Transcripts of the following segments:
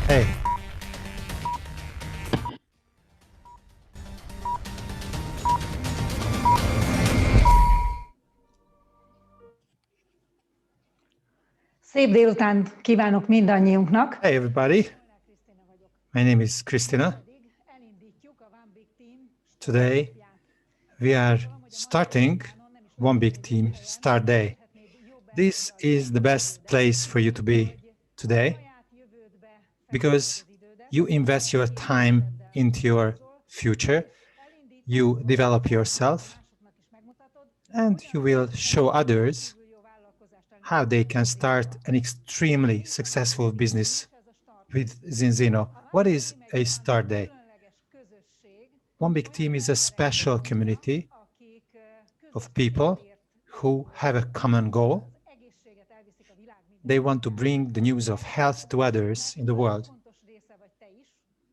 Hey. Szép délutánt kívánok mindannyiunknak. Hey everybody, my name is Christina. Today we are starting One Big Team Start Day. This is the best place for you to be today because you invest your time into your future, you develop yourself, and you will show others how they can start an extremely successful business with Zinzino. What is a start day? One Big Team is a special community of people who have a common goal. They want to bring the news of health to others in the world.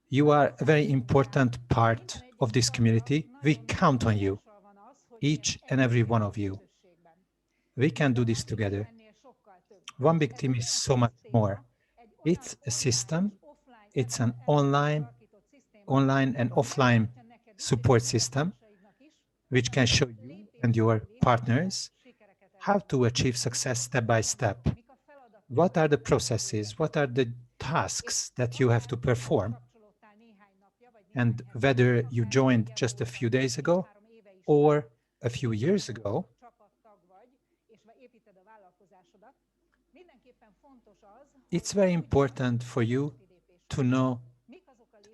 You are a very important part of this community. We count on you, each and every one of you. We can do this together. One Big Team is so much more. It's a system. It's an online and offline support system which can show you and your partners how to achieve success step by step. What are the processes? What are the tasks that you have to perform? And whether you joined just a few days ago or a few years ago, it's very important for you to know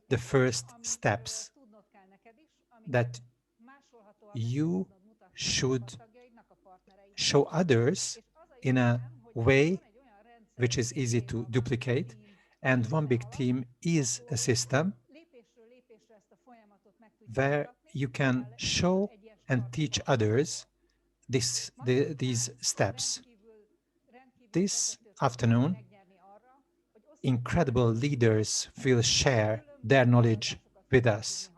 the first steps that you should show others in a way which is easy to duplicate. And One Big Team is a system where you can show and teach others these steps. This afternoon, incredible leaders will share their knowledge with us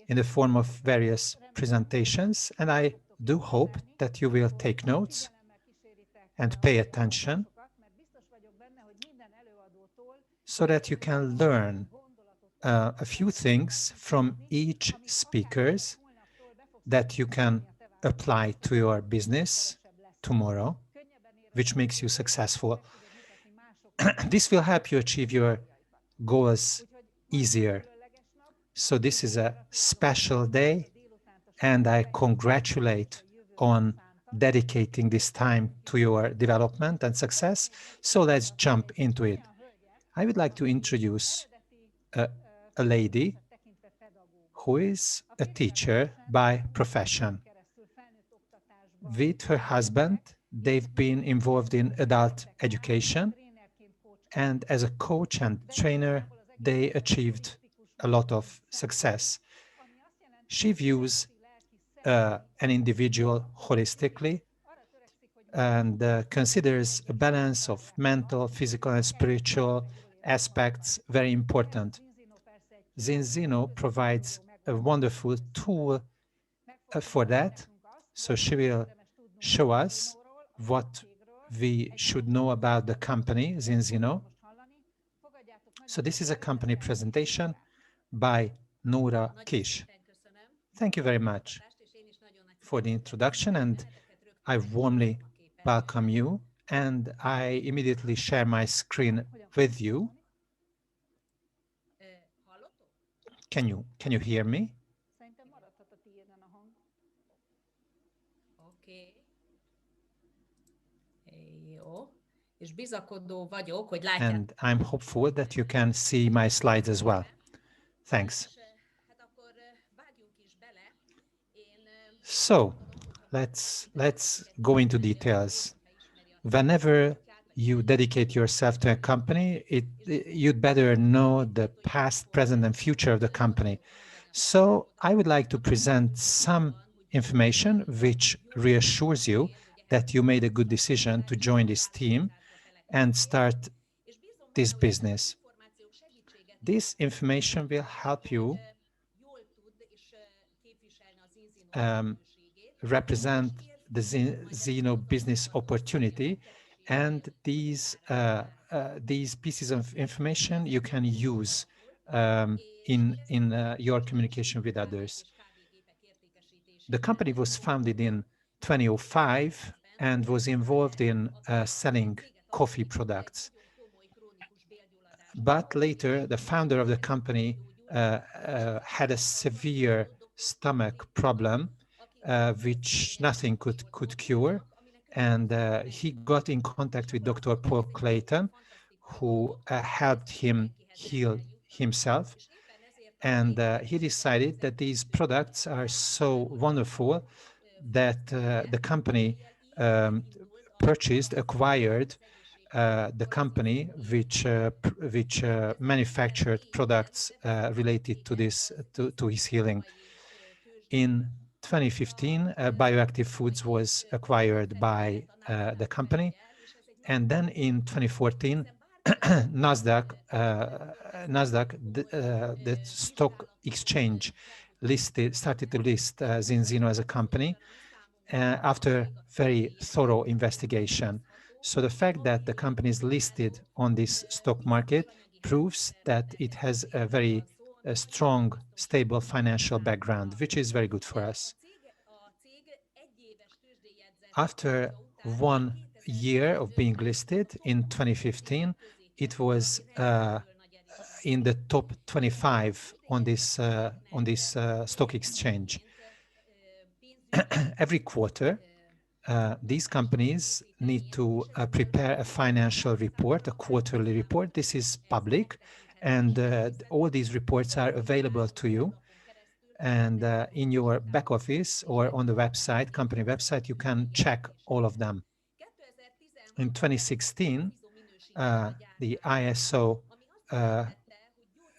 in the form of various presentations, and I do hope that you will take notes and pay attention so that you can learn a few things from each speakers that you can apply to your business tomorrow, which makes you successful. This will help you achieve your goals easier. So this is a special day, and I congratulate on dedicating this time to your development and success. So let's jump into it. I would like to introduce a lady who is a teacher by profession. With her husband, they've been involved in adult education, and as a coach and trainer, they achieved a lot of success. She views an individual holistically and considers a balance of mental, physical, and spiritual aspects very important. Zinzino provides a wonderful tool for that, so she will show us what we should know about the company, Zinzino. So this is a company presentation by Nora Kish. Thank you very much for the introduction, and I warmly welcome you, and I immediately share my screen with you. Can you hear me? And I'm hopeful that you can see my slides as well. Thanks. So let's go into details. Whenever you dedicate yourself to a company, you'd better know the past, present, and future of the company. So I would like to present some information which reassures you that you made a good decision to join this team and start this business. This information will help you um, represent the Zeno business opportunity, and these pieces of information you can use in your communication with others. The company was founded in 2005 and was involved in selling coffee products. But later, the founder of the company had a severe stomach problem, which nothing could cure. And he got in contact with Dr. Paul Clayton, who helped him heal himself. And he decided that these products are so wonderful that the company acquired the company which manufactured products related to to his healing. In 2015, Bioactive Foods was acquired by the company, and then in 2014, Nasdaq, the stock exchange, started to list Zinzino as a company after very thorough investigation. So the fact that the company is listed on this stock market proves that it has a very strong, stable financial background, which is very good for us. After 1 year of being listed in 2015, it was in the top 25 on this stock exchange. Every quarter, these companies need to prepare a financial report, a quarterly report. This is public, and all these reports are available to you. And in your back office or on the website, company website, you can check all of them. In 2016, the ISO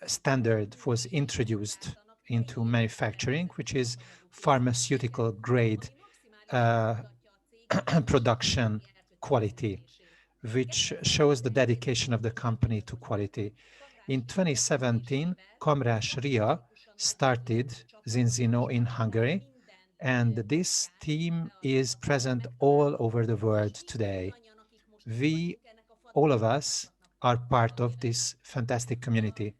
standard was introduced into manufacturing, which is pharmaceutical grade production quality, which shows the dedication of the company to quality. In 2017, Kamrás Ria started Zinzino in Hungary, and this team is present all over the world today. We, all of us, are part of this fantastic community.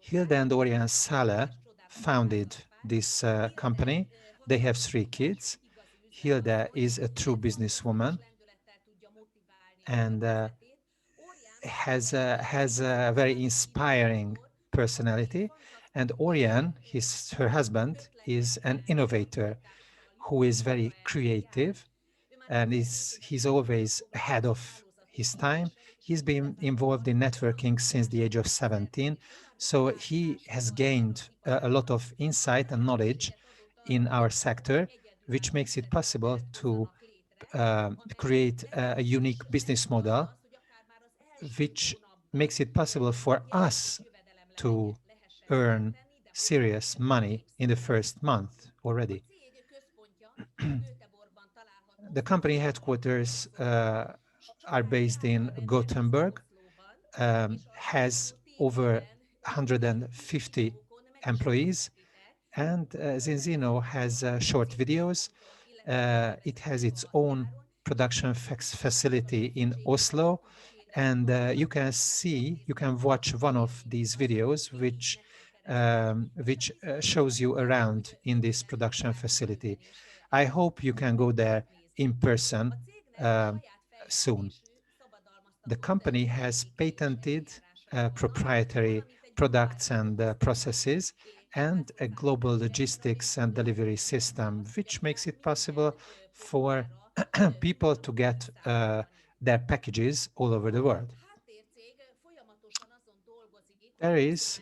Hilde and Orián Szále founded this company. They have 3 kids. Hilde is a true businesswoman and has a very inspiring personality. And Orián, her husband, is an innovator who is very creative and he's always ahead of his time. He's been involved in networking since the age of 17, so he has gained a lot of insight and knowledge in our sector, which makes it possible to create a unique business model, which makes it possible for us to earn serious money in the first month already. The company headquarters are based in Gothenburg, has over 150 employees, and Zinzino has short videos. It has its own production facility in Oslo, and you can watch one of these videos, which shows you around in this production facility. I hope you can go there in person soon. The company has patented proprietary products and processes and a global logistics and delivery system, which makes it possible for people to get their packages all over the world. There is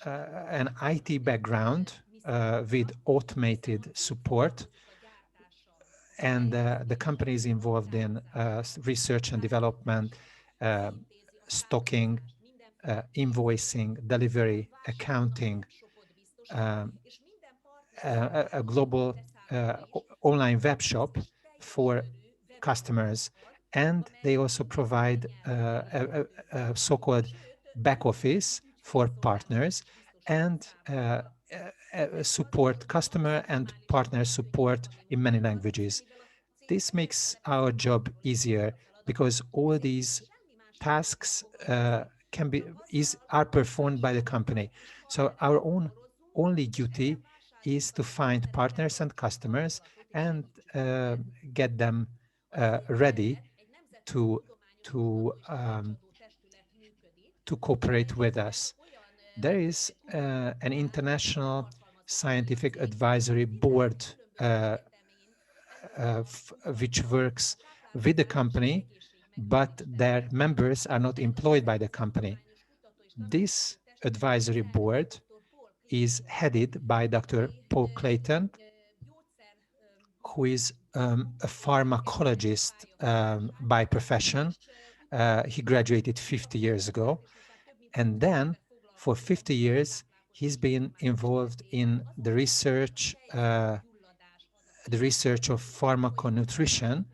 an IT background with automated support, and the company is involved in research and development, uh, stocking, invoicing, delivery, accounting, um, a global online web shop for customers. And they also provide a so-called back office for partners and support customer and partner support in many languages. This makes our job easier because all these tasks are performed by the company. So our only duty is to find partners and customers and get them ready to to um, to cooperate with us. There is an international scientific advisory board which works with the company, but their members are not employed by the company. This advisory board is headed by Dr. Paul Clayton, who is a pharmacologist by profession. He graduated 50 years ago. And then for 50 years, he's been involved in the research of pharmaconutrition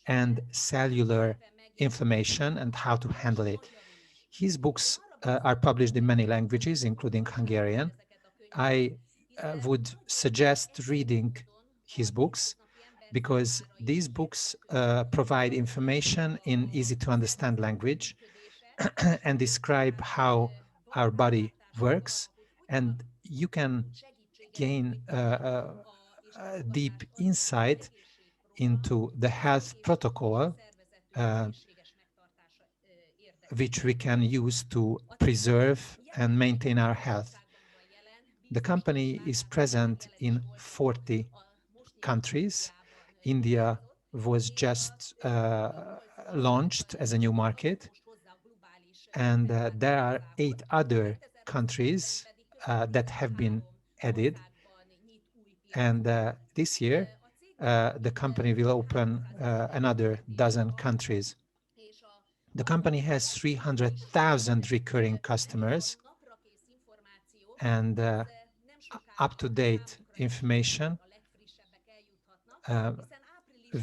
and cellular inflammation and how to handle it. His books are published in many languages, including Hungarian. I would suggest reading his books because these books provide information in easy to understand language and describe how our body works, and you can gain a deep insight into the health protocol which we can use to preserve and maintain our health. The company is present in 40 countries. India was just launched as a new market, and there are 8 other countries that have been added. And this year, the company will open another dozen countries. The company has 300,000 recurring customers, and up-to-date information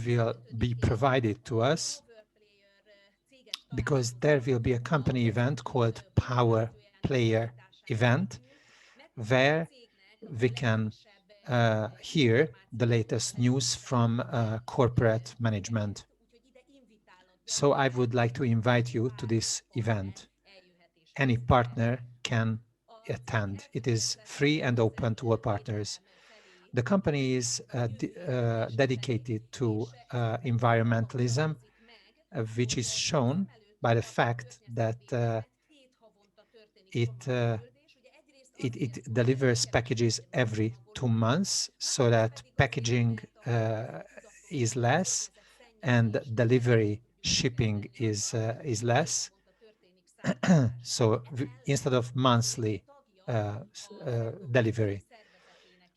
will be provided to us because there will be a company event called Power Player Event where we can hear the latest news from corporate management. So I would like to invite you to this event. Any partner can attend. It is free and open to all partners. The company is dedicated to environmentalism, which is shown by the fact that it delivers packages every 2 months so that packaging is less and delivery shipping is less. So instead of monthly delivery.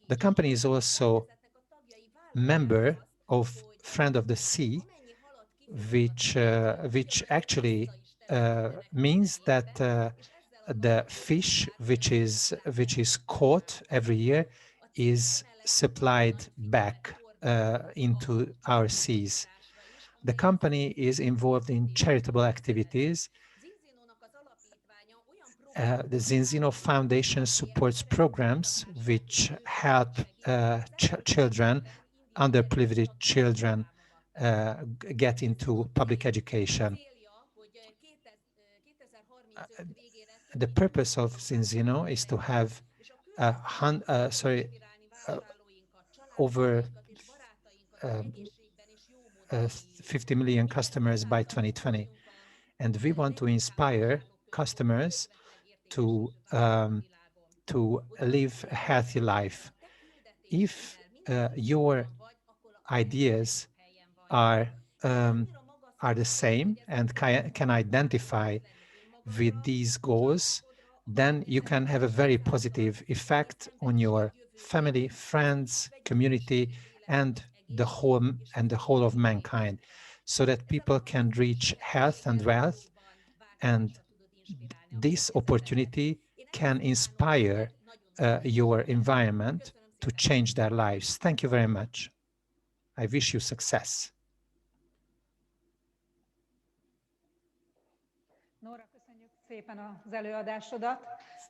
The company is also member of Friend of the Sea, which actually means that the fish which is caught every year is supplied back into our seas. The company is involved in charitable activities. The Zinzino Foundation supports programs which help children, underprivileged children, get into public education. The purpose of Zinzino is to have over 50 million customers by 2020. And we want to inspire customers to live a healthy life. If your ideas are the same and can identify with these goals, then you can have a very positive effect on your family, friends, community, and the whole of mankind, so that people can reach health and wealth. And this opportunity can inspire your environment to change their lives. Thank you very much. I wish you success. Nóra, köszönjük szépen az előadásodat.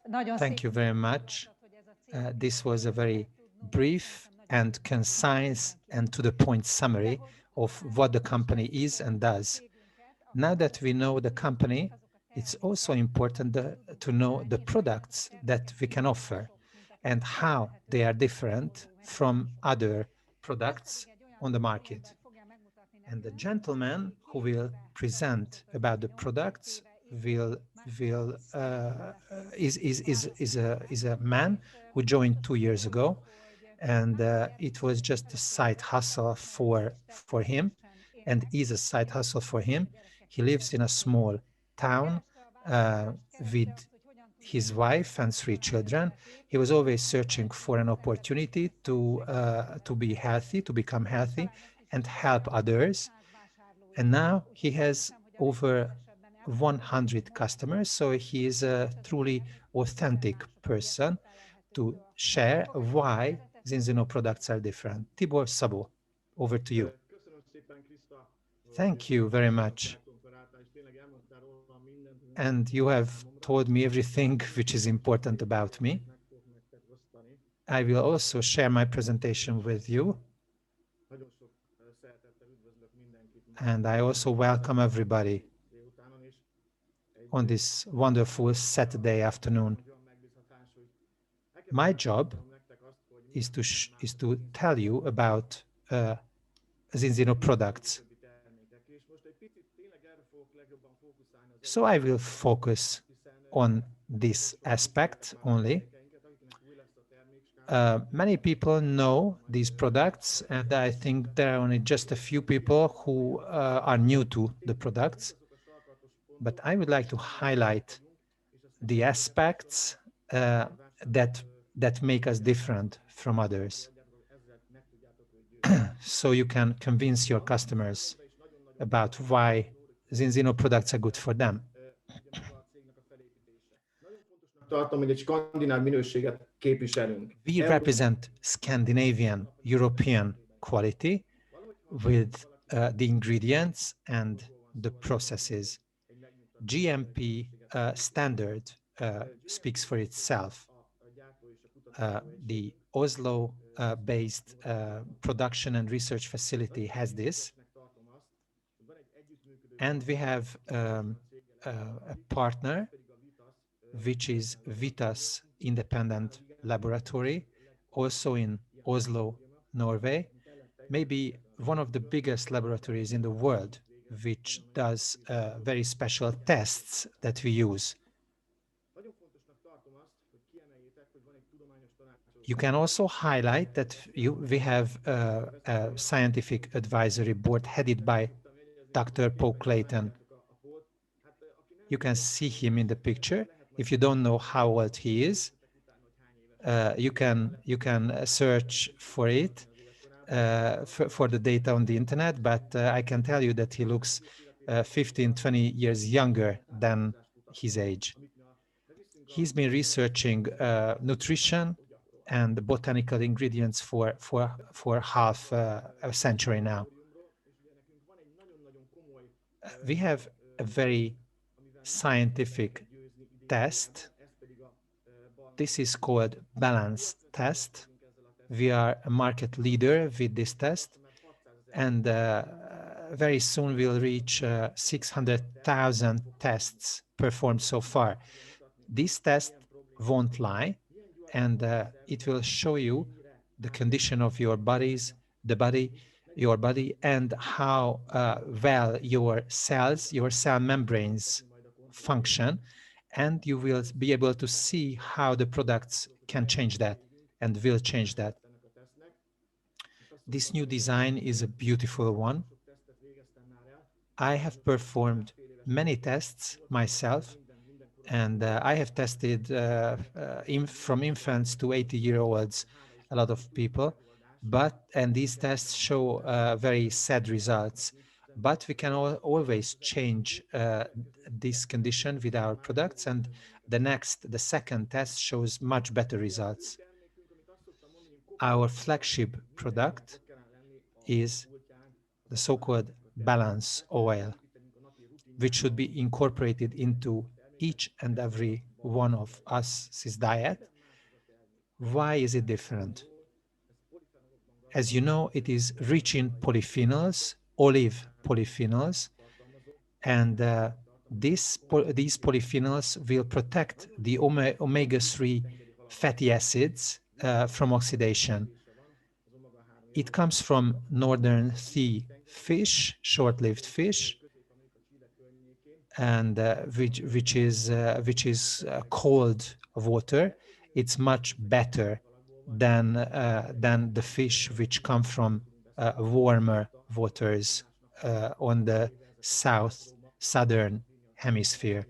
Nagyon Thank you szépen very much. bemutatod, hogy ez a cég This hogyan was a működik. very Lehet tudnunk, és brief szerintem nagyon and érdekes lenne concise and mindenkinek. to the point De summary hogy of talán what the company is and ismerjük a does. cégünket, Now akkor that we know szeretném the tudni, hogy mik company, azok a it's also termékek, important amit tudunk to know kínálni, the és hogyan ezek a products that termékek we can offer mások, mint a and piacon how they elérhető are different forró from megoldások. other Ez pedig products egy olyan on the úriember market. fogja megmutatni And the nekünk, gentleman aki who 9 will éve present csatlakozott a about the céghez, 2 products éve éppen másfél évvel ezelőtt is a választották, man és who joined azt 2 years mondta, ago, hogy and háttérben it was a just a side felesége hustle családi for him, természetesen and élnek, is a side és hustle for és a him. gyerekek He lives in a nevelésére. small town Kereste a uh, vállalkozást, kereste with azt, hogy hogyan tudja his segíteni wife and a 3 család children. életét, He was always és searching szeretné for an az embereket opportunity to be segíteni. healthy, to become healthy, Talán azt is and mondhatja, help hogy több others. száz vásárlója And van, now he úgyhogy azt has hiszem, hogy a over legsikeresebben elmondhatja, hogy 100 most customers, so he is a és az truly eredmény ezer authentic mások person fogják itt to lelhetőktől share fogadni. why Szeretettel Zinzino köszöntöm products are Önt. different. Tibor Szabo, over to you. Köszönöm szépen, Kriszta, hogy Thank you very much. alkalmunk rá, és tényleg elmondtál róla mindent, ami nagyon And you fontos have számomra. told me everything Ennek which is kapcsán is important két about me. dolgot meg fogok nektek osztani. I will also share my presentation with you, Nagyon sok szeretettel üdvözlök mindenkit ma and I also welcome everybody délutánon, és on egy this wonderful Saturday afternoon. egy olyan megbízhatás, hogy My elkezdtem job elmondanom nektek azt, hogy is milyen minden is mások to az tell you inzertnek, about Zinzino products. többi termékek. És most egy picit tényleg erre fogok legjobban fókuszálni az So I will előadásomban, focus hiszen on nagyon this sokan ismeritek aspect már a only. termékeinket, akiknek új lesz a termékskálánk, Many people know majd these products, and I think there are only just a few people who are new to the tényleg mik products. azok a sarkalatos But pontok, I would like to amelyekben jók highlight vagyunk, és ezt the megbeszélgetés során aspects that make us different from others, nagyjából ezzel meg tudjátok őt győzni. so you can convince your customers Számomra is nagyon-nagyon about fontos why dolog, hogy Zinzino products are good for them. ugye maga a cégnek a felépítése. Nagyon fontosnak tartom, hogy egy skandináv minőséget képviselünk. We represent Scandinavian, European quality with the ingredients and the processes. GMP standard speaks for itself. The Oslo based production and research facility has this. And we have a partner, which is Vitas Independent Laboratory, also in Oslo, Norway, maybe one of the biggest laboratories in the world, which does very special tests that we use. You can also highlight that we have a scientific advisory board headed by Dr. Paul Clayton. You can see him in the picture. If you don't know how old he is, you can search for it for the data on the internet, but I can tell you that he looks 15, 20 years younger than his age. He's been researching nutrition and botanical ingredients for half a century now. We have a very scientific test. This is called balance test. We are a market leader with this test, and very soon we'll reach 600,000 tests performed so far. This test won't lie, and it will show you the condition of your your body, and how well your cells, your cell membranes function, and you will be able to see how the products can change that and will change that. This new design is a beautiful one. I have performed many tests myself, And I have tested from infants to 80-year-olds, a lot of people, and these tests show very sad results. But we can always change this condition with our products, and the second test shows much better results. Our flagship product is the so-called balance oil, which should be incorporated into each and every one of us's diet. Why is it different? As you know, it is rich in polyphenols, olive polyphenols, and these polyphenols will protect the omega-3 fatty acids from oxidation. It comes from northern sea fish, short-lived fish, and which is cold water. It's much better than the fish which come from warmer waters on the southern hemisphere.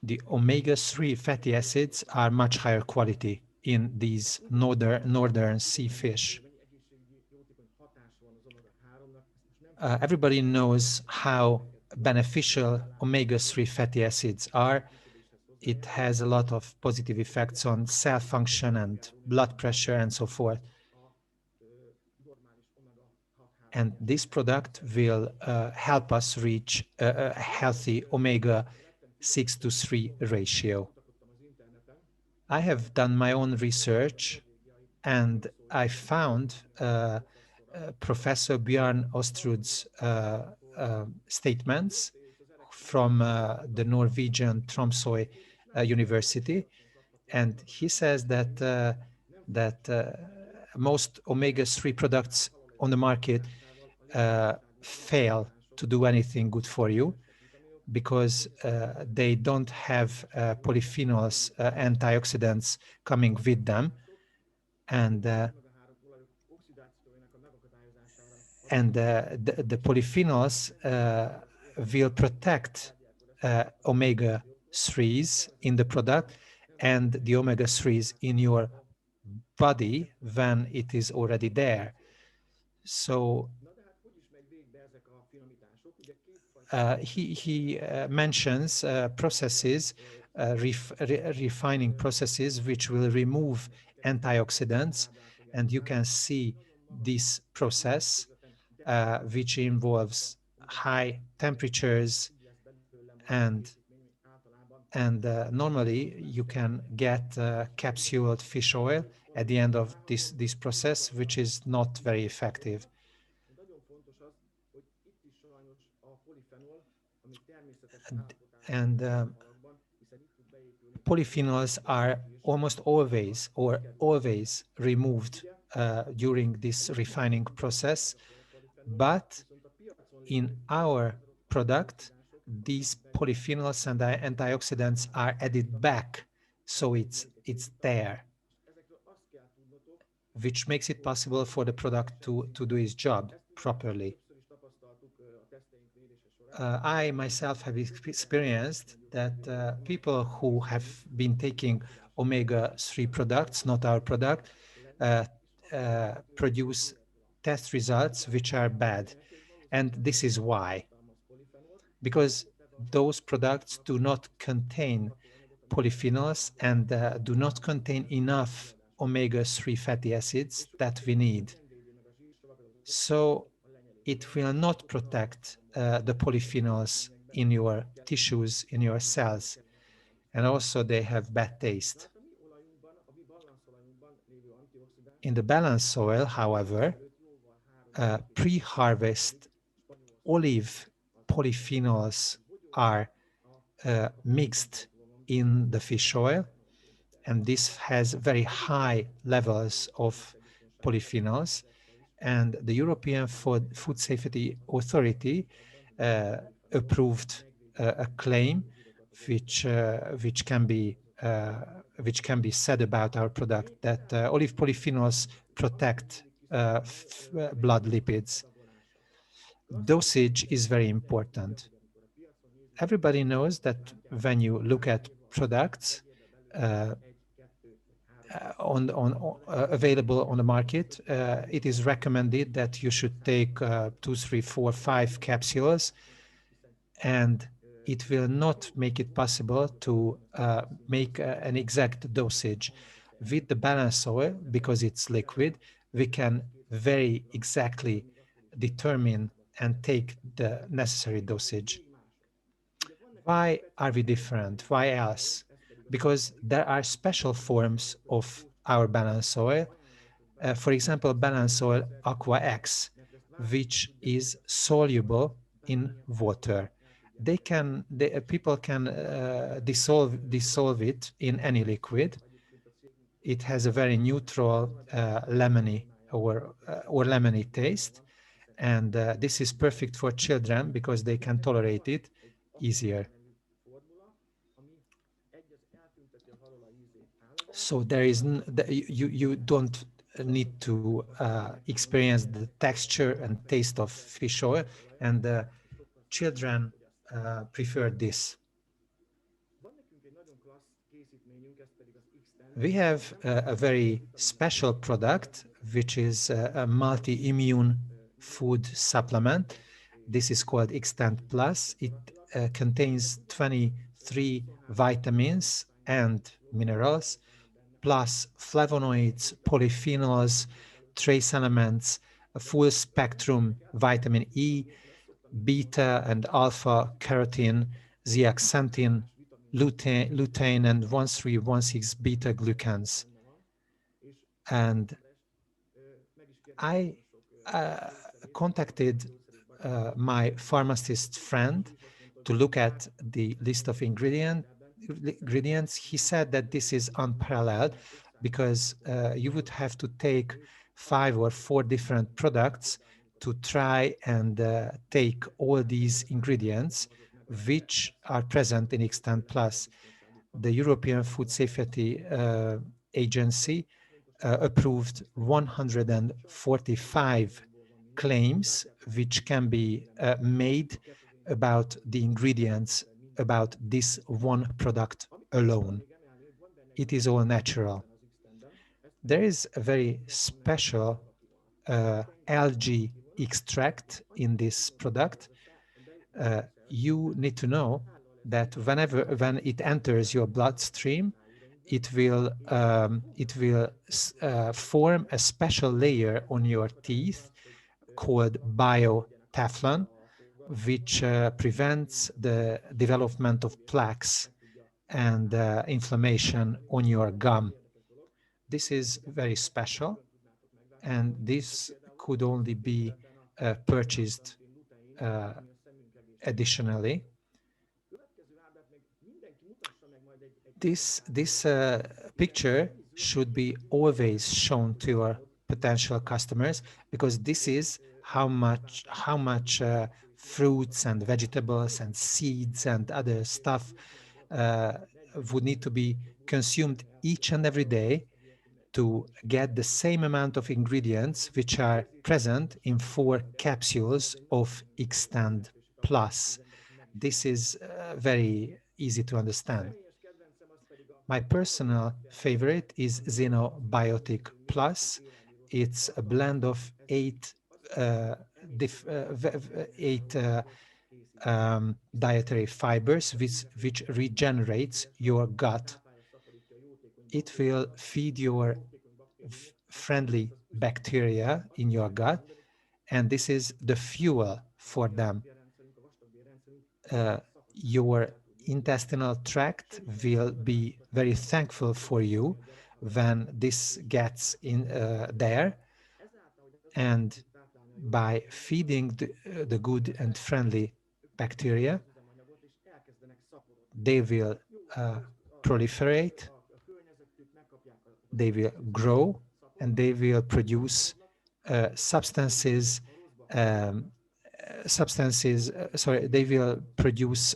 The omega-3 fatty acids are much higher quality in these northern sea fish. Everybody knows how beneficial omega-3 fatty acids are. It has a lot of positive effects on cell function and blood pressure and so forth. And this product will help us reach a healthy omega-6 to 3 ratio. I have done my own research, and I found Professor Björn Ostrud's statements from the Norwegian Tromsø University, and he says that most omega-3 products on the market fail to do anything good for you because they don't have polyphenols, antioxidants coming with them, and the polyphenols will protect omega-3s in the product and the omega-3s in your body when it is already there. So he mentions processes, refining processes which will remove antioxidants, and you can see this process which involves high temperatures, and normally you can get capsuled fish oil at the end of this process, which is not very effective. And polyphenols are almost always removed during this refining process, but in our product, these polyphenols and antioxidants are added back, so it's there, which makes it possible for the product to do its job properly. I myself have experienced that people who have been taking omega-3 products, not our product, produce test results which are bad. And this is why. Because those products do not contain polyphenols and do not contain enough omega-3 fatty acids that we need. So it will not protect the polyphenols in your tissues, in your cells. And also they have bad taste. In the balance oil, however, pre-harvest olive polyphenols are mixed in the fish oil, and this has very high levels of polyphenols. And the European Food Safety Authority approved a claim which can be said about our product, that olive polyphenols protect blood lipids. dosage is very important. Everybody knows that when you look at products uh, available on the market, it is recommended that you should take 2, 3, 4, 5 capsules, and it will not make it possible to make an exact dosage. With the balance oil, because it's liquid, we can very exactly determine and take the necessary dosage. Why are we different? Why else? Because there are special forms of our balance oil. For example, balance oil Aqua X, which is soluble in water. People can dissolve it in any liquid. It has a very neutral or lemony taste, and this is perfect for children because they can tolerate it easier. So you don't need to experience the texture and taste of fish oil, and children prefer this. We have a very special product, which is a multi-immune food supplement. This is called Extend Plus. It contains 23 vitamins and minerals, plus flavonoids, polyphenols, trace elements, a full spectrum vitamin E, beta and alpha carotene, zeaxanthin, lutein, and 1316 beta glucans. And I contacted my pharmacist friend to look at the list of ingredients. He said that this is unparalleled because you would have to take 5 or 4 different products to try and take all these ingredients which are present in Extend Plus. The European Food Safety Agency approved 145 claims which can be made about the ingredients, about this one product alone. It is all natural. There is a very special algae extract in this product. You need to know that when it enters your bloodstream, it will form a special layer on your teeth called bioteflon, which prevents the development of plaques and inflammation on your gum. This is very special, and this could only be purchased additionally. This picture should be always shown to your potential customers, because this is how much fruits and vegetables and seeds and other stuff would need to be consumed each and every day to get the same amount of ingredients which are present in 4 capsules of Extend Plus. This is very easy to understand. My personal favorite is Xenobiotic Plus. It's a blend of 8 dietary fibers which regenerates your gut. It will feed your friendly bacteria in your gut, and this is the fuel for them. Your intestinal tract will be very thankful for you when this gets in there, and by feeding the good and friendly bacteria, they will proliferate, they will grow, and they will produce substances. They will produce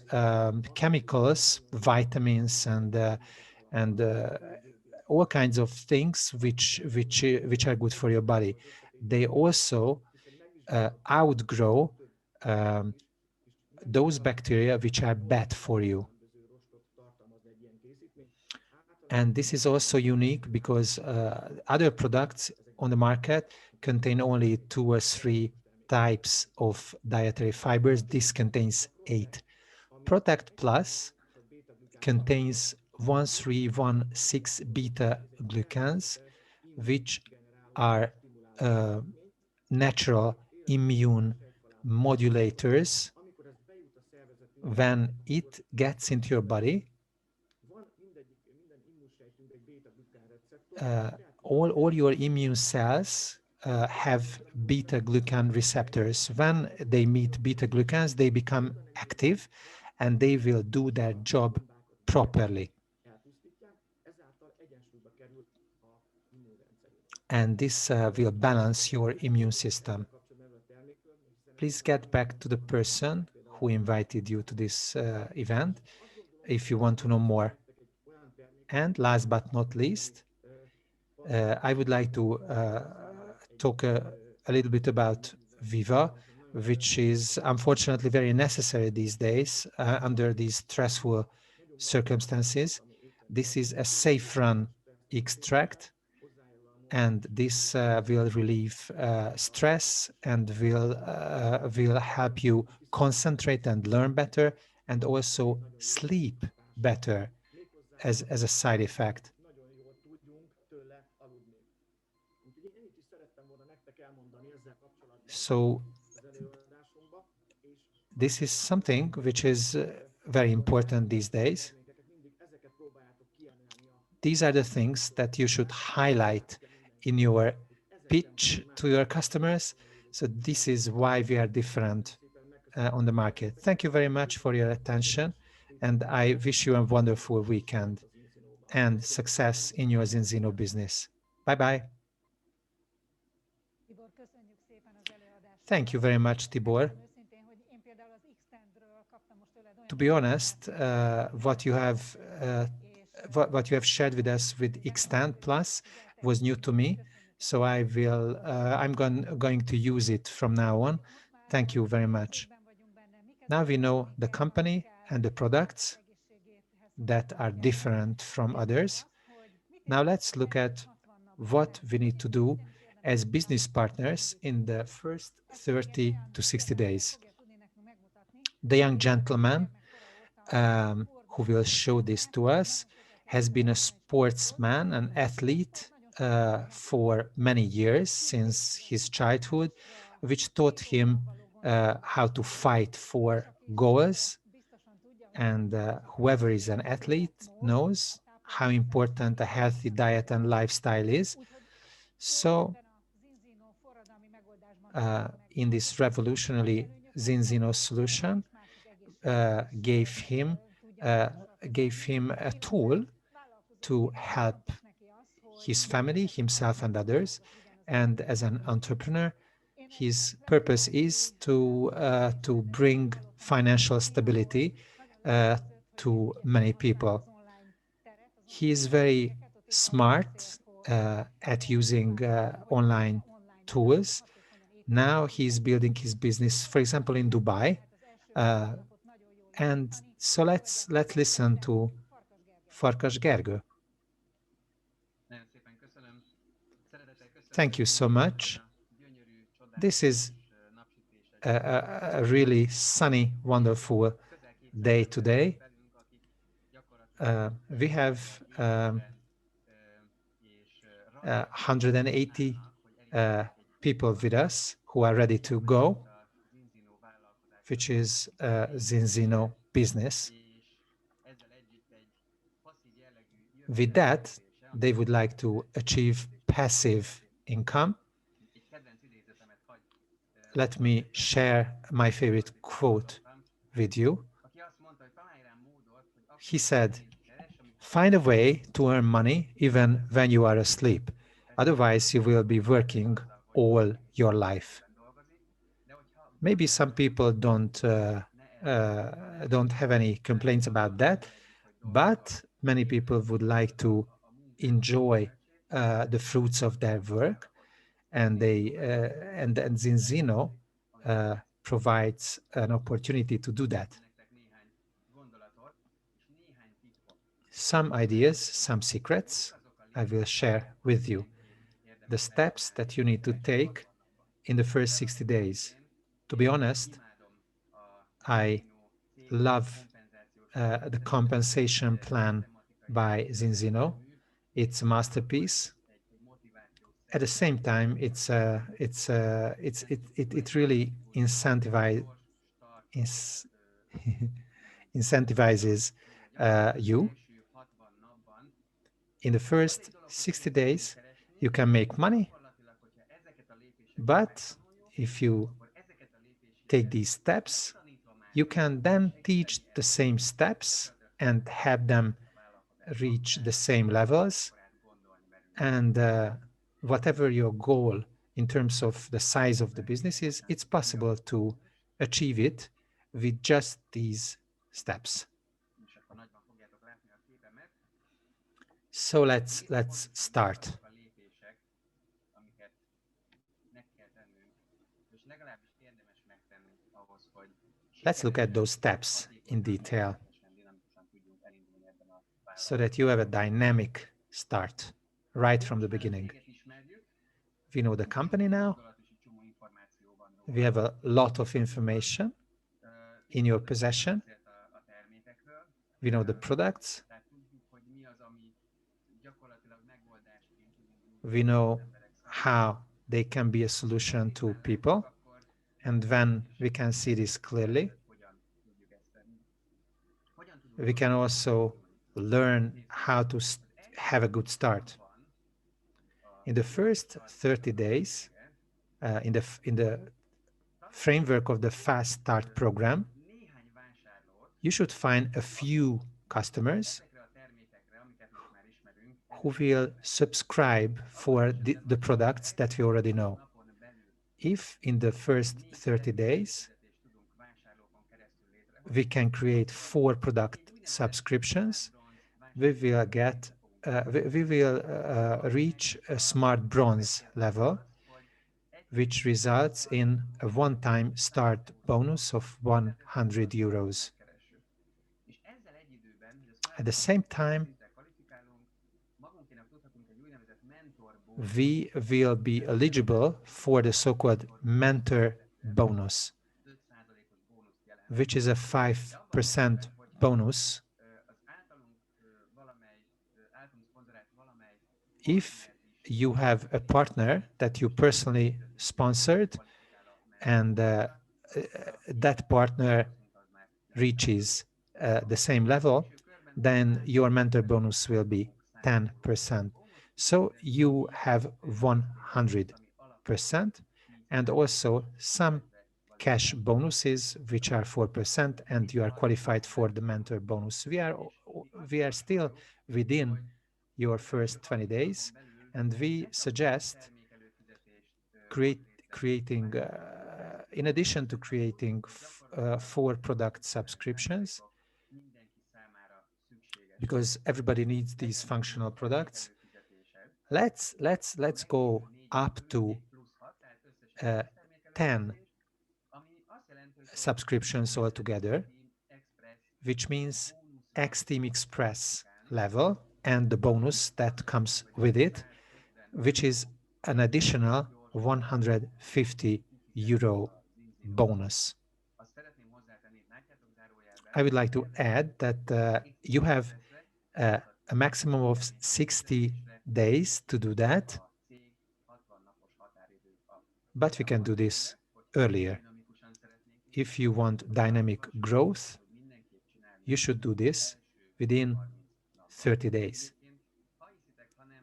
chemicals, vitamins, and all kinds of things which are good for your body. They also outgrow um, those bacteria which are bad for you. And this is also unique because other products on the market contain only 2 or 3 types of dietary fibers. This contains 8. Protect Plus contains 1316 beta glucans, which are natural immune modulators. When it gets into your body, all your immune cells have beta glucan receptors. When they meet beta glucans, they become active and they will do their job properly. And this will balance your immune system. Please get back to the person who invited you to this event if you want to know more. And last but not least, I would like to talk a little bit about Viva, which is unfortunately very necessary these days under these stressful circumstances. This is a saffron extract, and this will relieve stress and will help you concentrate and learn better, and also sleep better as a side effect. So this is something which is very important these days. These are the things that you should highlight in your pitch to your customers. So this is why we are different on the market. Thank you very much for your attention, and I wish you a wonderful weekend and success in your Zinzino business. Bye-bye. Tibor, köszönjük szépen az Thank előadásodat. you very much, Tibor. Megmondom őszintén, hogy én például az X-Tendről kaptam most tőled olyan To be honest, what you have shared with us with Extend Plus was new to me, so I'm going to use it from now on. Thank you very much. Now we know the company and the products that are different from others. Now let's look at what we need to do as business partners in the first 30 to 60 days. The young gentleman who will show this to us has been a sportsman, an athlete for many years since his childhood, which taught him how to fight for goals. And whoever is an athlete knows how important a healthy diet and lifestyle is. So in this revolutionary Zinzino solution, gave him a tool to help his family, himself, and others. And as an entrepreneur, his purpose is to bring financial stability to many people. He is very smart at using online tools. Now he's building his business, for example, in Dubai. And so let's listen to Farkas Gergő. Thank you so much. This is a really sunny, wonderful day today. We have 180 people with us who are ready to go, which is Zinzino business. With that, they would like to achieve passive income. Let me share my favorite quote with you. He said, "Find a way to earn money even when you are asleep. Otherwise, you will be working all your life." Maybe some people don't have any complaints about that, but many people would like to enjoy the fruits of their work, and Zinzino provides an opportunity to do that. Some ideas, some secrets I will share with you. The steps that you need to take in the first 60 days. To be honest, I love the compensation plan by Zinzino. It's a masterpiece. At the same time, it really ins- incentivizes you. In the first 60 days, you can make money, but if you take these steps, you can then teach the same steps and have them reach the same levels. And whatever your goal in terms of the size of the business is, it's possible to achieve it with just these steps. So let's start. Let's look at those steps in detail so that you have a dynamic start right from the beginning. We know the company now. We have a lot of information in your possession. We know the products. We know how they can be a solution to people. And when we can see this clearly, we can also learn how to have a good start. In the first 30 days, in the framework of the Fast Start program, you should find a few customers who will subscribe for the products that we already know. If in the first 30 days, we can create 4 product subscriptions, we will reach a smart bronze level, which results in a one-time start bonus of 100 euros. At the same time, we will be eligible for the so-called mentor bonus, which is a 5% bonus if you have a partner that you personally sponsored and that partner reaches the same level, then your mentor bonus will be 10%. So you have 100% and also some cash bonuses, which are 4%, and you are qualified for the mentor bonus. We are still within your first 20 days, and we suggest creating, in addition to creating 4 product subscriptions, because everybody needs these functional products. Let's go up to 10 subscriptions altogether, which means X-Team Express level and the bonus that comes with it, which is an additional 150 euro bonus. I would like to add that you have a maximum of 60 days to do that, but we can do this earlier. If you want dynamic growth, you should do this within 30 days.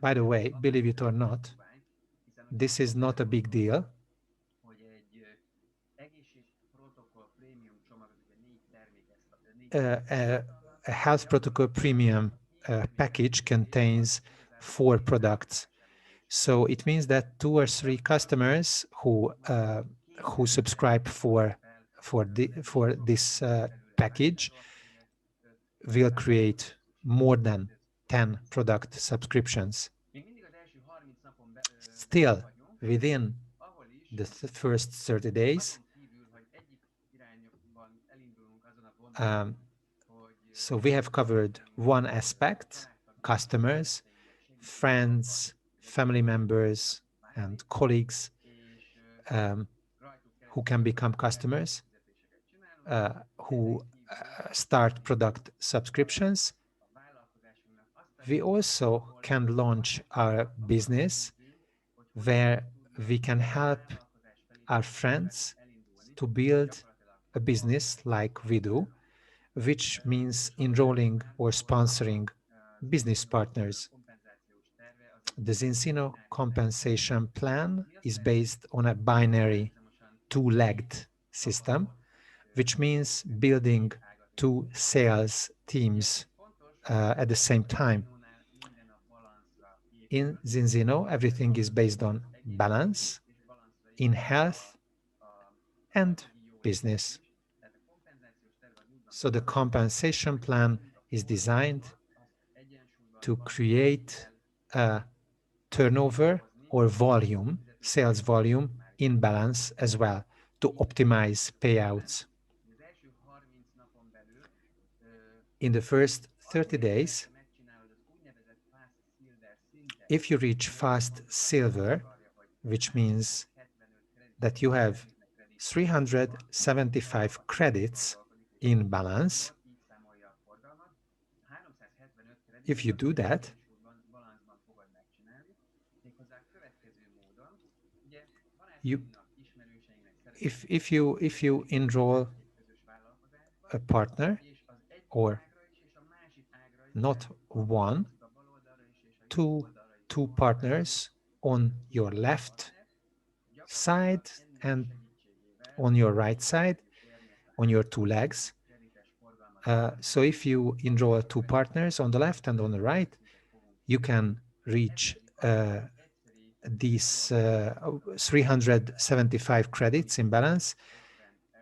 By the way, believe it or not, this is not a big deal. A health protocol premium package contains 4 products. So it means that 2 or 3 customers who subscribe for this package will create more than 10 product subscriptions. Still, within the first 30 days, Um, so we have covered one aspect: customers, friends, family members, and colleagues um, who can become customers, who start product subscriptions. We also can launch our business where we can help our friends to build a business like we do, which means enrolling or sponsoring business partners. The Zinsino compensation plan is based on a binary two-legged system, which means building two sales teams at the same time. In Zinzino, everything is based on balance in health and business. So the compensation plan is designed to create a turnover or volume, sales volume in balance as well, to optimize payouts. In the first 30 days, if you reach fast silver, which means that you have 375 credits in balance, if you do that, you, if you enroll a partner, or not one, two partners on your left side and on your right side, on your two legs. So if you enroll two partners on the left and on the right, you can reach these 375 credits in balance,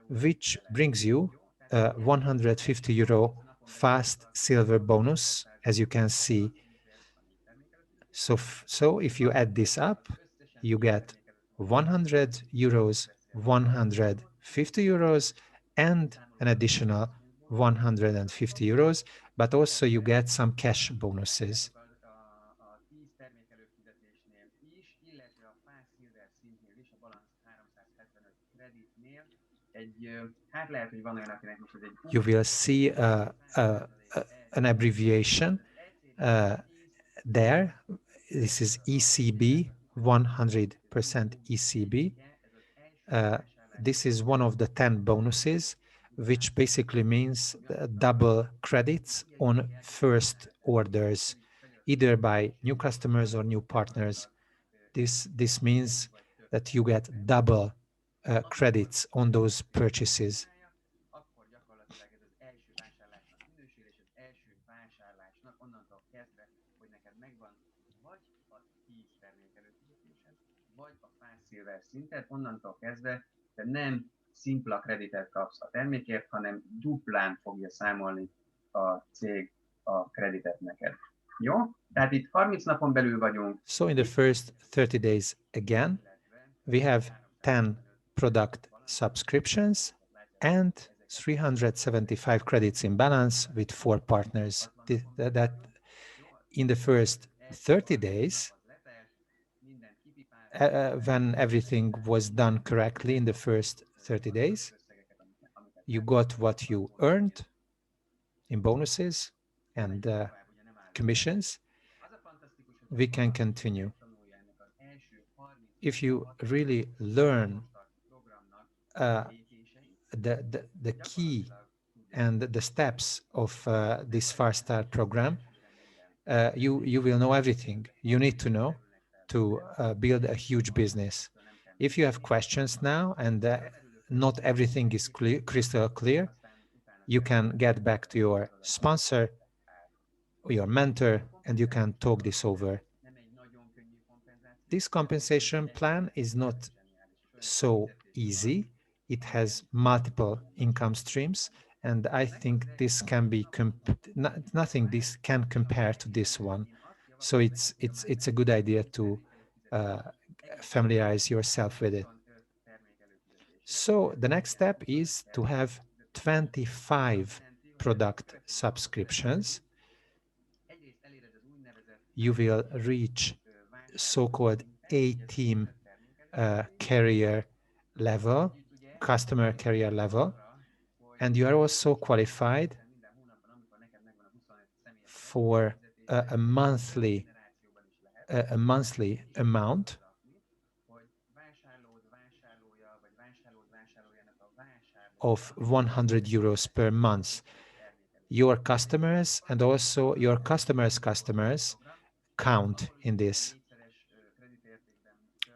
which brings you 150 euro fast silver bonus, as you can see. So if you add this up, you get 100 euros, 150 euros, and an additional 150 euros, but also you get some cash bonuses. You will see an abbreviation there. This is ECB, 100% ECB. This is one of the 10 bonuses, which basically means double credits on first orders, either by new customers or new partners. This means that you get double credits on those purchases. Szimpla kreditet kapsz a termékért, hanem duplán fogja számolni a cég a kreditet neked. Jó? Tehát itt 30 napon belül vagyunk. So in the first 30 days again, we have 10 product subscriptions and 375 credits in balance with 4 partners. That in the first 30 days, when everything was done correctly in the first 30 days, you got what you earned in bonuses and commissions. We can continue. If you really learn the key and the steps of this Fast Start program, you will know everything you need to know to build a huge business. If you have questions now and not everything is crystal clear, you can get back to your sponsor or your mentor and you can talk this over. This compensation plan is not so easy. It has multiple income streams, and I think this can be nothing this can compare to this one. So it's a good idea to familiarize yourself with it. So the next step is to have 25 product subscriptions, you will reach so-called A-team carrier level, customer carrier level, and you are also qualified for a monthly amount of 100 euros per month. Your customers and also your customers' count in this.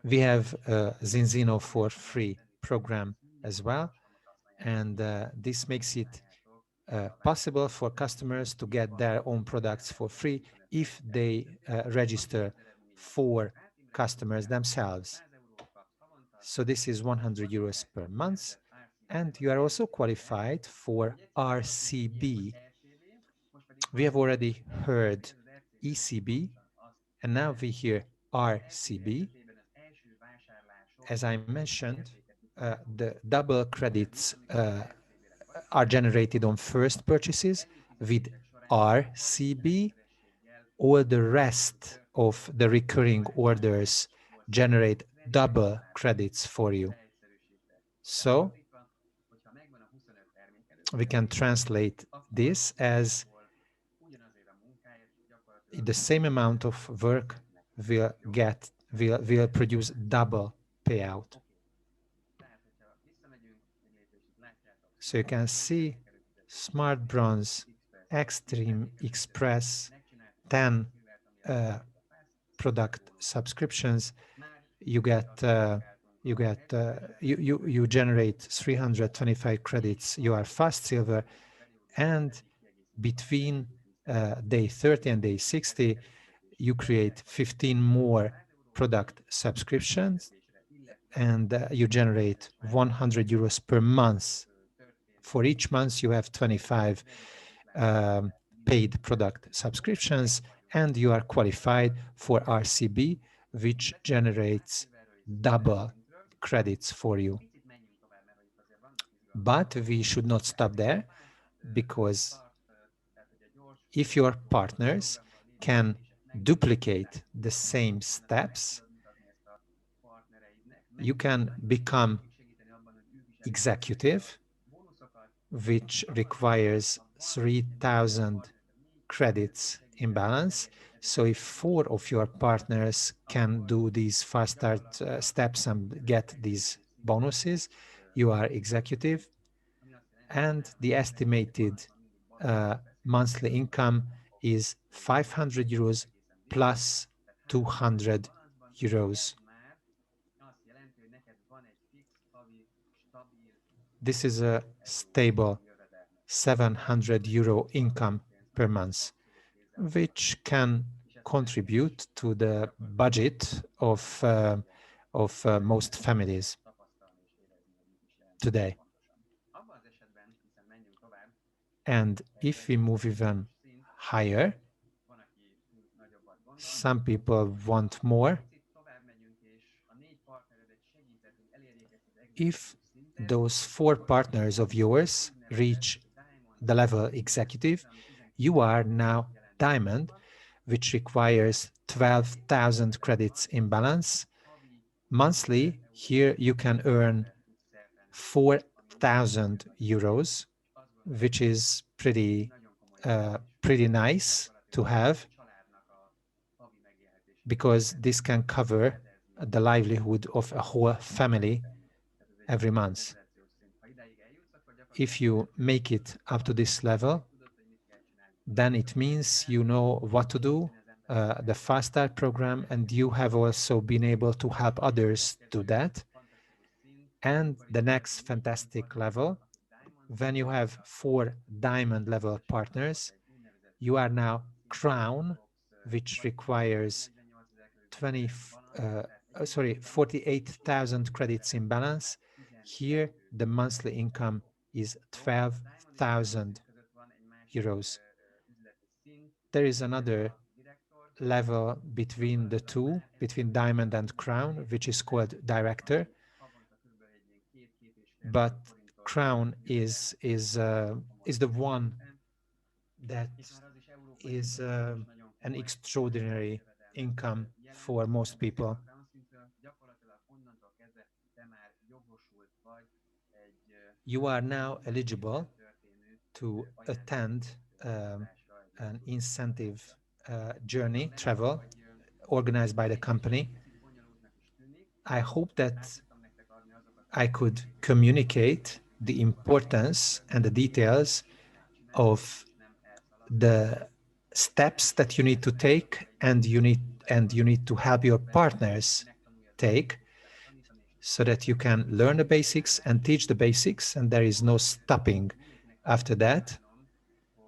We have a Zinzino for free program as well, and this makes it possible for customers to get their own products for free if they register for customers themselves. So this is 100 euros per month, and you are also qualified for RCB. We have already heard ECB, and now we hear RCB. As I mentioned, the double credits are generated on first purchases. With RCB, all the rest of the recurring orders generate double credits for you. So we can translate this as the same amount of work will produce double payout. So you can see Smart Bronze, Extreme, Express, 10 product subscriptions. You generate 325 credits. You are fast silver, and between day 30 and day 60, you create 15 more product subscriptions, and you generate 100 euros per month. For each month, you have 25 paid product subscriptions, and you are qualified for RCB, which generates double credits for you. But we should not stop there, because if your partners can duplicate the same steps, you can become executive, which requires 3,000 credits in balance. So if 4 of your partners can do these fast start steps and get these bonuses, you are executive, and the estimated monthly income is 500 euros plus 200 euros. This is a stable 700 euro income per month, which can contribute to the budget of most families today. And if we move even higher, some people want more. If those 4 partners of yours reach the level executive, you are now diamond, which requires 12,000 credits in balance. Monthly, here you can earn 4,000 euros, which is pretty nice to have, because this can cover the livelihood of a whole family every month. If you make it up to this level, then it means you know what to do, the Fast Start program, and you have also been able to help others do that. And the next fantastic level, when you have 4 diamond level partners, you are now crown, which requires 48,000 credits in balance. Here, the monthly income is 12,000 euros. There is another level between the two, between diamond and crown, which is called director. But crown is the one that is an extraordinary income for most people. You are now eligible to attend an incentive journey travel organized by the company. I hope that I could communicate the importance and the details of the steps that you need to take, and you need to help your partners take, so that you can learn the basics and teach the basics, and there is no stopping after that.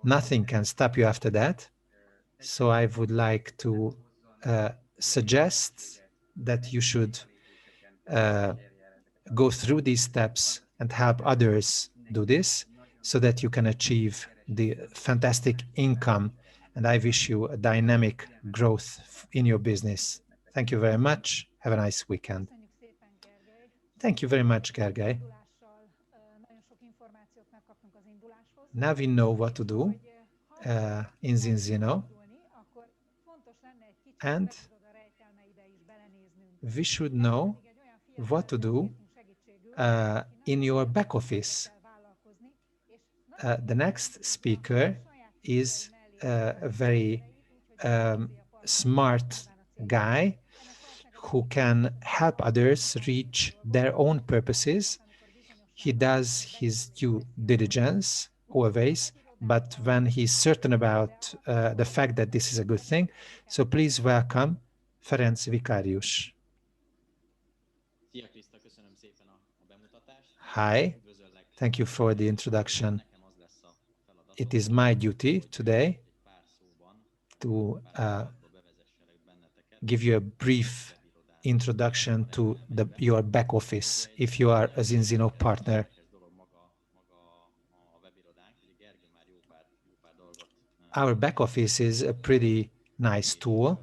Nothing can stop you after that. So I would like to suggest that you should go through these steps and help others do this, so that you can achieve the fantastic income. And I wish you a dynamic growth in your business. Thank you very much. Have a nice weekend. Köszönjük szépen, Gergely. Thank you very much, Az Gergely. indulással nagyon sok információt megkaptunk az induláshoz. Now we know what to do Hogy ha in Zinzino, indulni, akkor fontos lenne egy kicsit az and epizoda rejtelmeibe is belenéznünk. we should know Pedig egy olyan fiatal what to do kértünk segítségül, aki in nagyon your szépen back office. kezdett el vállalkozni, és nagyon The next speaker is a very smart guy who can help others reach their own purposes. He does his due diligence always, but when he's certain about the fact that this is a good thing, so please welcome Ferenc Vicarius. Szia Kriszta, köszönöm szépen a bemutatást. Hi, Üdvözöllek. thank you for the introduction. Nekem az lesz a feladatom, It is my duty today egy pár szóban, to bevezesselek benneteket. give you a brief introduction to your back office if you are a Zinzino partner. Érdekes dolog maga a webirodánk, ugye Gergő már jó pár dolgot Our back office is a pretty nice tool.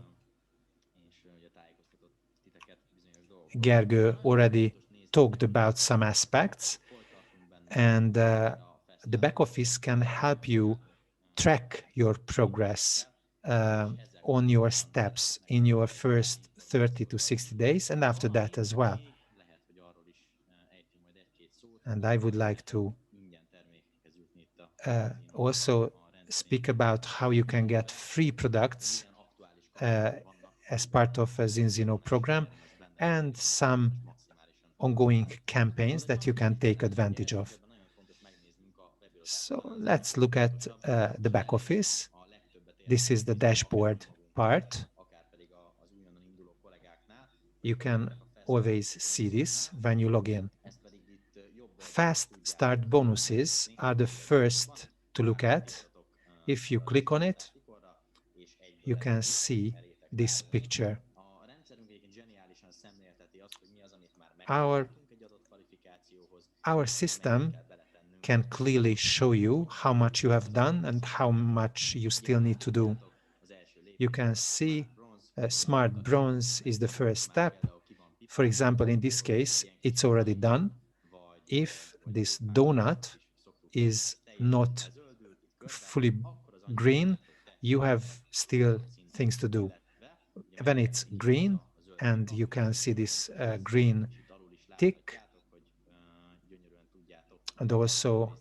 és ugye tájékoztatott titeket bizonyos dolgokról. Gergő already talked about some aspects, Hol tartunk benne? and the back office can help you track your progress on your steps in your first 30 to 60 days, and after that as well. Lehet, hogy arról is ejtünk majd egy-két szót. And I would like to Ingyen termékekhez jutni itt a also speak about how you can get free products milyen aktuális as part of a Zinzino program, and some maximálisan. ongoing campaigns that you can take advantage of. Nagyon fontos megnéznünk a webirodánk. So let's look at the back office. A legtöbbet This is the dashboard part. akár pedig az újonnan induló kollégáknál. You can always see this when you log in. Ez pedig itt jobb Fast start bonuses are the first to look at. If you click on it, és egyből you can see this picture. a rendszerünk egyébként zseniálisan szemlélteti azt, hogy mi az, amit már Our, megcsináltunk egy adott kvalifikációhoz, our system kell beletennünk. can clearly show you how much you have done and how much you still need to do. Az első lépés You can see bronz, smart bronze is the first step. például ki van pipa, For example, in this case, it's already done. vagy If this donut is not zöldült, fully green, you have still things to do. When it's green and you can see this green alul is tick látjátok, hogy gyönyörűen tudjátok, and also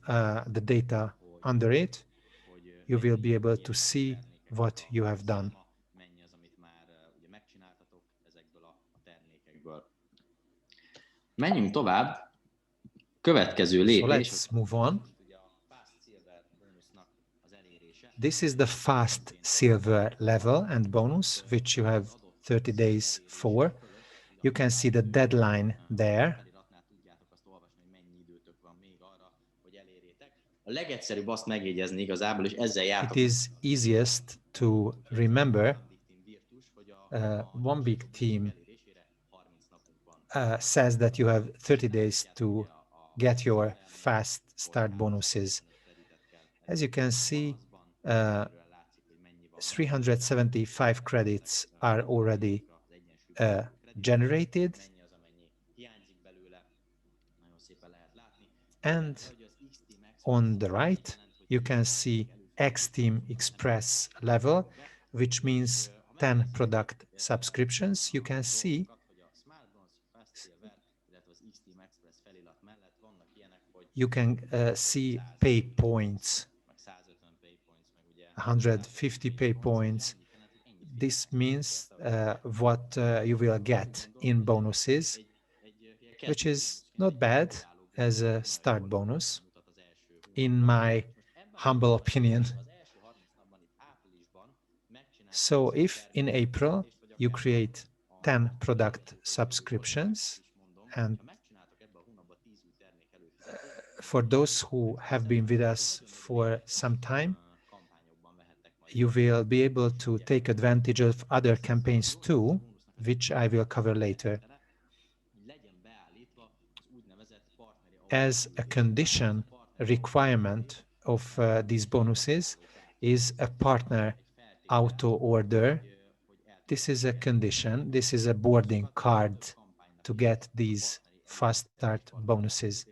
the data under it, hogy you will be able to see what you have done. mennyi az, amit már ugye megcsináltatok ezekből a termékekből. Menjünk tovább. Következő So lépés, let's move on. ugye a Fast Silver bónusznak az elérése. This is the fast silver level and bonus, which you have 30 days for. You can see the deadline there. Feliratnál tudjátok azt olvasni, hogy mennyi időtök van még arra, hogy elérjétek. A legegyszerűbb azt megjegyezni igazából, és ezzel It jártok. is easiest to remember. Big Team Virtus, hogy a One big team elérésére 30 napunk van. says that you have 30 days to get your fast start bonuses. As you can see, 375 credits are already generated, Mennyi az, amennyi hiányzik belőle. Nagyon szépen lehet látni. And on the right, you can see X-Team Express level, which means 10 product subscriptions. You can see see pay points, 150 pay points. This means what you will get in bonuses, which is not bad as a start bonus, in my humble opinion. So if in April you create 10 product subscriptions, and for those who have been with us for some time, you will be able to take advantage of other campaigns too, which I will cover later. As a condition, a requirement of these bonuses is a partner auto order. This is a condition, this is a boarding card to get these fast start bonuses.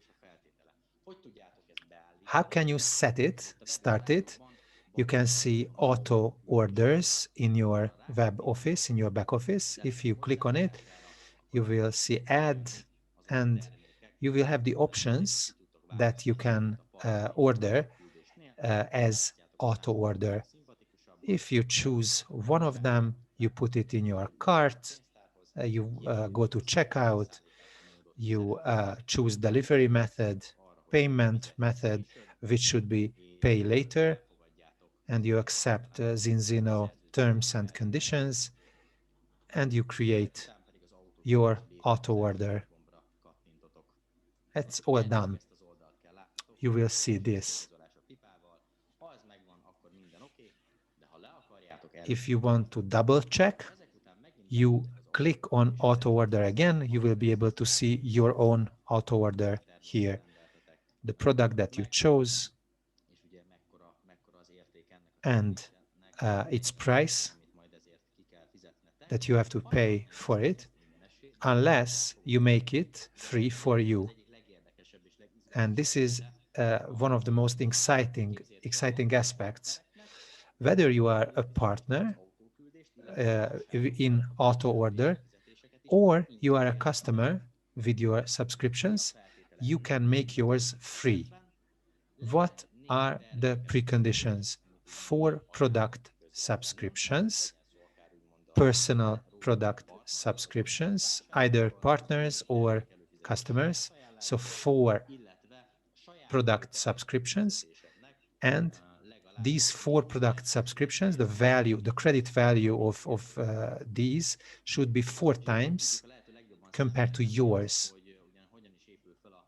How can you set it, start it? You can see auto orders in your web office, in your back office. If you click on it, you will see add, and you will have the options that you can order as auto order. If you choose one of them, you put it in your cart, you go to checkout, you choose delivery method, payment method, which should be pay later, and you accept Zinzino terms and conditions, and you create your auto order. It's all done. You will see this. If you want to double check, you click on auto order again, you will be able to see your own auto order here. The product that you chose and its price that you have to pay for it, unless you make it free for you. And this is one of the most exciting aspects. Whether you are a partner in auto order or you are a customer with your subscriptions, you can make yours free. What are the preconditions for product subscriptions? Personal product subscriptions, either partners or customers. So 4 product subscriptions, and these 4 product subscriptions, the value, the credit value of these should be 4 times compared to yours.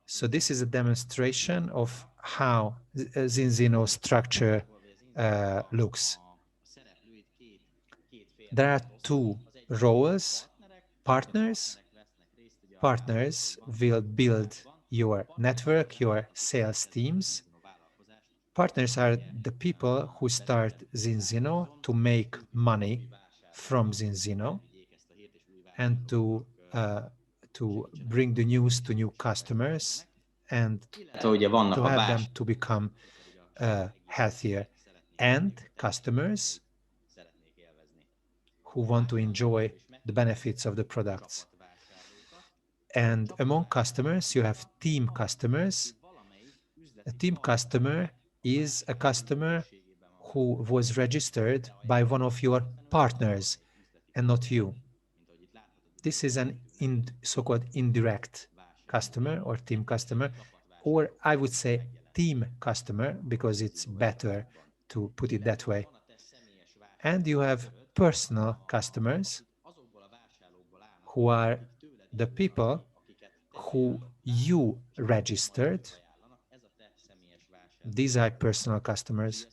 So this is a demonstration of how Zinzino structure looks. There are 2 roles. Partners will build your network, your sales teams. Partners are the people who start Zinzino to make money from Zinzino and to bring the news to new customers and to have them to become healthier. And customers who want to enjoy the benefits of the products. And among customers, you have team customers. A team customer is a customer who was registered by one of your partners and not you. This is an so-called indirect customer or team customer, or I would say team customer because it's better to put it that way. And you have personal customers who are the people who you registered. These are personal customers.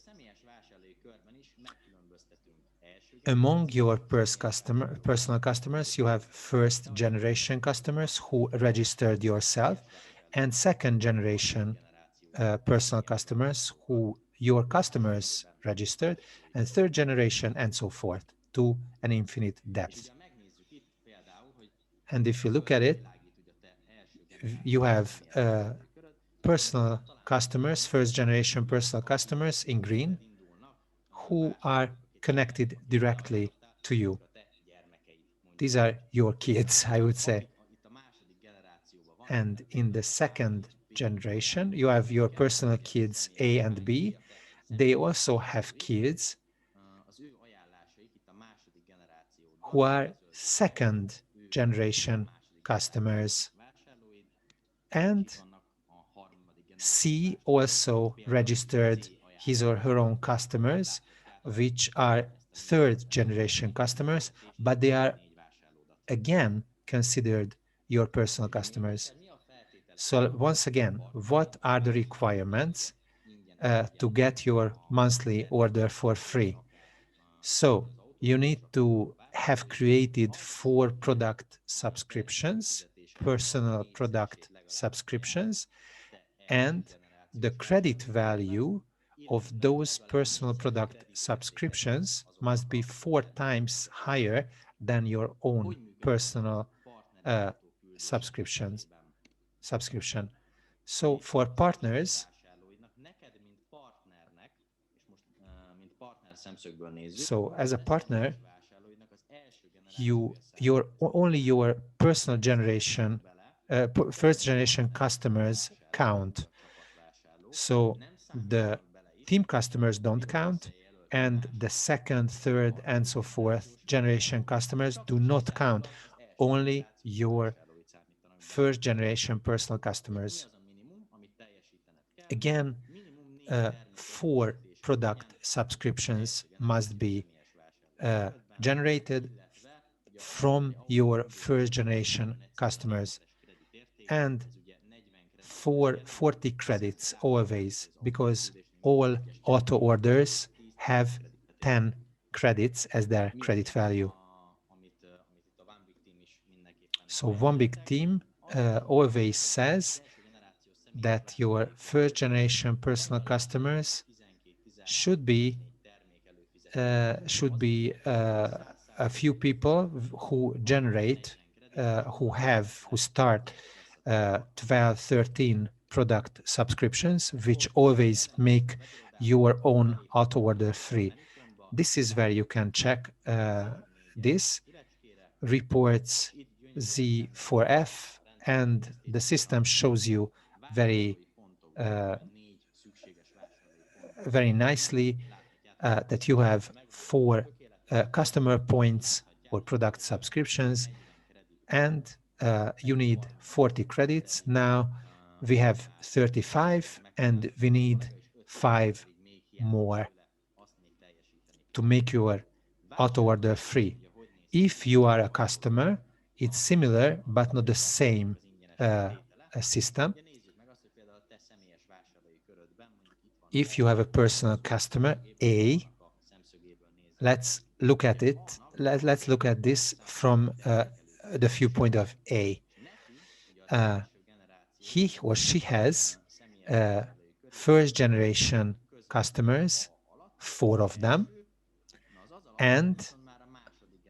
Among your personal customers, you have first generation customers who registered yourself, and second generation personal customers who your customers registered, and third generation, and so forth, to an infinite depth. And if you look at it, you have personal customers, first generation personal customers in green, who are connected directly to you. These are your kids, I would say. And in the second generation, you have your personal kids A and B. They also have kids who are second generation customers. And C also registered his or her own customers, which are third generation customers, but they are again considered your personal customers. So once again, what are the requirements to get your monthly order for free? So you need to have created 4 product subscriptions, personal product subscriptions, and the credit value of those personal product subscriptions must be 4 times higher than your own personal subscription. So for partners, so as a partner, only your personal generation, first generation customers count. So the team customers don't count, and the second, third, and so forth generation customers do not count. Only your first generation personal customers. Again, 4 product subscriptions must be generated from your first generation customers, and 40 credits always, because all auto orders have 10 credits as their credit value. So one big team always says that your first generation personal customers should be a few people who generate, who start 12, 13 product subscriptions, which always make your own auto order free. This is where you can check this reports Z4F, and the system shows you very nicely that you have 4 customer points or product subscriptions, and you need 40 credits. Now we have 35, and we need 5 more to make your auto order free. If you are a customer, it's similar but not the same system. If you have a personal customer A, let's look at it. Let's look at this from the viewpoint of A. He or she has first generation customers, 4 of them, and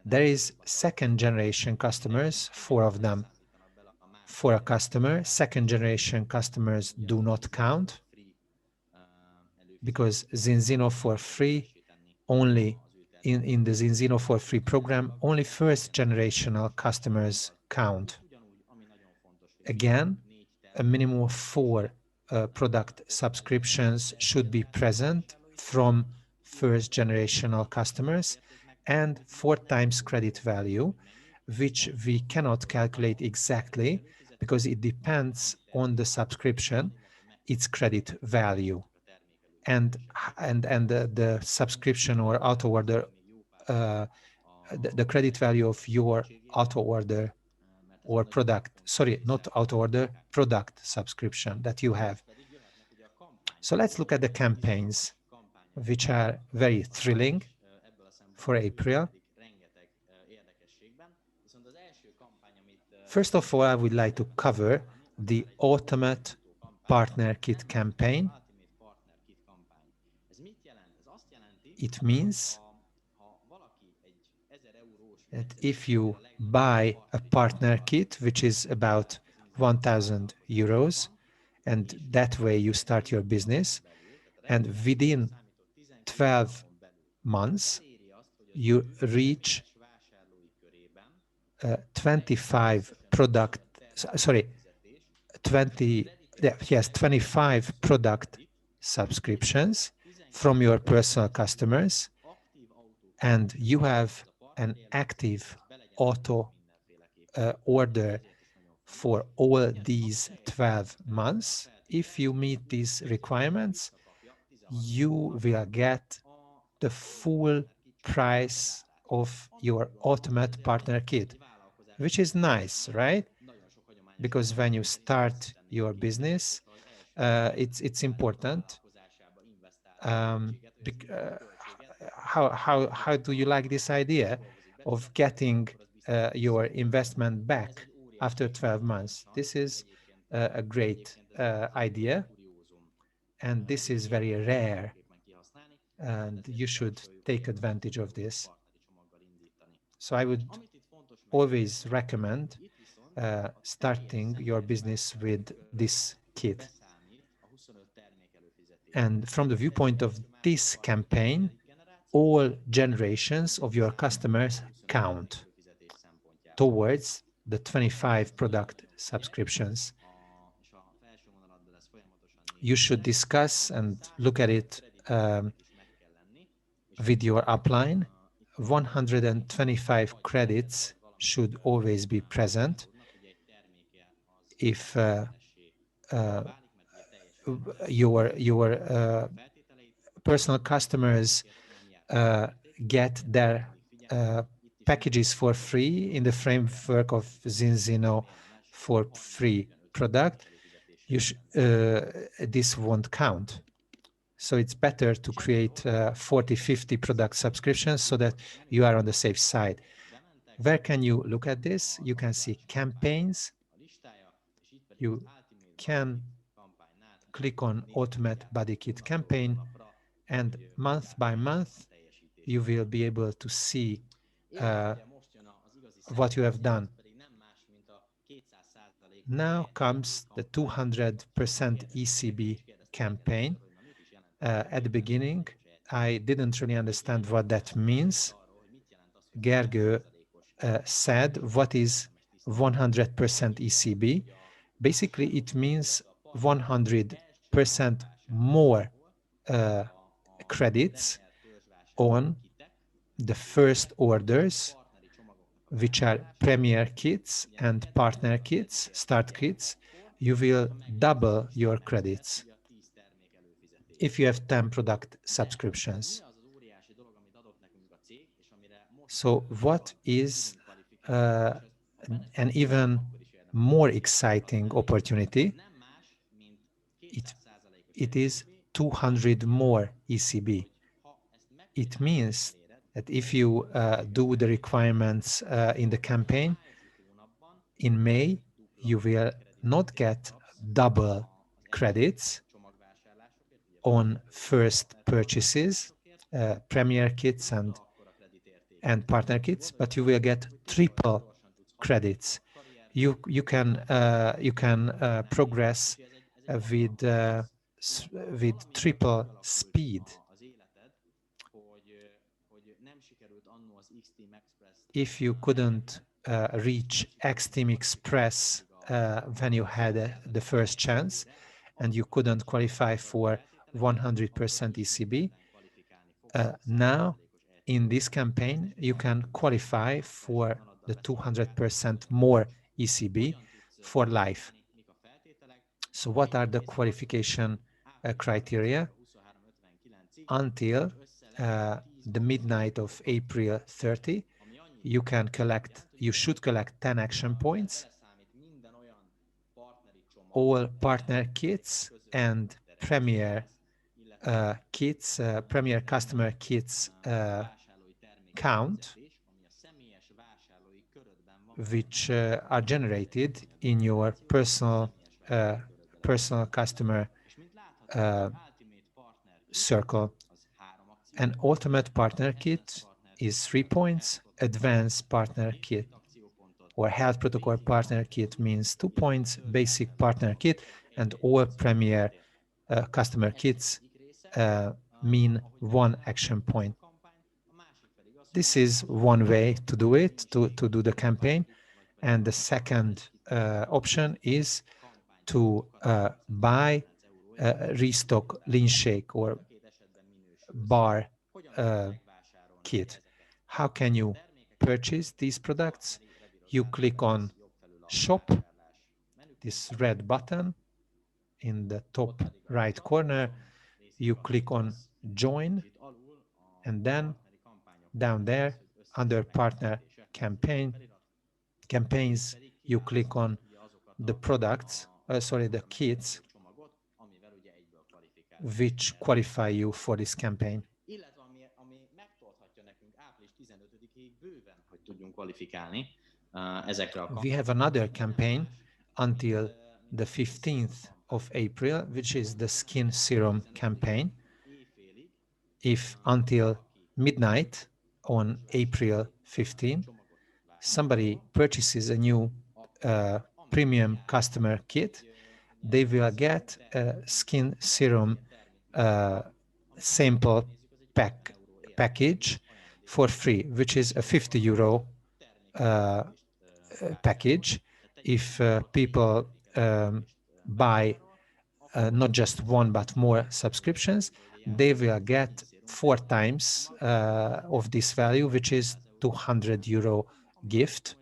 there is second generation customers, 4 of them. For a customer, second generation customers do not count, because Zinzino for free, only in the Zinzino for free program, only first generational customers count. Again, a minimum of 4 product subscriptions should be present from first generational customers, and 4 times credit value, which we cannot calculate exactly because it depends on the subscription, its credit value. And the subscription or auto order, the credit value of your auto order or product, sorry, not auto order, product subscription that you have. So let's look at the campaigns, which are very thrilling for April. First of all, I would like to cover the Ultimate Partner Kit campaign. It means that if you buy a partner kit, which is about 1,000 euros, And that way you start your business, and within 12 months, you reach 25 product, sorry, 20, yes, 25 product subscriptions from your personal customers, and you have an active auto order for all these 12 months. If you meet these requirements, you will get the full price of your ultimate partner kit, which is nice, right? Because when you start your business, it's important. How do you like this idea of getting your investment back after 12 months? This is a great idea, and this is very rare, and you should take advantage of this. So I would always recommend starting your business with this kit. And from the viewpoint of this campaign, all generations of your customers count towards the 25 product subscriptions. You should discuss and look at it with your upline. 125 credits should always be present. If your personal customers get their packages for free in the framework of Zinzino for free product, this won't count. So it's better to create 40, 50 product subscriptions so that you are on the safe side. Where can you look at this? You can see campaigns. You can click on Ultimate Body Kit campaign, and month by month, you will be able to see what you have done. Now comes the 200% ECB campaign. At the beginning, I didn't really understand what that means. Gergő said, what is 100% ECB? Basically, it means 100% more credits on the first orders, which are Premier kits and Partner kits, Start kits. You will double your credits if you have 10 product subscriptions. So what is an even more exciting opportunity? It is 200 more ECB. It means that if you do the requirements in the campaign, in May, you will not get double credits on first purchases, Premier kits and Partner kits, but you will get triple credits. You can progress with triple speed. If you couldn't reach X-Team Express when you had the first chance, and you couldn't qualify for 100% ECB, now in this campaign, you can qualify for the 200% more ECB for life. So what are the qualification criteria? Until the midnight of April 30, you should collect 10 action points. All partner kits and Premier kits, Premier customer kits count, which are generated in your personal customer circle. An ultimate partner kit is 3 points. Advanced partner kit or health protocol partner kit means 2 points. Basic partner kit and all Premier customer kits mean one action point. This is one way to do it, to do the campaign. And the second option is to buy restock lean shake or bar kit. How can you purchase these products? You click on shop, this red button in the top right corner. You click on join, and then down there under partner campaigns, you click on the products, the kits which qualify you for this campaign. We have another campaign until the 15th of April, which is the skin serum campaign. If until midnight on April 15, somebody purchases a new premium customer kit, they will get a skin serum sample package for free, which is a 50 euro package. If people buy not just one but more subscriptions, they will get 4 times of this value, which is 200 euro gift.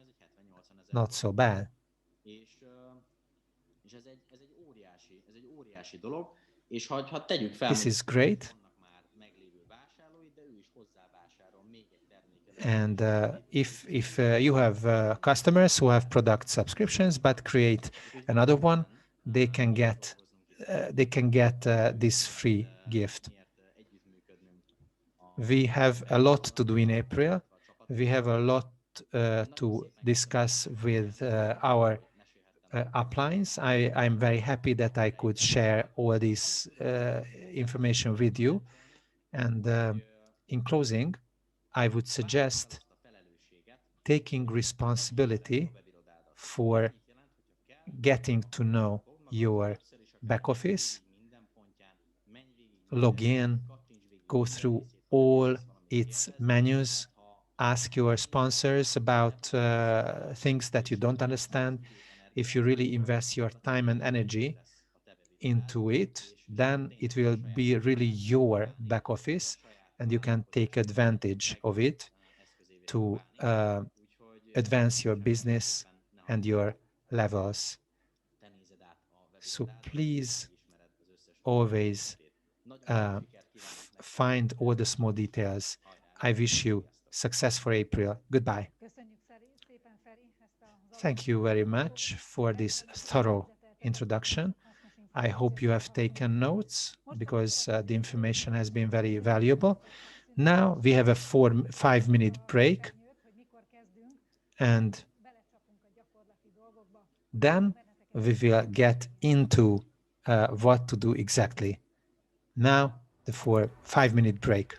Not so bad. This is great. And if you have customers who have product subscriptions but create another one, they can get this free gift. We have a lot to do in April. We have a lot to discuss with our uplines. I'm very happy that I could share all this information with you. And in closing, I would suggest taking responsibility for getting to know your back office, log in, go through all its menus, ask your sponsors about things that you don't understand. If you really invest your time and energy into it, then it will be really your back office, and you can take advantage of it to advance your business and your levels. So please always find all the small details. I wish you success for April. Goodbye. Thank you very much for this thorough introduction. I hope you have taken notes because the information has been very valuable. Now we have a 5-minute break, and then we will get into what to do exactly. Now, the 5-minute break.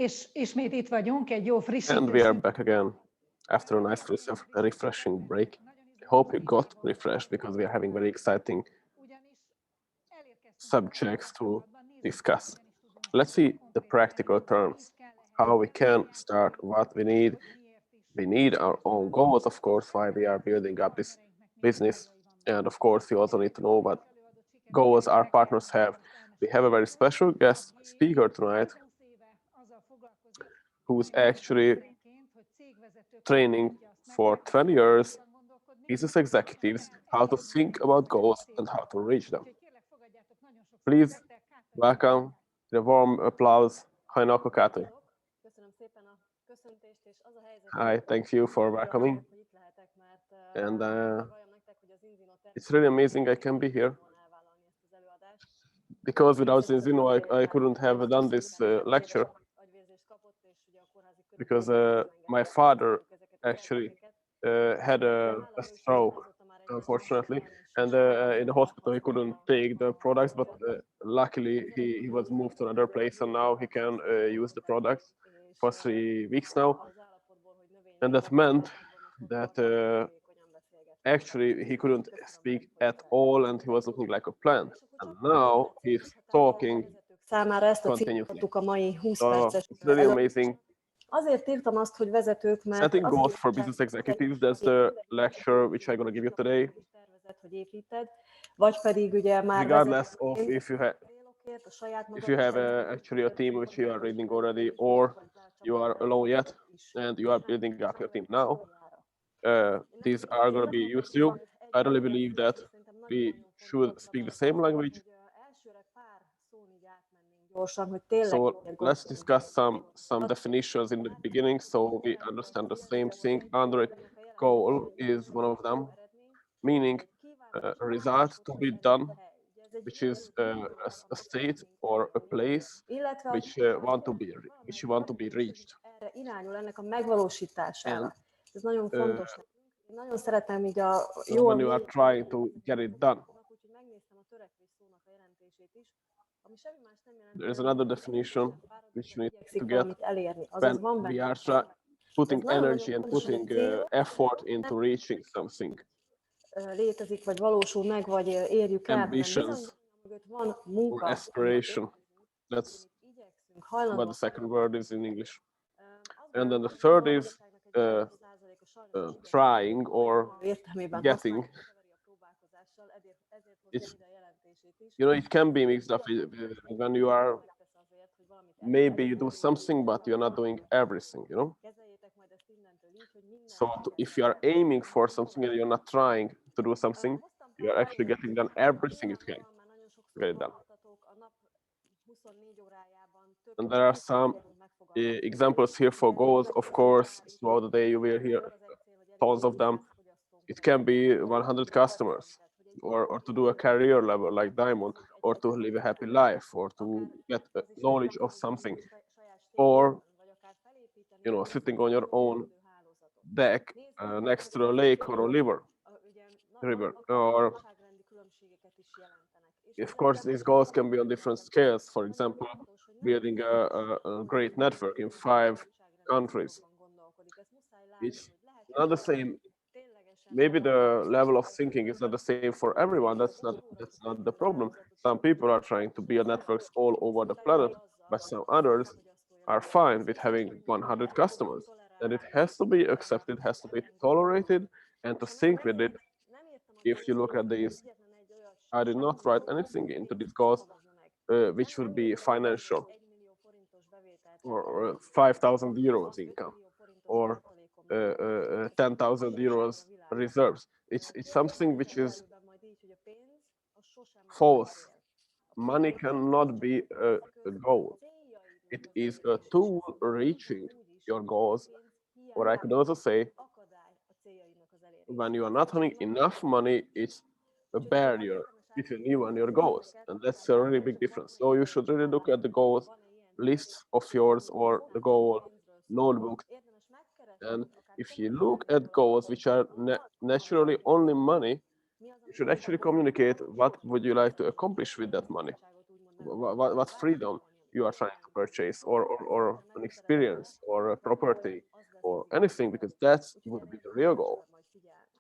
És ismét itt vagyunk, egy jó And frissítő we are szünet. back again after a nice refreshing break. I hope you got refreshed because we are having very exciting subjects to discuss. Let's see the practical terms, how we can start, what we need. We need our own goals, of course, while we are building up this business. And of course, you also need to know what goals our partners have. We have a very special guest speaker tonight who's actually training for 20 years business executives how to think about goals and how to reach them. Please welcome the warm applause, Hajnalka Kátai. Köszönöm szépen a köszöntést, és az a helyzet, Hi, thank you for welcoming. hogy itt lehetek, mert And valljam nektek, hogy az Inzino it's really amazing I can be here elvállalni ezt az előadást. because without Zinzino I couldn't have done this lecture Agyvérzést kapott, és ugye a kórházi because my father actually had a stroke, unfortunately, and in the hospital he couldn't take the products, but luckily he was moved to another place and now he can use the products for 3 weeks now, and that meant that actually he couldn't speak at all and he was looking like a plant, and now he's talking Számára ezt a címet continuously. adtuk a mai 20 So perces it's really amazing. Azért írtam azt, hogy vezetők, mert Setting az goals for business executives, that's the lecture which I'm going to give you today. tervezet, hogy építed, vagy pedig ugye már Regardless of vezetőként if a saját you have actually a team which you are reading already, or you are alone yet and you are building up your team now. these are going to be used to you. I really believe that we should speak the same language. So let's discuss some definitions in the beginning so we understand the same thing under it. Goal is one of them, meaning a result to be done, which is a state or a place which you want to be reached. Erre irányul ennek a megvalósítására. And Ez nagyon fontos. Én nagyon szeretem így a so when you are trying to get it done. úgyhogy megnéztem a törekvés szónak a jelentését is, ami semmi más nem jelent. There is another definition which we need to get valamit elérni. Azaz van when we benne. are putting Ez nagyon energy and fontos, hogy a putting cél effort into reaching something. létezik, vagy valósul meg, vagy érjük el. Ambitions Mögött van or munka. aspiration. That's Igyekszünk, what hajlandóak. the second word is in English. And then the third is trying or getting. It's, it can be mixed up when you are, maybe you do something, but you're not doing everything, So if you are aiming for something and you're not trying to do something, you are actually getting done everything you can to get it done. And there are some examples here for goals. Of course, throughout the day you will hear tons of them. It can be 100 customers, or to do a career level like Diamond, or to live a happy life, or to get knowledge of something, or sitting on your own deck next to a lake or a river, or of course these goals can be on different scales. For example, building a great network in 5 countries. It's not the same. Maybe the level of thinking is not the same for everyone. That's not the problem. Some people are trying to build networks all over the planet, but some others are fine with having 100 customers. And it has to be accepted, has to be tolerated, and to think with it. If you look at these, I did not write anything into these goals which would be financial, or 5,000 euros income, or 10,000 euros reserves. It's something which is false. Money cannot be a goal. It is a tool reaching your goals. Or I could also say, when you are not having enough money, it's a barrier between you and your goals. And that's a really big difference. So you should really look at the goals lists of yours or the goal notebook. And if you look at goals which are naturally only money, you should actually communicate what would you like to accomplish with that money, what freedom you are trying to purchase, or an experience, or a property, or anything, because that would be the real goal.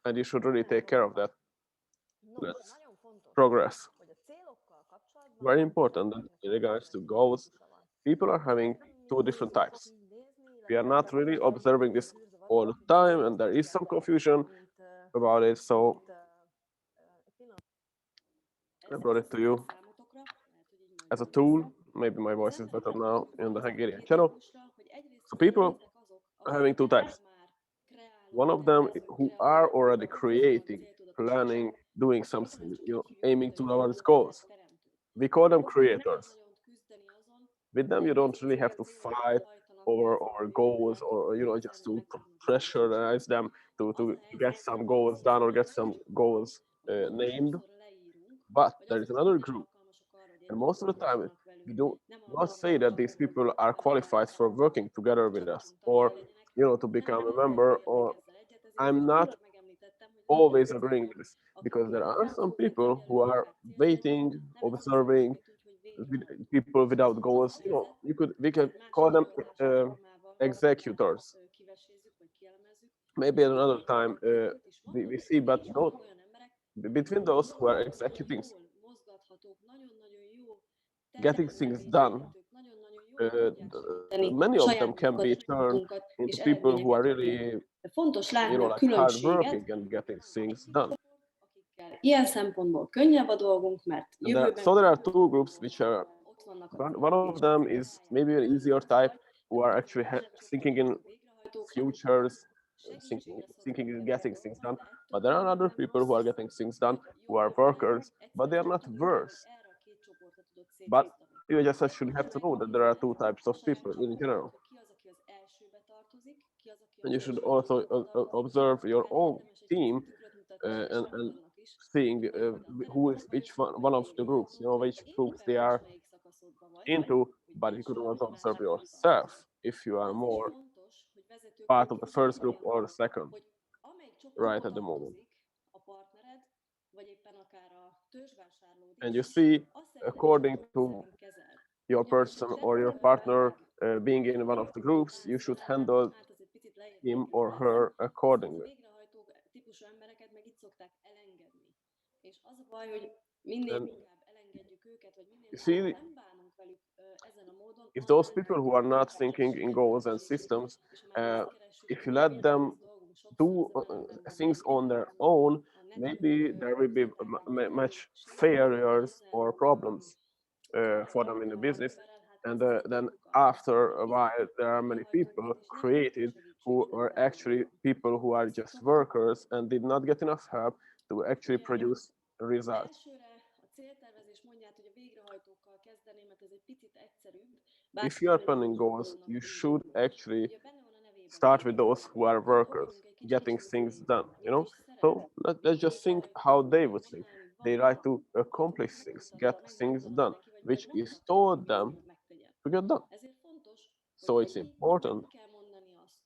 And you should really take care of that. Let's progress. Very important that in regards to goals, people are having 2 different types. We are not really observing this all the time, and there is some confusion about it. So I brought it to you as a tool. Maybe my voice is better now in the Hungarian channel. So people are having 2 types. One of them who are already creating, planning, doing something, aiming towards goals. We call them creators. With them, you don't really have to fight over goals, or just to pressurize them to get some goals done or get some goals named. But there is another group, and most of the time we do not say that these people are qualified for working together with us, or to become a member. Or I'm not always agreeing with this, because there are some people who are waiting, observing, people without goals. We can call them executors. Maybe at another time we see, but between those who are executing, getting things done, many of them can be turned into people who are really, like hardworking and getting things done. So there are 2 groups which are, one of them is maybe an easier type, who are actually thinking in futures, thinking is getting things done, but there are other people who are getting things done, who are workers, but they are not worse. But you just actually have to know that there are two types of people in general. And you should also observe your own team and seeing who is one of the groups, which groups they are into, but you could also observe yourself if you are more part of the first group or the second, right at the moment. And you see, according to your person or your partner being in one of the groups, you should handle him or her accordingly. And you see, if those people who are not thinking in goals and systems, uh, if you let them do things on their own, maybe there will be much failures or problems for them in the business. And then after a while, there are many people created who are actually people who are just workers and did not get enough help to actually produce results. If you are planning goals, you should actually start with those who are workers, getting things done. So let's just think how they would think. They like to accomplish things, get things done, which is told them to get done. So it's important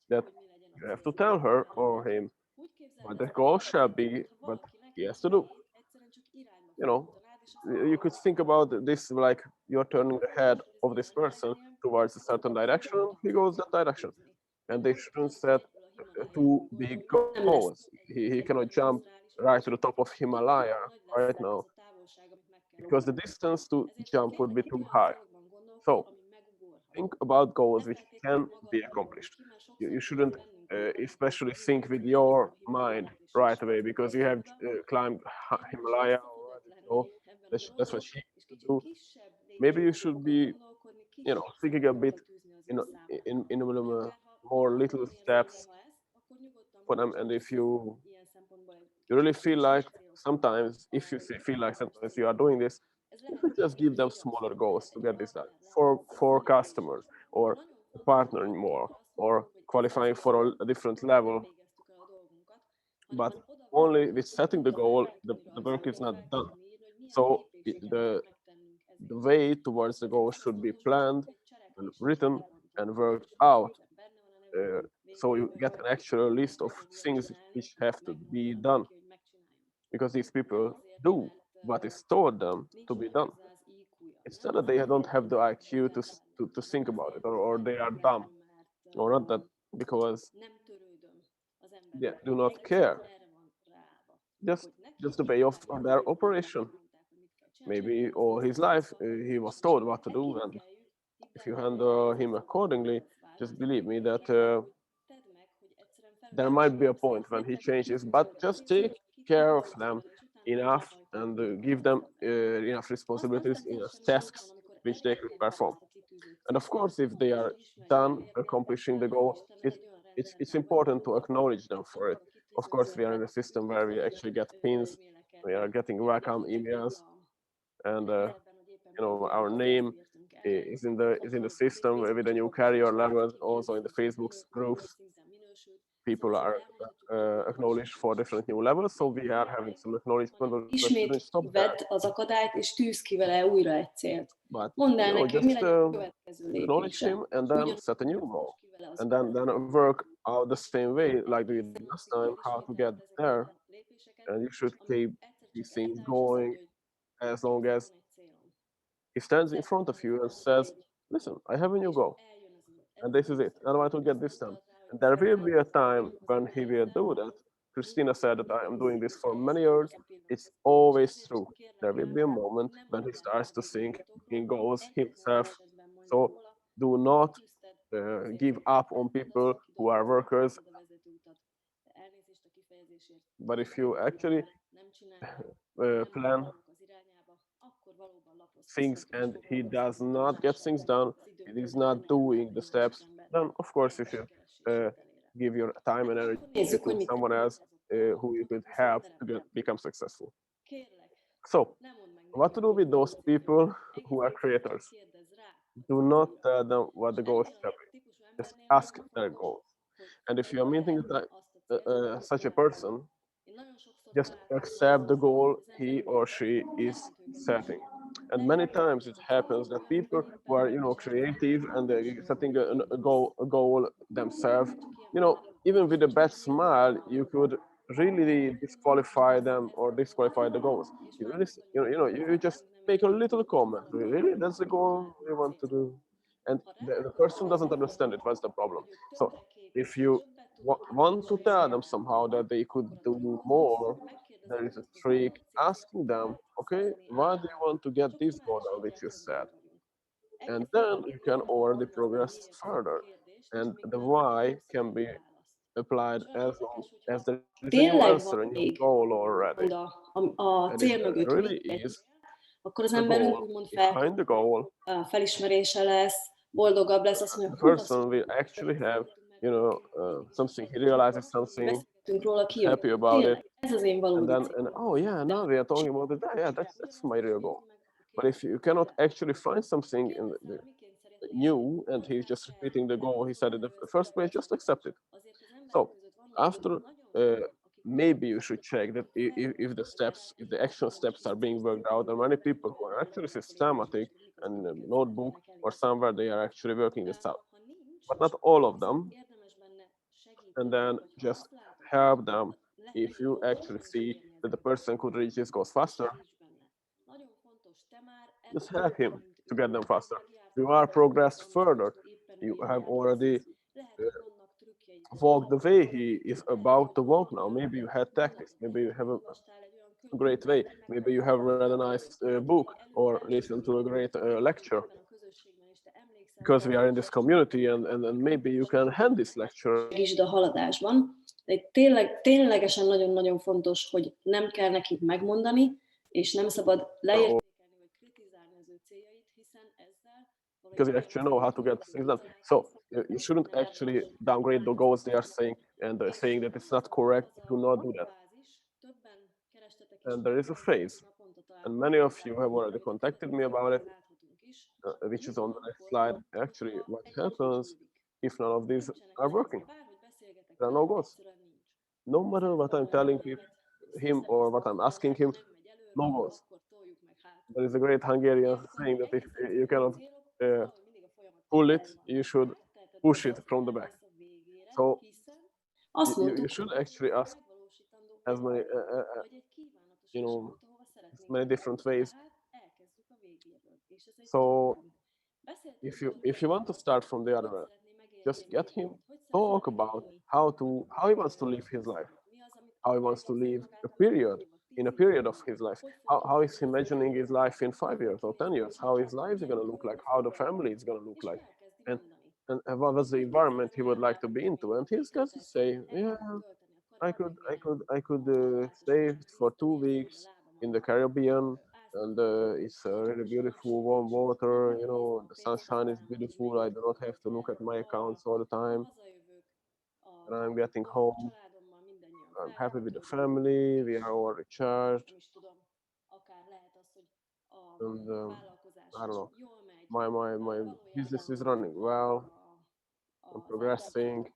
that you have to tell her or him what the goal shall be, what he has to do. You know, you could think about this like you're turning the head of this person towards a certain direction, he goes that direction. And they shouldn't set too big goals. He cannot jump right to the top of Himalaya right now because the distance to jump would be too high. So think about goals which can be accomplished. You shouldn't especially think with your mind right away because you have climbed Himalaya or I don't know, that's what she used to do. Maybe you should be, thinking a bit in more little steps for them. And if you really feel like sometimes, if you feel like sometimes you are doing this, you could just give them smaller goals to get this done for customers or partnering more or qualifying for a different level. But only with setting the goal, the work is not done. So the way towards the goal should be planned and written and worked out. Uh, so you get an actual list of things which have to be done because these people do what is told them to be done. It's not that they don't have the IQ to think about it or they are dumb or not that because they do not care. Just just the way of their operation. Maybe all his life he was told what to do, and if you handle him accordingly, just believe me that there might be a point when he changes. But just take care of them enough and give them enough responsibilities, enough tasks which they could perform. And of course, if they are done accomplishing the goal, it's important to acknowledge them for it. Of course, we are in a system where we actually get pins, we are getting welcome emails, and our name is in the system with the new carrier levels, also in the Facebook's groups. People are acknowledged for different new levels, so we are having some acknowledgement, but we shouldn't Ismét stop there. vedd az akadályt, és tűz ki vele újra egy célt. But Mondd el neki, mi just legyen a következő acknowledge lépése. him and then Ugyanúgy set a new tarts goal, ki vele az and then work out the same way like we did last time, how to get there, and you should keep these things going as long as he stands in front of you and says, listen, I have a new goal, and this is it, and I want to get this done. And there will be a time when he will do that. Christina said that I am doing this for many years. It's always true. There will be a moment when he starts to think in goals himself. So do not give up on people who are workers. But if you actually plan things and he does not get things done, he is not doing the steps, then of course you should give your time and energy Nézzük, hogy to mit someone else who you could help to become successful. kérlek, So, ne mondd meg what to do with those people who are creators? kérdezz rá. Do not tell them what the goals should be. Típusú Just embernél ask nagyon their fontos, goals. hogy And if you are meeting azt a célt, such a person, én nagyon sokszor just találkozom accept the goal az he emberekkel, or she is setting. And many times it happens that people who are, creative and setting a goal themselves, even with a bad smile, you could really disqualify them or disqualify the goals. You really, you just make a little comment. Really, that's the goal you want to do, and the person doesn't understand it. What's the problem? So if you want to tell them somehow that they could do more, there is a trick asking them, okay, why do you want to get this goal now which you set? And then you can already progress further. And the why can be applied as long as there is a new tényleg answer, van a new még goal already. mond a And if cél there mögött really még egy is akkor az a ember goal úgymond behind the goal, felismerése lesz, boldogabb lesz, azt the mondja, person will actually have, something, he realizes something, beszéltünk róla, kijön. happy about it, Tényleg, ez az én valódi and célom. oh yeah, now we are talking about it. Yeah, that's my real goal. But if you cannot actually find something in the new and he's just repeating the goal he said in the first place, just accept it. So after, maybe you should check that if the steps, if the action steps are being worked out. There are many people who are actually systematic and in a notebook or somewhere they are actually working this out, but not all of them. And then just help them. If you actually see that the person could reach his goals faster, just help him to get them faster. You are progressed further. You have already walked the way he is about to walk now. Maybe you had tactics. Maybe you have a great way. Maybe you have read a nice book or listened to a great lecture. Because we are in this community, and maybe you can hand this lecture. Segítsd a haladásban. De ténylegesen nagyon-nagyon fontos, hogy nem kell nekik megmondani, és nem szabad leértékelni vagy kritizálni az ő céljait, hiszen ezzel because you actually know how to get things done. So you shouldn't actually downgrade the goals they are saying and saying that it's not correct. Do not do that. And there is a phase, and many of you have already contacted me about it, which is on the next slide. Actually, what happens if none of these are working? There are no goals. No matter what I'm telling him or what I'm asking him, no goals. There is a great Hungarian saying that if you cannot pull it, you should push it from the back. So you should actually ask as many, as many different ways. So if you want to start from the other end, just get him talk about how he wants to live his life, how he wants to live in a period of his life. How is he imagining his life in 5 years or 10 years? How his life is going to look like? How the family is going to look like? And what was the environment he would like to be into? And he's going to say, yeah, I could stay for 2 weeks in the Caribbean, and it's really beautiful, warm water. The sunshine is beautiful. I do not have to look at my accounts all the time. And I'm getting home. I'm happy with the family. We are all recharged. And I don't know. My business is running well. I'm progressing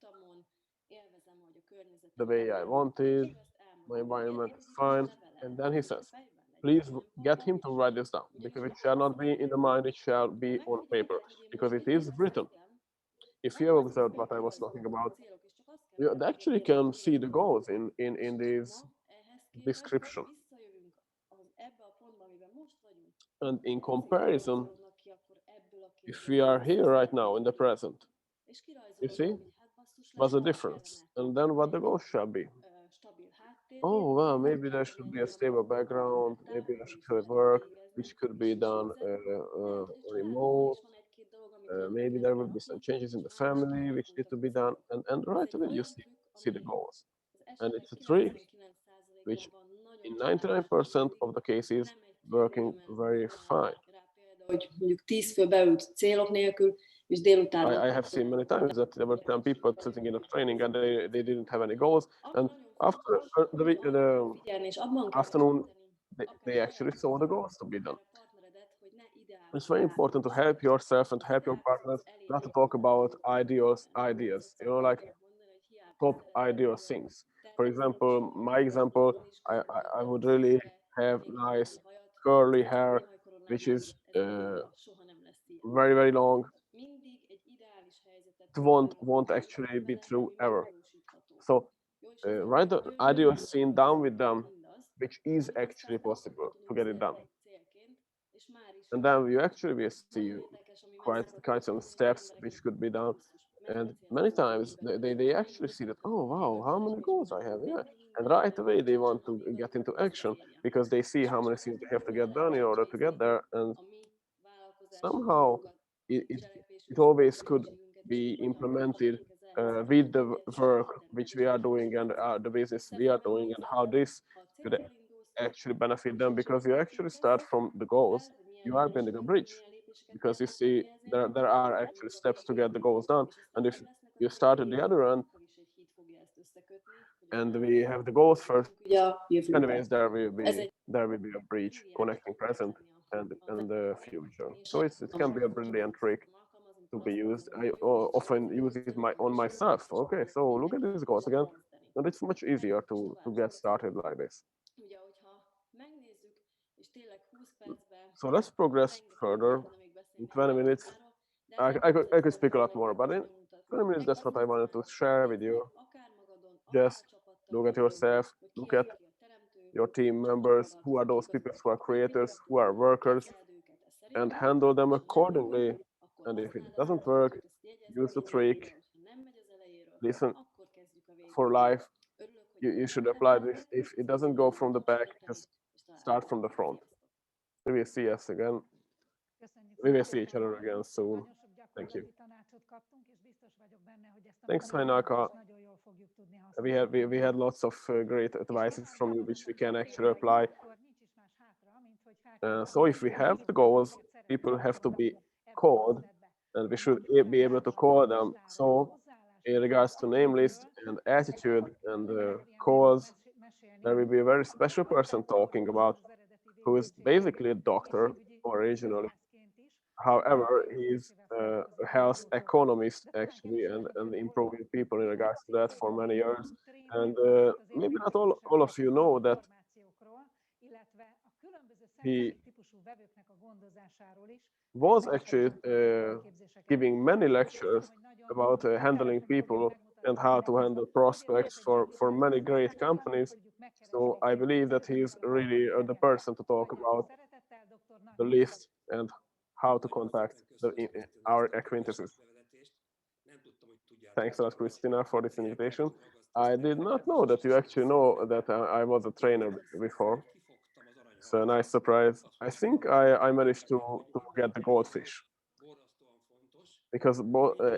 the way I wanted. My environment is fine. And then he says, please get him to write this down, because it shall not be in the mind, it shall be on paper, because it is written. If you have observed what I was talking about, you actually can see the goals in this description. And in comparison, if we are here right now in the present, you see, what's the difference? And then what the goals shall be. Oh, well, maybe there should be a stable background, maybe I should have work, which could be done remote. Maybe there will be some changes in the family which need to be done, and right away you see the goals. And it's a trick which in 99% of the cases working very fine. Hogy mondjuk 10 fő beült célok nélkül, és délután I have seen many times that there were 10 people sitting in a training and they didn't have any goals. And after the figyelni, és abban kell afternoon, segíteni, they akár actually saját saw the goals to be done. akár a partneredet, hogy ne It's ideális very important to help yourself and to help your partners not to talk about ideas, you know, like top ideal things. For example, my example, I would really have nice curly hair, which is very, very long. It won't actually be true ever. So write the ideal scene down with them, which is actually possible to get it done. And then you actually will see quite some steps which could be done. And many times they actually see that, oh wow, how many goals I have, yeah. And right away they want to get into action because they see how many things they have to get done in order to get there. And somehow it always could be implemented with the work which we are doing and the business we are doing, and how this could actually benefit them, because you actually start from the goals. You are building a bridge because you see there are actually steps to get the goals done, and if you start at the other end and we have the goals first, anyways there will be a bridge connecting present and the future. So it can be a brilliant trick to be used. I often use it on myself. Okay, so look at these goals again, and it's much easier to get started like this. So let's progress further. In 20 minutes, I could speak a lot more, but in 20 minutes, that's what I wanted to share with you. Just look at yourself, look at your team members, who are those people who are creators, who are workers, and handle them accordingly. And if it doesn't work, use the trick. Listen, for life, you should apply this. If it doesn't go from the back, just start from the front. We will see us again. We will see each other again soon. Thank you. Thanks, Hainaka. We had lots of great advices from you, which we can actually apply. So if we have the goals, people have to be called, and we should be able to call them. So in regards to name list and attitude and calls, there will be a very special person talking about, who is basically a doctor originally. However, he's a health economist actually, and improving people in regards to that for many years. And maybe not all of you know that he was actually giving many lectures about handling people and how to handle prospects for many great companies. So I believe that he is really the person to talk about the list and how to contact our acquaintances. Thanks a lot, Christina, for this invitation. I did not know that you actually know that I was a trainer before. It's a nice surprise. I think I managed to get the goldfish, because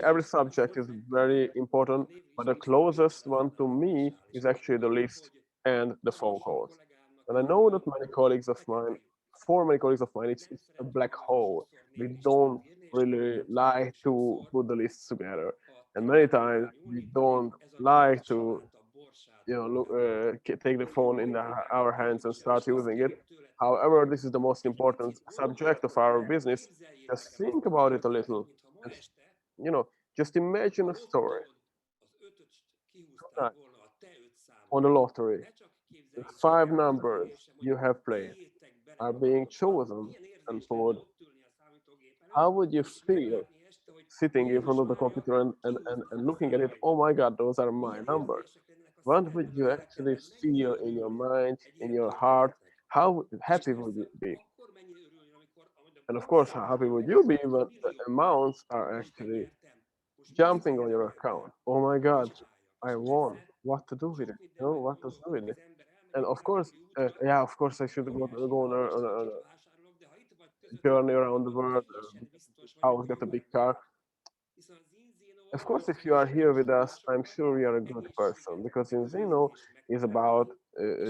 every subject is very important, but the closest one to me is actually the list and the phone calls. And I know that many colleagues of mine, for many colleagues of mine, it's a black hole. We don't really like to put the lists together, and many times we don't like to, look, take the phone in our hands and start using it. However, this is the most important subject of our business. Just think about it a little, and just imagine a story. Tonight, on the lottery, the 5 numbers you have played are being chosen and pulled. How would you feel sitting in front of the computer and looking at it? Oh my God, those are my numbers. What would you actually feel in your mind, in your heart? How happy would you be? And of course, how happy would you be when the amounts are actually jumping on your account? Oh my God, I won. What to do with it? What to do with it? And of course, yeah, of course, I should go on a journey around the world, house, get a big car. Of course, if you are here with us, I'm sure you are a good person, because in Zeno is about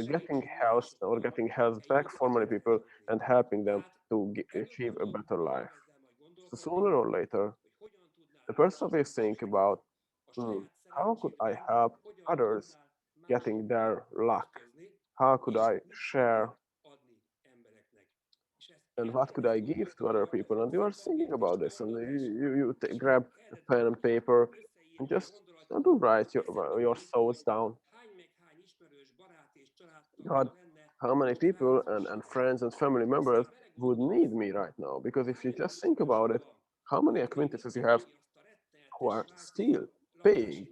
getting health or getting health back for many people and helping them to achieve a better life. So sooner or later, The person will think about, "Hmm, how could I help others getting their luck? How could I share and what could I give to other people?" And you are thinking about this, and grab a pen and paper and just start to write your thoughts down. God, how many people and friends and family members would need me right now? Because if you just think about it, how many acquaintances you have who are still paying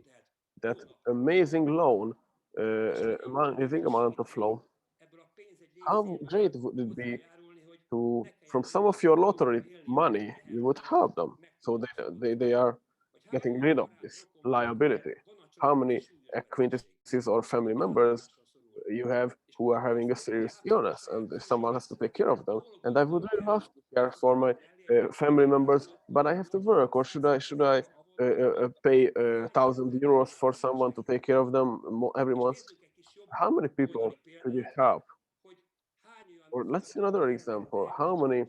that amazing loan, amazing amount of loan? How great would it be to, from some of your lottery money, you would help them so they are getting rid of this liability? How many acquaintances or family members you have who are having a serious illness and someone has to take care of them? And I would really love to care for my family members, but I have to work. Or should I pay 1,000 euros for someone to take care of them every month? How many people could you help? Or let's see another example. How many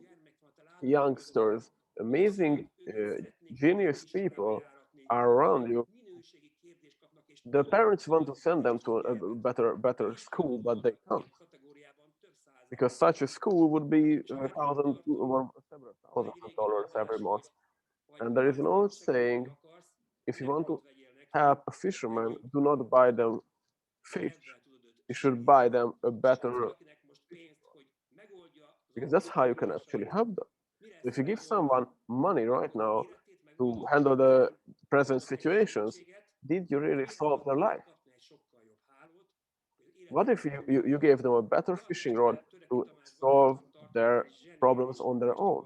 youngsters, amazing, genius people are around you? The parents want to send them to a better school, but they can't because such a school would be a thousand or several $1,000s every month. And there is an old saying: if you want to help a fisherman, do not buy them fish. You should buy them a better fishing rod, because that's how you can actually help them. If you give someone money right now to handle the present situations, did you really solve their life? What if you gave them a better fishing rod to solve their problems on their own?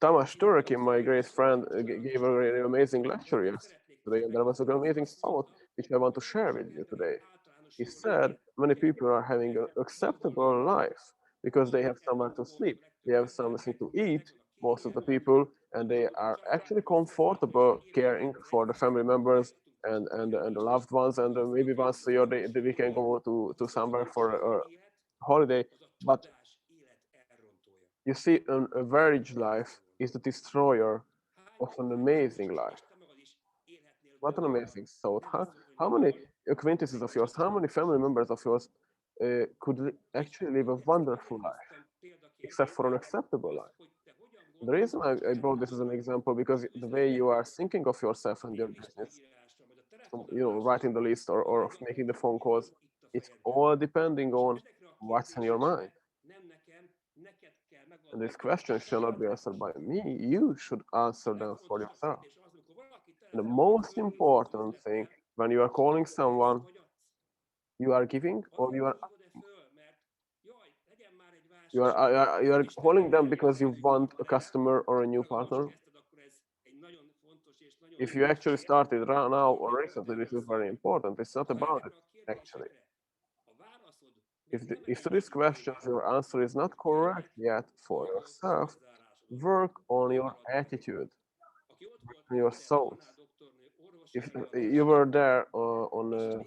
Tamas Turki, my great friend, gave a really amazing lecture yesterday, and there was an amazing thought which I want to share with you today. He said many people are having an acceptable life because they have somewhere to sleep, they have something to eat, most of the people, and they are actually comfortable caring for the family members and the loved ones, and maybe once a year they can go to somewhere for a holiday. But you see, a marriage life is the destroyer of an amazing life. What an amazing thought. How many acquaintances of yours, how many family members of yours could actually live a wonderful life, except for an acceptable life? The reason I brought this as an example, because the way you are thinking of yourself and your business, writing the list or of making the phone calls, it's all depending on what's in your mind. And these questions shall not be answered by me. You should answer them for yourself. And the most important thing when you are calling someone, you are giving or you are calling them because you want a customer or a new partner. If you actually started right now or recently, this is very important. It's not about it actually. If to these questions your answer is not correct yet for yourself, work on your attitude, on your thoughts. If you were there on the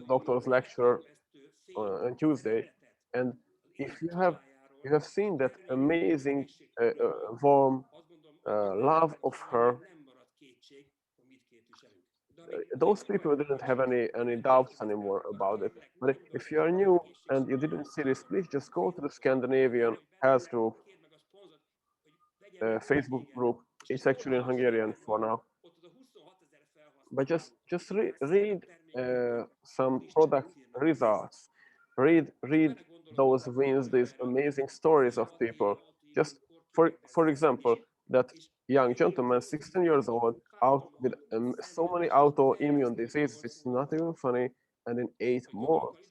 doctor's lecture on Tuesday, and if you have seen that amazing warm love of her, those people didn't have any doubts anymore about it. But if you are new and you didn't see this, please just go to the Scandinavian Health Group Facebook group. It's actually in Hungarian for now. But just read some product results. Read those wins, these amazing stories of people. Just for example, that young gentleman, 16 years old, out with so many autoimmune diseases. It's not even funny. And in 8 months,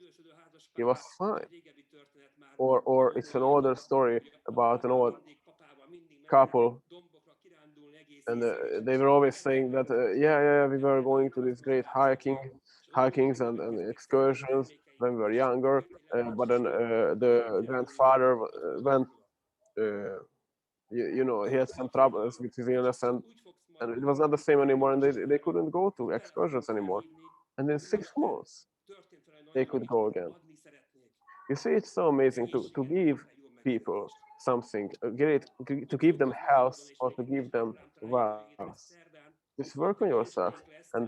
he was fine. Or it's an older story about an old couple, and they were always saying that yeah, we were going to these great hikings and excursions when we were younger, but then the grandfather went, he had some troubles with his illness, and it was not the same anymore, and they couldn't go to excursions anymore, and in 6 months they could go again. You see, it's so amazing to give people something, to give them health or to give them wealth. Just work on yourself. And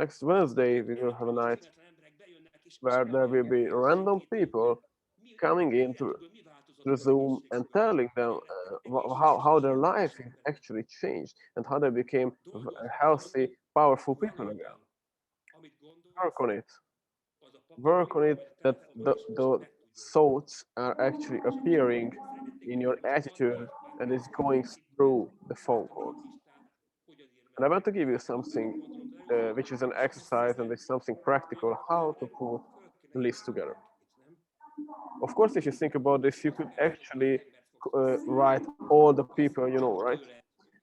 next Wednesday, we will have a night where there will be random people coming into the Zoom and telling them how their life actually changed and how they became healthy, powerful people again. Work on it. Work on it that the thoughts are actually appearing in your attitude and is going through the phone calls. And I want to give you something which is an exercise and it's something practical how to put the list together. Of course, if you think about this, you could actually write all the people you know, right?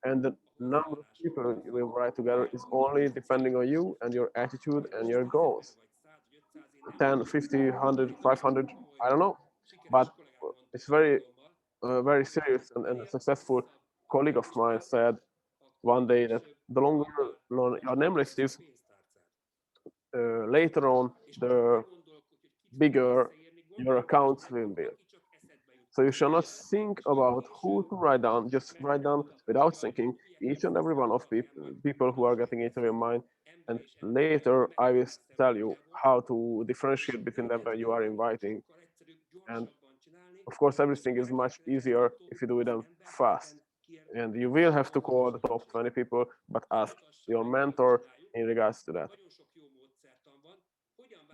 And the number of people you will write together is only depending on you and your attitude and your goals. 10, 50, 100, 500, I don't know. But it's very serious and a successful colleague of mine said one day that the longer your name list is, later on, the bigger your accounts will be. So you shall not think about who to write down, just write down without thinking each and every one of people who are getting into your mind. And later I will tell you how to differentiate between them when you are inviting. And of course, everything is much easier if you do them fast. And you will have to call the top 20 people, but ask your mentor in regards to that.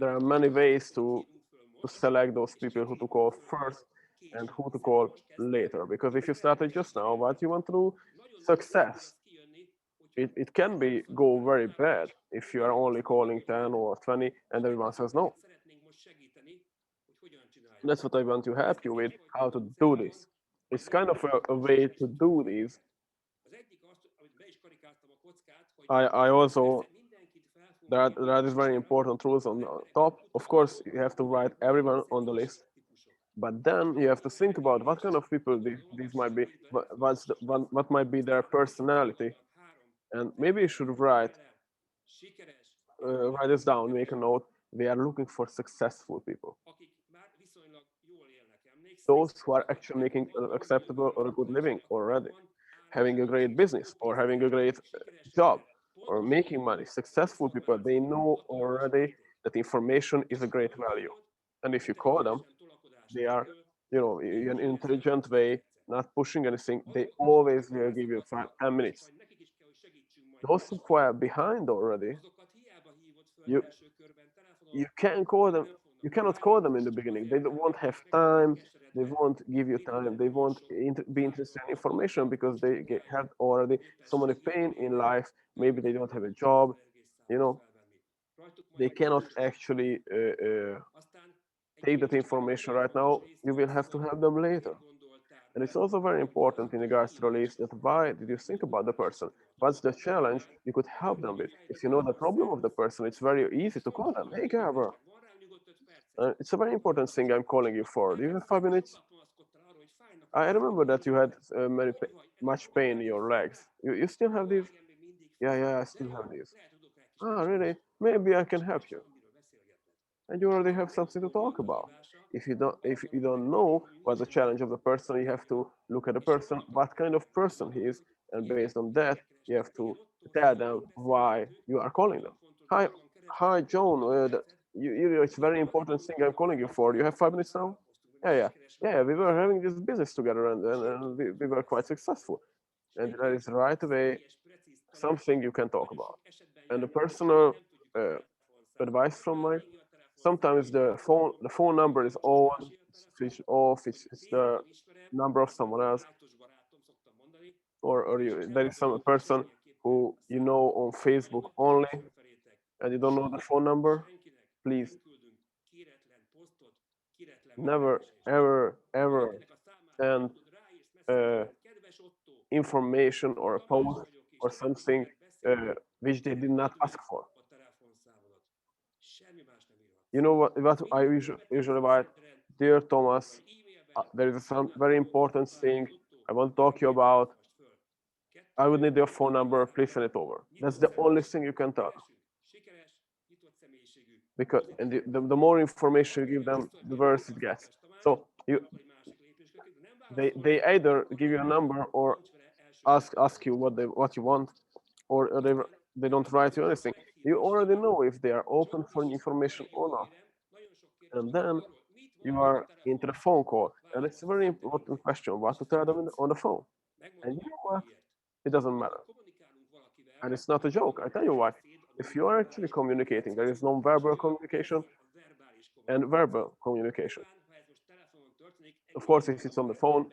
There are many ways to select those people who to call first and who to call later. Because if you started just now, what you want to do, success, it can be go very bad if you are only calling 10 or 20 and everyone says no. That's what I want to help you with, how to do this. It's kind of a way to do this. I also, there is very important rules on the top. Of course, you have to write everyone on the list, but then you have to think about what kind of people these might be, what might be their personality, and maybe you should write this down, make a note. We are looking for successful people, those who are actually making an acceptable or a good living already, having a great business or having a great job or making money. Successful people, they know already that information is a great value. And if you call them, they are, in an intelligent way, not pushing anything, they always will give you 10 minutes. Those who are behind already, you you can call them, you cannot call them in the beginning. They won't have time, they won't give you time, they won't be interested in information because they have already so many pain in life. Maybe they don't have a job, you know they cannot actually take that information right now. You will have to help them later. And it's also very important in regards to the list that why did you think about the person? What's the challenge you could help them with? If you know the problem of the person, it's very easy to call them. Hey, Gabor, it's a very important thing I'm calling you for. Do you have 5 minutes? I remember that you had much pain in your legs. You still have these? Yeah, I still have these. Ah, really? Maybe I can help you. And you already have something to talk about. If you don't know what's the challenge of the person, you have to look at the person, what kind of person he is, and based on that, you have to tell them why you are calling them. Hi, hi, John. It's a very important thing I'm calling you for. You have 5 minutes now? Yeah. We were having this business together, and we were quite successful. And there is right away something you can talk about. And the personal uh, advice from my, sometimes the phone number is on, it's switched off, it's the number of someone else, or there is some person who you know on Facebook only, and you don't know the phone number. Please, never ever send uh, information or a post or something which they did not ask for. You know what I usually write? Dear Thomas, there is some very important thing I want to talk to you about. I would need your phone number. Please send it over. That's the only thing you can tell. Because and the more information you give them, the worse it gets. So they either give you a number or ask you what you want, or they don't write you anything. You already know if they are open for information or not, and then you are into the phone call, and it's a very important question what to tell them on the phone. And you know what? It doesn't matter, and it's not a joke. I tell you why. If you are actually communicating, there is non-verbal communication and verbal communication. Of course, if it's on the phone,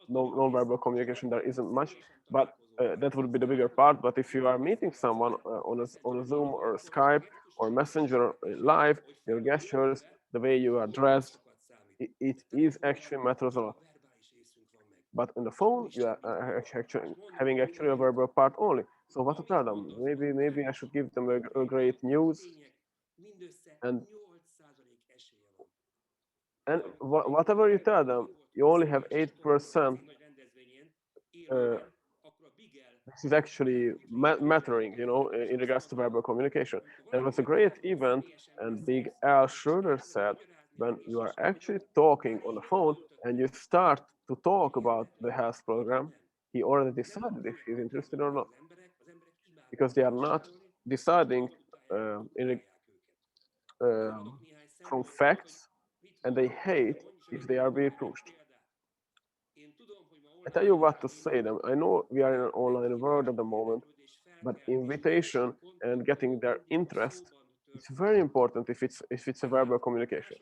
no non-verbal communication there isn't much, but that would be the bigger part. But if you are meeting someone on a Zoom or a Skype or Messenger live, your gestures, the way you are dressed, it is actually matters a lot. But on the phone, you are actually having actually a verbal part only. So what to tell them? Maybe I should give them a great news, and whatever you tell them, you only have 8%. This is actually mattering, in regards to verbal communication. There was a great event, and Big Al Schroeder said, when you are actually talking on the phone and you start to talk about the health program, he already decided if he's interested or not, because they are not deciding in from facts, and they hate if they are being pushed. I tell you what to say them. I know we are in an online world at the moment, but invitation and getting their interest is very important if it's a verbal communication.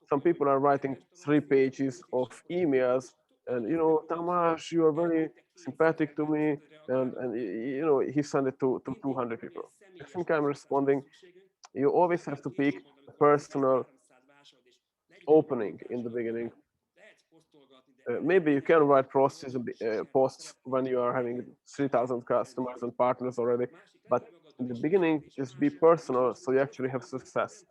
Some people are writing 3 pages of emails, and Tamas, you are very sympathetic to me, and he sent it to 200 people. I think I'm responding. You always have to pick a personal opening in the beginning. Maybe you can write posts when you are having 3,000 customers and partners already, but in the beginning, just be personal so you actually have success.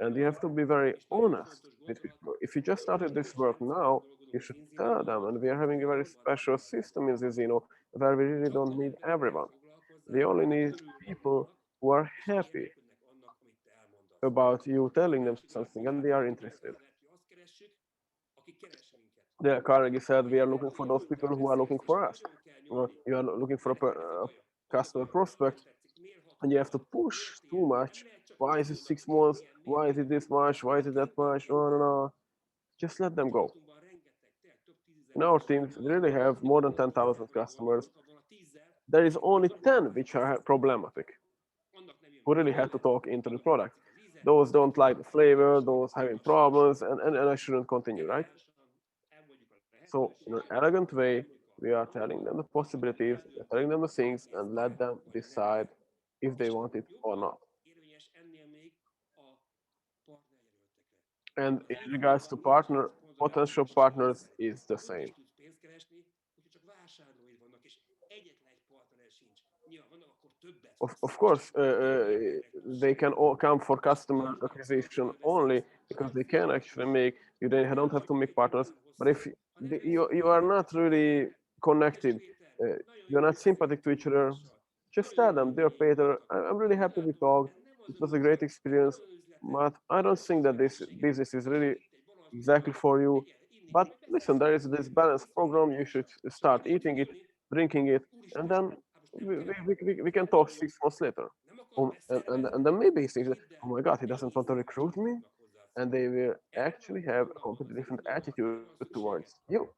And you have to be very honest with people. If you just started this work now, you should tell them. And we are having a very special system in Zizino where we really don't need everyone. We only need people who are happy about you telling them something and they are interested. Yeah, Carnegie said we are looking for those people who are looking for us. You are looking for a customer prospect, and you have to push too much. Why is it 6 months? Why is it this much? Why is it that much? No, no, no. Just let them go. In our teams, we really have more than 10,000 customers. There is only 10 which are problematic, who really had to talk into the product. Those don't like the flavor, those having problems, and I shouldn't continue, right? So in an elegant way, we are telling them the possibilities, we are telling them the things, and let them decide if they want it or not. And in regards to potential partners is the same. Of course, they can all come for customer acquisition only because they can actually make, they don't have to make partners. But if you are not really connected, uh, you're not sympathetic to each other, just tell them, dear Peter, I'm really happy we talked. It was a great experience, but I don't think that this business is really exactly for you. But listen, there is this balance program. You should start eating it, drinking it, and then we can talk 6 months later. And then maybe he thinks, oh my God, he doesn't want to recruit me. And they will actually have a completely different attitude towards you.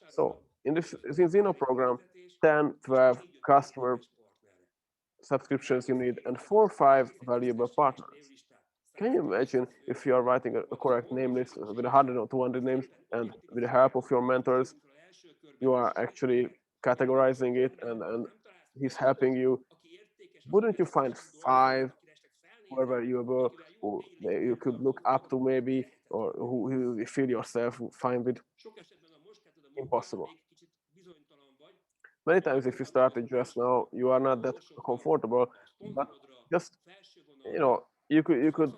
So in this Zinzino program, 10, 12 customer subscriptions you need and 4 or 5 valuable partners. Can you imagine if you are writing a correct name list with 100 or 200 names, and with the help of your mentors, you are actually categorizing it, and he's helping you? Wouldn't you find 5 who are valuable, who you could look up to maybe, or who you feel yourself fine with? Impossible. Many times if you started just now, you are not that comfortable, but just you could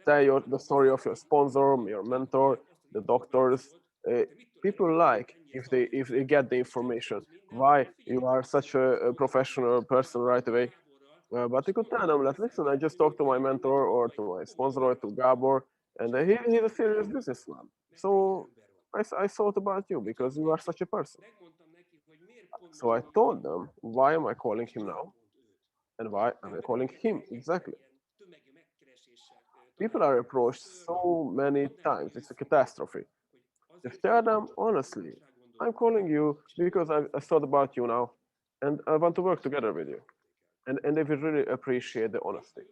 say the story of your sponsor, your mentor, the doctors. uh, People like if they get the information why you are such a professional person right away. But you could tell them that, listen, I just talked to my mentor or to my sponsor or to Gabor, And he's a serious businessman. So I thought about you because you are such a person. So I told them, why am I calling him now? And why am I calling him exactly? People are approached so many times, it's a catastrophe. Just tell them honestly, I'm calling you because I thought about you now and I want to work together with you. And they will really appreciate the honesty.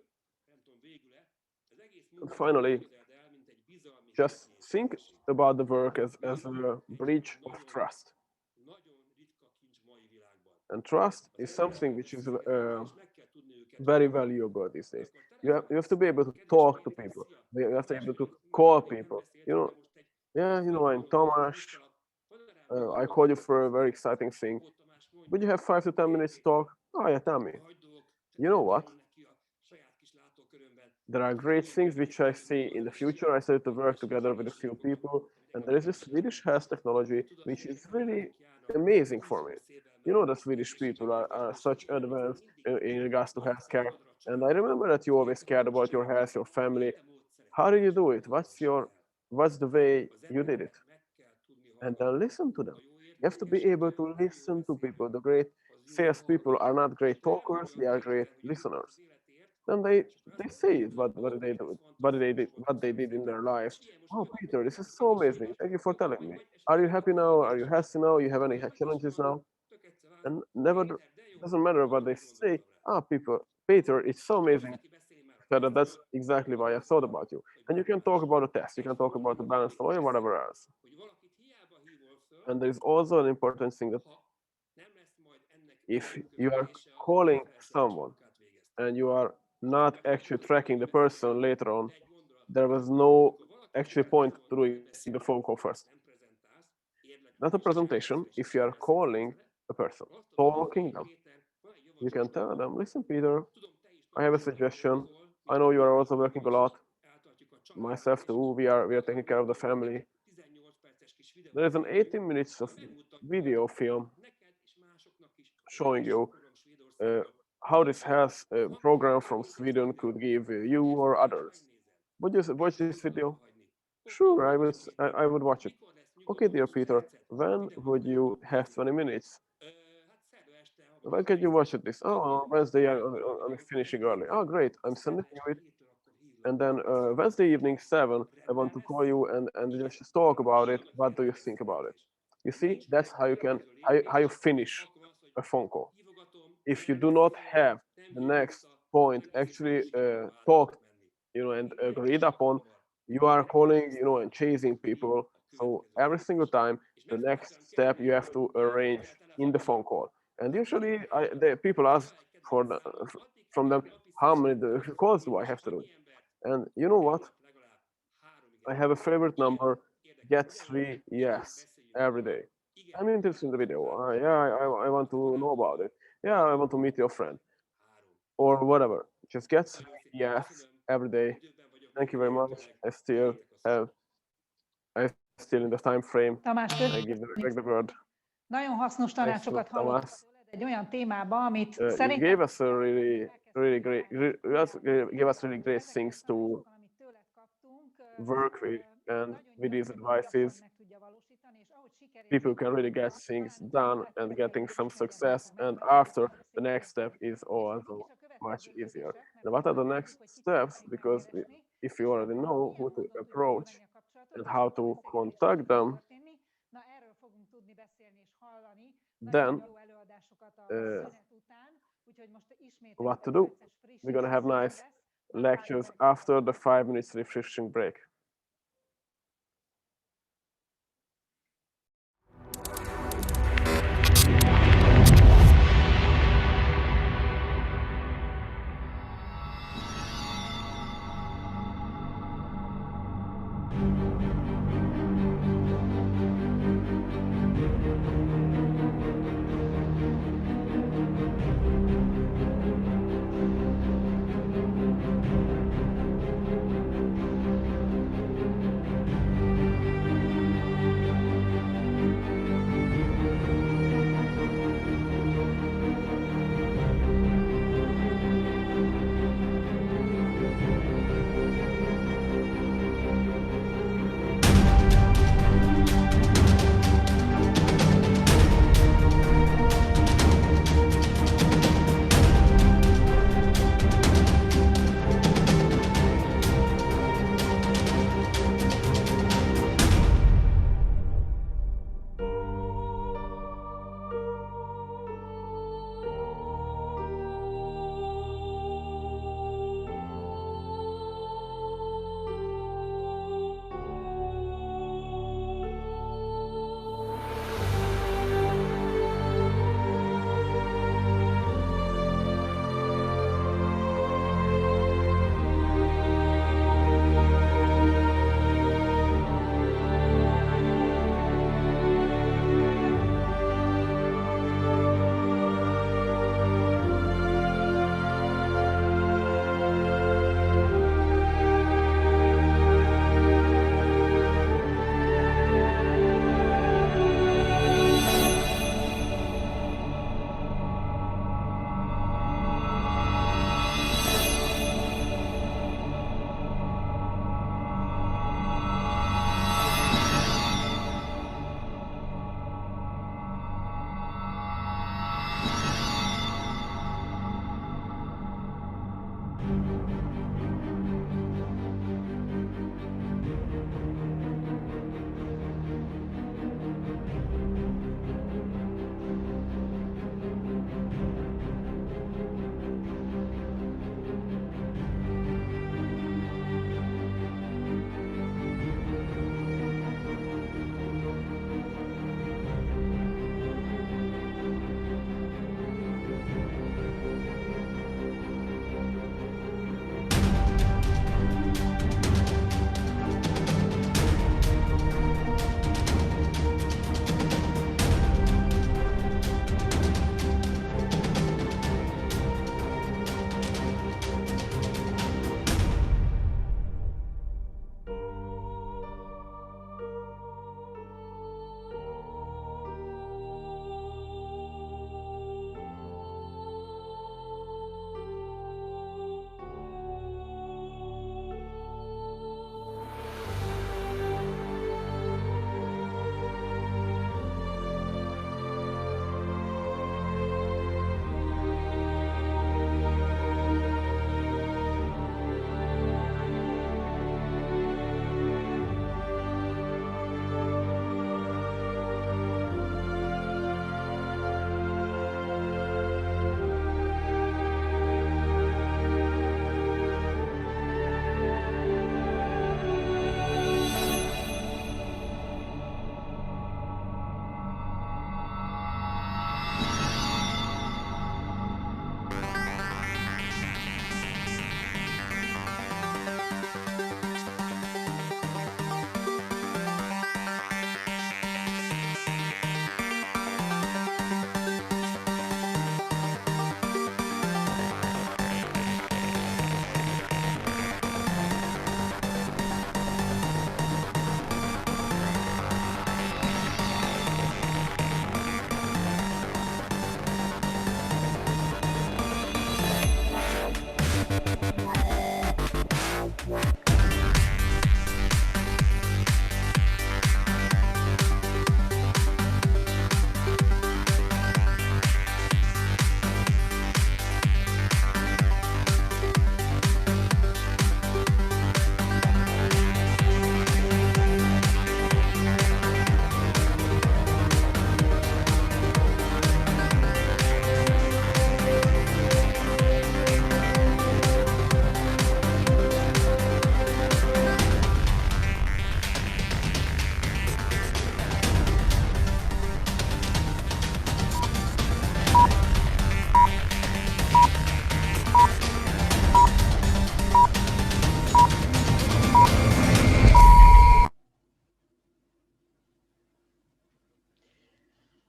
And finally, just think about the work as a breach of trust. And trust is something which is very valuable these days. You have to be able to talk to people. You have to be able to call people. Yeah, I'm Thomas. I called you for a very exciting thing. Would you have 5 to 10 minutes to talk? Oh yeah, tell me. You know what? There are great things which I see in the future. I started to work together with a few people, and there is a Swedish health technology which is really amazing for me. The Swedish people are such advanced in regards to healthcare, and I remember that you always cared about your health, your family. How do you do it? What's the way you did it? And then listen to them. You have to be able to listen to people. The great salespeople are not great talkers; they are great listeners. Then they say it, what they do, what they did in their lives. Oh, Peter, this is so amazing. Thank you for telling me. Are you happy now? Are you healthy now? You have any challenges now? And never doesn't matter what they say. People, Peter, it's so amazing. So that's exactly why I thought about you. And you can talk about a test. You can talk about the balance or whatever else. And there is also an important thing that if you are calling someone and you are not actually tracking the person later on, there was no actually point to doing the phone call first. Not a presentation. If you are calling a person, talking them, you can tell them, listen, Peter, I have a suggestion. I know you are also working a lot. Myself too. We are taking care of the family. There is an 18 minutes of video film showing you uh, how this health program from Sweden could give you or others. Would you watch this video? Sure, I would watch it. Okay, dear Peter, when would you have 20 minutes? When can you watch it this? Oh, on Wednesday I'm finishing early. Oh, great, I'm sending you it. And then Wednesday evening 7, I want to call you and just talk about it. What do you think about it? You see, that's how you finish a phone call. If you do not have the next point actually talked, and agreed upon, you are calling, and chasing people. So every single time, the next step you have to arrange in the phone call. And usually, the people ask for from them, how many calls do I have to do? And you know what? I have a favorite number. Get 3 yes every day. I'm interested in the video. Yeah, I want to know about it. Yeah, I want to meet your friend or whatever. Just get 3 yes every day. Thank you very much. Have I'm still in the time frame. Tamás, I give back the word. nagyon hasznos Thanks, tanácsokat hallottunk Thomas. tőled egy olyan témába, amit You szerintem gave us a really great, gave us really great things to amit tőled kaptunk, work with, and nagyon with these gyakorlatilag advices, meg tudja valósítani, és ahogy sikerét people can really get things done and getting some success. And after, the next step is also much easier. And what are the next steps? Because if you already know who to approach and how to contact them, Na, erről fogunk tudni beszélni és hallani. then Nagyon jó előadásokat a szünet után, úgyhogy most ismét what egy to 5 do? perces We're gonna have frissítés nice lesz. lectures after the 5 minutes refreshing break.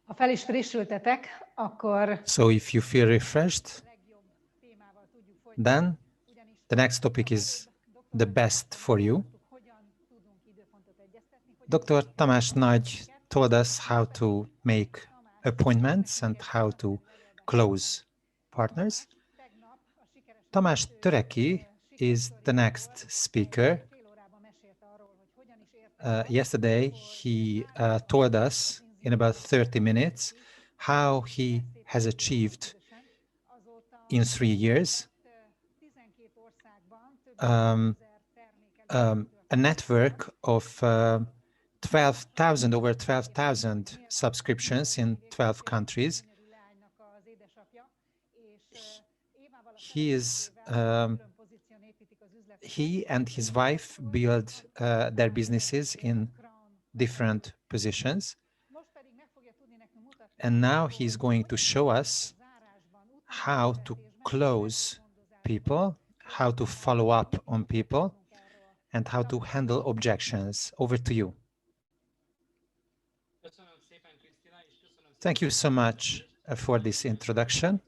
Ha fel is frissültetek, akkor So if you feel refreshed, legjobb témával tudjuk folytatni. then the next topic is the best for you. Hogyan tudunk időpontot egyeztetni, Dr. Tamás Nagy told us how to make appointments and how to close partners. tegnap a sikeres Tamás Töreki is the next speaker. fél órában mesélte arról, hogy hogyan is érte Yesterday, he told us in about 30 minutes how he has achieved azóta in 3 years 12 országban több mint 1000 terméket a network of 12,000, over 12,000 subscriptions in 12 countries. gyönyörű leánynak az édesapja, és Évával a He is külön pozíción építik az üzletet. he and his wife build their businesses in different positions, Most pedig meg fogja tudni nekünk mutatni, and now he's going to show us zárásban, how to close people, how to follow up on people, and how to handle objections. Over to you. Thank you so much for this introduction.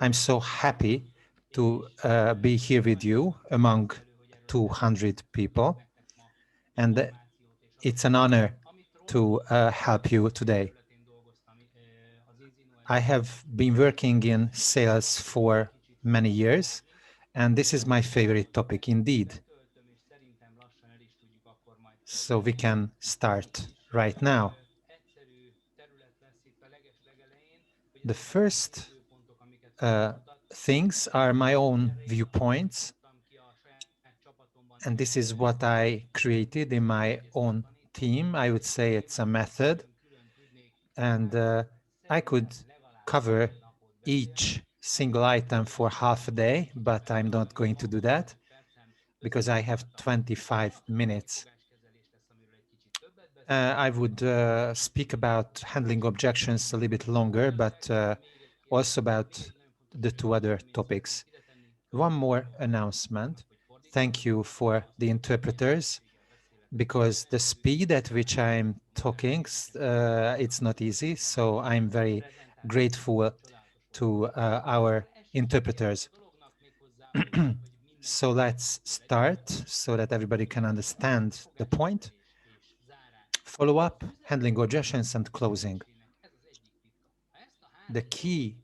I'm so happy to be here with you among 200 people, and it's an honor to help you today. I have been working in sales for many years, and this is my favorite topic indeed. So we can start right now. The first things are my own viewpoints And this is what I created in my own team. I would say it's a method. And I could cover each single item for half a day, but I'm not going to do that because I have 25 minutes. I would speak about handling objections a little bit longer, but also about the two other topics. One more announcement. Thank you for the interpreters, because the speed at which I'm talking, it's not easy. So I'm very grateful to our interpreters. So let's start so that everybody can understand the point. Follow up, handling objections, and closing. The key,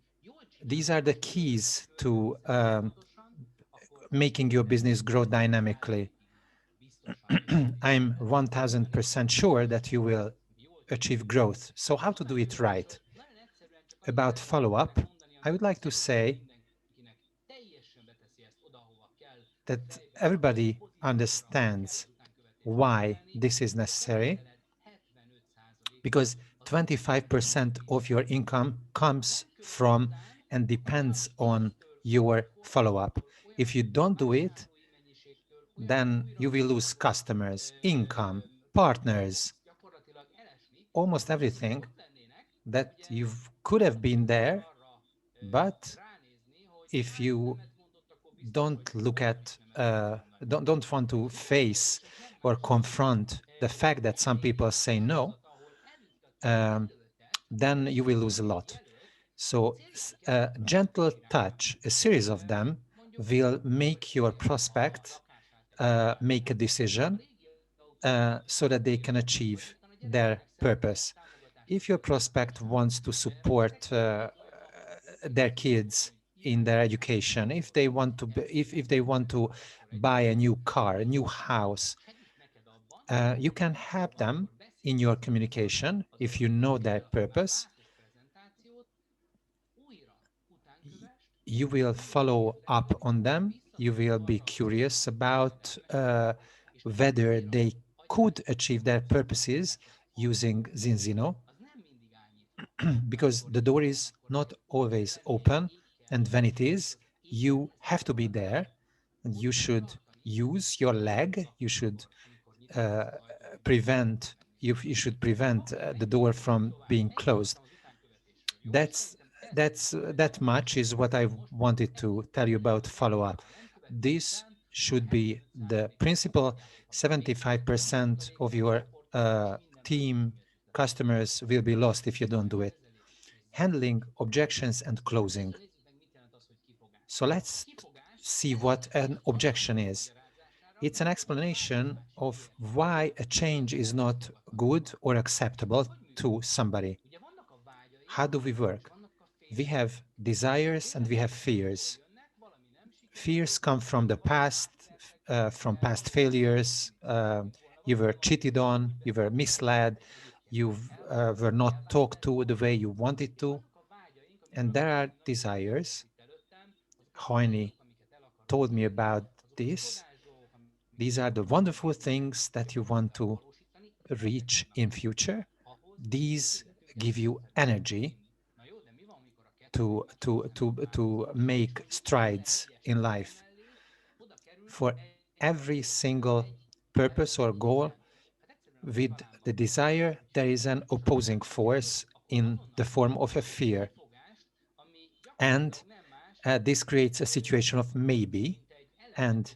these are the keys to making your business grow dynamically. I'm 1000% sure that you will achieve growth. So how to do it right? About follow-up, I would like to say that everybody understands why this is necessary, because 25% of your income comes from and depends on your follow-up. If you don't do it, then you will lose customers, income, partners, almost everything that you could have been there, but if you don't look at, don't want to face or confront the fact that some people say no, then you will lose a lot. So a gentle touch, a series of them, will make your prospect make a decision so that they can achieve their purpose. If your prospect wants to support their kids in their education, if they want to, if they want to buy a new car, a new house, you can help them in your communication if you know their purpose. You will follow up on them. You will be curious about whether they could achieve their purposes using Zinzino, because the door is not always open, and when it is, you have to be there, and you should use your leg. You should prevent the door from being closed. That much is what I wanted to tell you about follow-up. This should be the principle. 75% of your team customers will be lost if you don't do it. Handling objections and closing. So let's see what an objection is. It's an explanation of why a change is not good or acceptable to somebody. How do we work? We have desires and we have fears. Fears come from the past, from past failures. You were cheated on, you were misled, you were not talked to the way you wanted to. And there are desires. Heine told me about this. These are the wonderful things that you want to reach in future. These give you energy to make strides in life. For every single purpose or goal with the desire, there is an opposing force in the form of a fear. And this creates a situation of maybe. And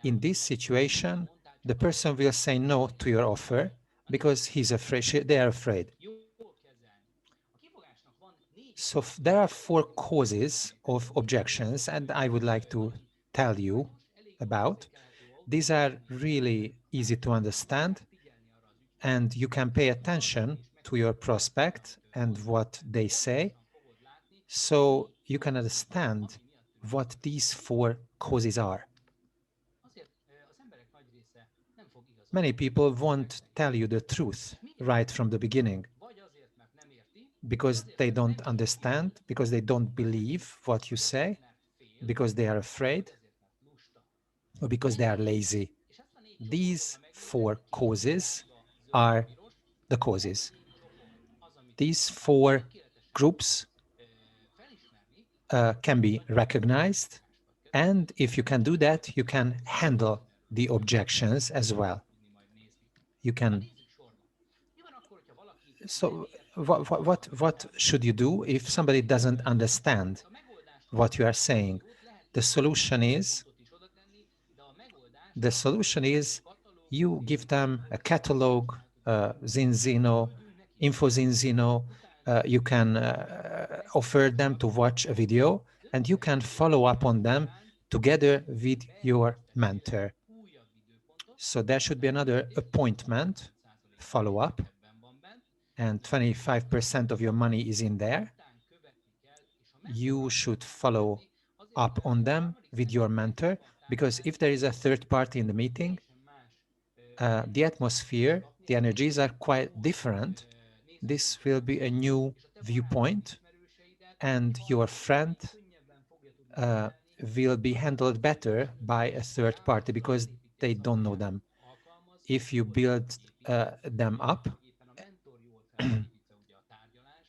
in this situation, the person will say no to your offer because he's afraid, they are afraid. So there are 4 causes of objections, and I would like to tell you about. These are really easy to understand, and you can pay attention to your prospect and what they say, so you can understand what these 4 causes are. Many people won't tell you the truth right from the beginning because they don't understand, because they don't believe what you say, because they are afraid, or because they are lazy. These four causes are the causes. These four groups can be recognized, and if you can do that, you can handle the objections as well. You can. So what should you do if somebody doesn't understand what you are saying? The solution is you give them a catalog, Zinzino, InfoZinzino. You can offer them to watch a video, and you can follow up on them together with your mentor. So there should be another appointment, follow up, and 25% of your money is in there. You should follow up on them with your mentor, because if there is a third party in the meeting, the atmosphere, the energies are quite different. This will be a new viewpoint, and your friend will be handled better by a third party because they don't know them. If you build them up,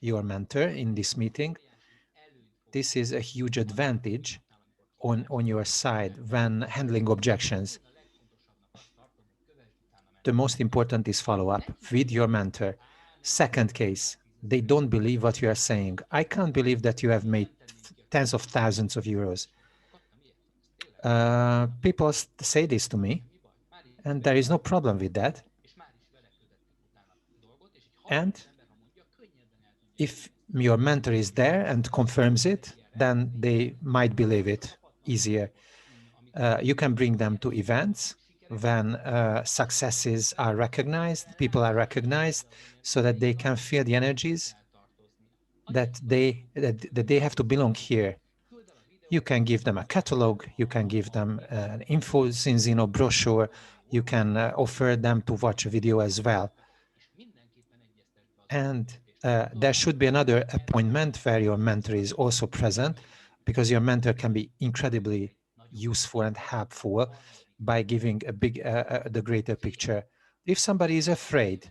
your mentor in this meeting, this is a huge advantage on your side when handling objections. The most important is follow up with your mentor. Second case, they don't believe what you are saying. I can't believe that you have made tens of thousands of euros. People say this to me, and there is no problem with that. And if your mentor is there and confirms it, then they might believe it easier. You can bring them to events when successes are recognized, people are recognized, so that they can feel the energies that they have to belong here. You can give them a catalog, you can give them an InfoZinzino brochure, you can offer them to watch a video as well. And there should be another appointment where your mentor is also present, because your mentor can be incredibly useful and helpful by giving the greater picture. If somebody is afraid,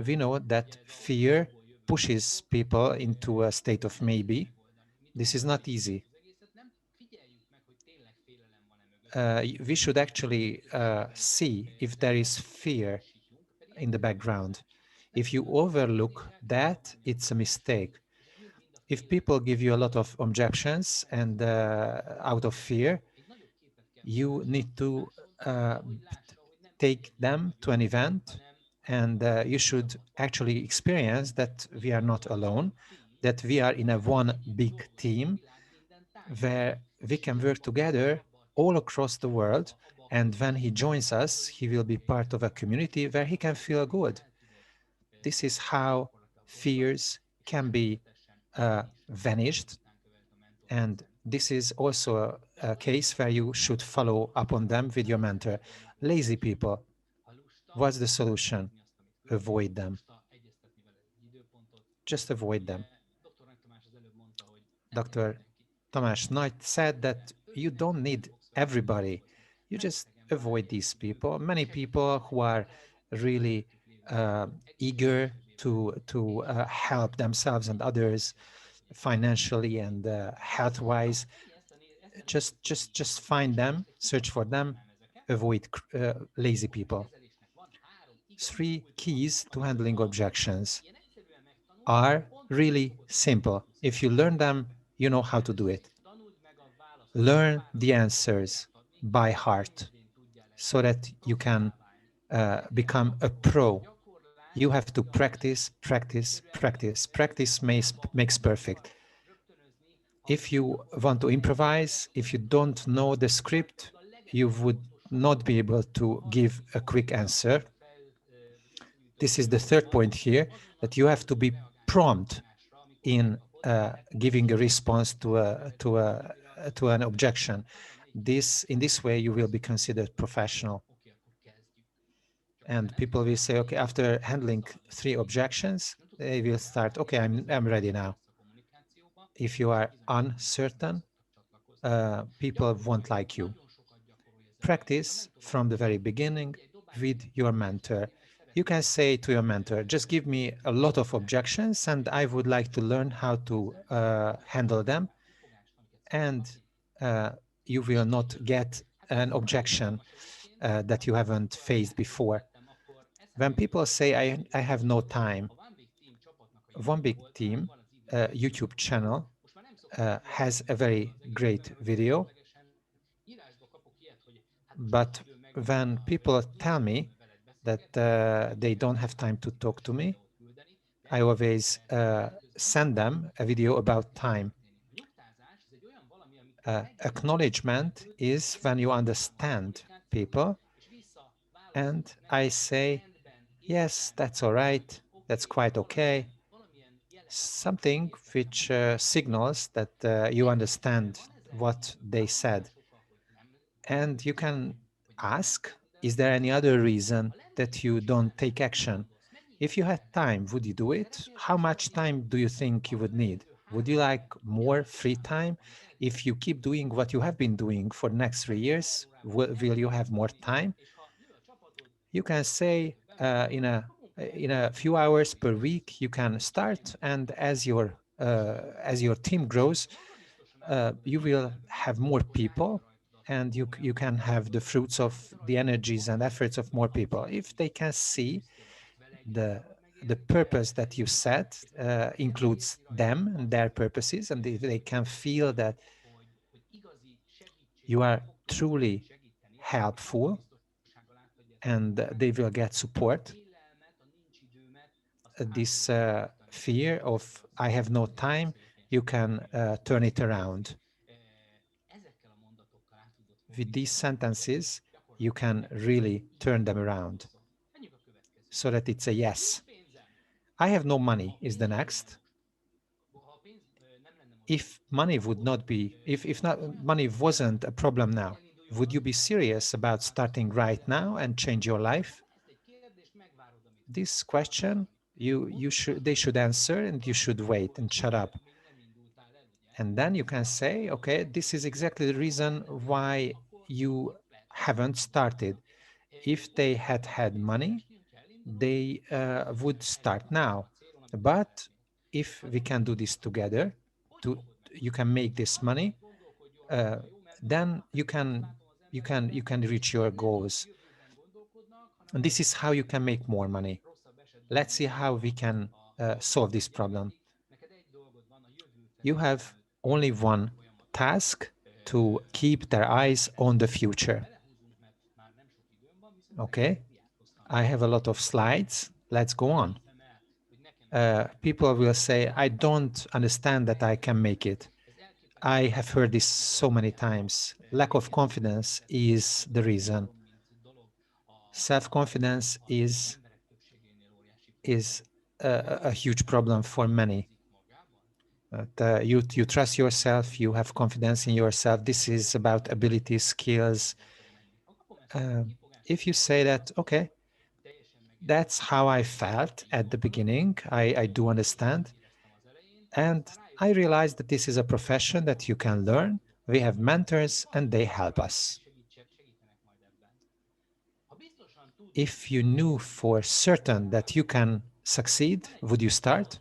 we know that fear pushes people into a state of maybe. This is not easy. We should actually see if there is fear in the background. If you overlook that, it's a mistake. If people give you a lot of objections and out of fear, you need to take them to an event, and you should actually experience that we are not alone, that we are in a one big team where we can work together all across the world. And when he joins us, he will be part of a community where he can feel good. This is how fears can be vanished. And this is also a case where you should follow up on them with your mentor. Lazy people, what's the solution? Avoid them. Just avoid them. Dr. Tamás Nagy said that you don't need everybody. You just avoid these people. Many people who are really eager to help themselves and others financially and health-wise, just find them, search for them, avoid lazy people. 3 keys to handling objections are really simple. If you learn them, you know how to do it. Learn the answers by heart so that you can become a pro. You have to practice, practice, practice. Practice makes perfect. If you want to improvise, if you don't know the script, you would not be able to give a quick answer. This is the third point here, that you have to be prompt in giving a response to an objection. In this way, you will be considered professional. And people will say, okay, after handling 3 objections, they will start, okay, I'm ready now. If you are uncertain, people won't like you. practice from the very beginning with your mentor. You can say to your mentor, just give me a lot of objections and I would like to learn how to handle them. And you will not get an objection that you haven't faced before. When people say, I have no time, One Big Team YouTube channel has a very great video. But when people tell me that they don't have time to talk to me, I always send them a video about time. Acknowledgement is when you understand people and I say, yes, that's all right, that's quite okay. Something which signals that you understand what they said. And you can ask, is there any other reason that you don't take action? If you had time, would you do it? How much time do you think you would need? Would you like more free time? If you keep doing what you have been doing for the next 3 years, will you have more time? You can say in a few hours per week, you can start, and as your team grows, you will have more people, and you can have the fruits of the energies and efforts of more people. If they can see the purpose that you set includes them and their purposes, and if they can feel that you are truly helpful and they will get support, this fear of I have no time, you can turn it around. With these sentences, you can really turn them around so that it's a yes. I have no money is the next. If money would not be, if not money wasn't a problem now, would you be serious about starting right now and change your life? This question they should answer, and you should wait and shut up. And then you can say, okay, this is exactly the reason why you haven't started. If they had had money, they would start now. But if we can do this together, you can make this money, then you can reach your goals. And this is how you can make more money. Let's see how we can solve this problem. You have only one task: to keep their eyes on the future. Okay, I have a lot of slides. Let's go on. People will say, I don't understand that I can make it. I have heard this so many times. Lack of confidence is the reason. Self-confidence is a huge problem for many. You trust yourself, you have confidence in yourself. This is about abilities, skills. If you say that, okay, that's how I felt at the beginning, I do understand. And I realized that this is a profession that you can learn. We have mentors and they help us. If you knew for certain that you can succeed, would you start?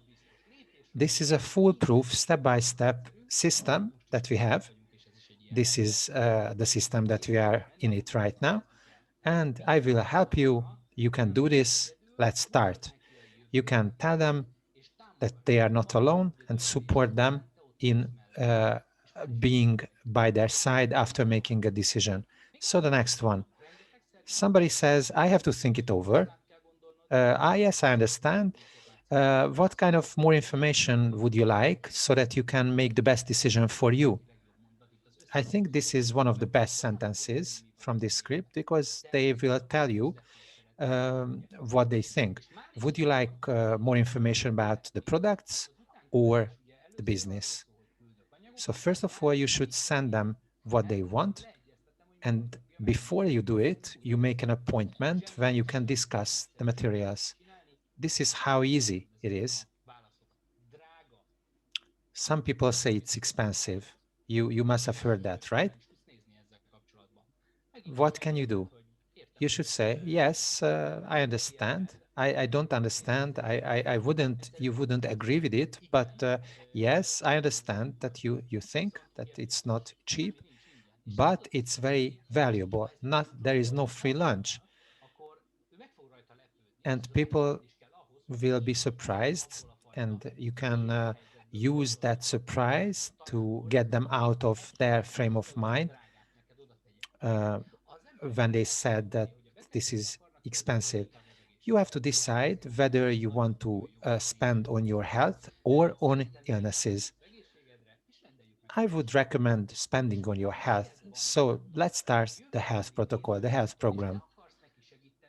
This is a foolproof step-by-step system that we have. This is the system that we are in it right now. And I will help you. You can do this. Let's start. You can tell them that they are not alone and support them in being by their side after making a decision. So the next one. Somebody says, I have to think it over. Yes, I understand. What kind of more information would you like so that you can make the best decision for you? I think this is one of the best sentences from this script because they will tell you what they think. Would you like more information about the products or the business? So first of all, you should send them what they want. And before you do it, you make an appointment when you can discuss the materials. This is how easy it is. Some people say it's expensive. You must have heard that, right? what can you do? You should say, yes, I understand. I don't understand. I wouldn't, you wouldn't agree with it, but yes, I understand that you think that it's not cheap, but it's very valuable. Not, there is no free lunch. And people will be surprised, and you can use that surprise to get them out of their frame of mind uh, when they said that this is expensive. You have to decide whether you want to spend on your health or on illnesses. I would recommend spending on your health. So let's start the health protocol, the health program.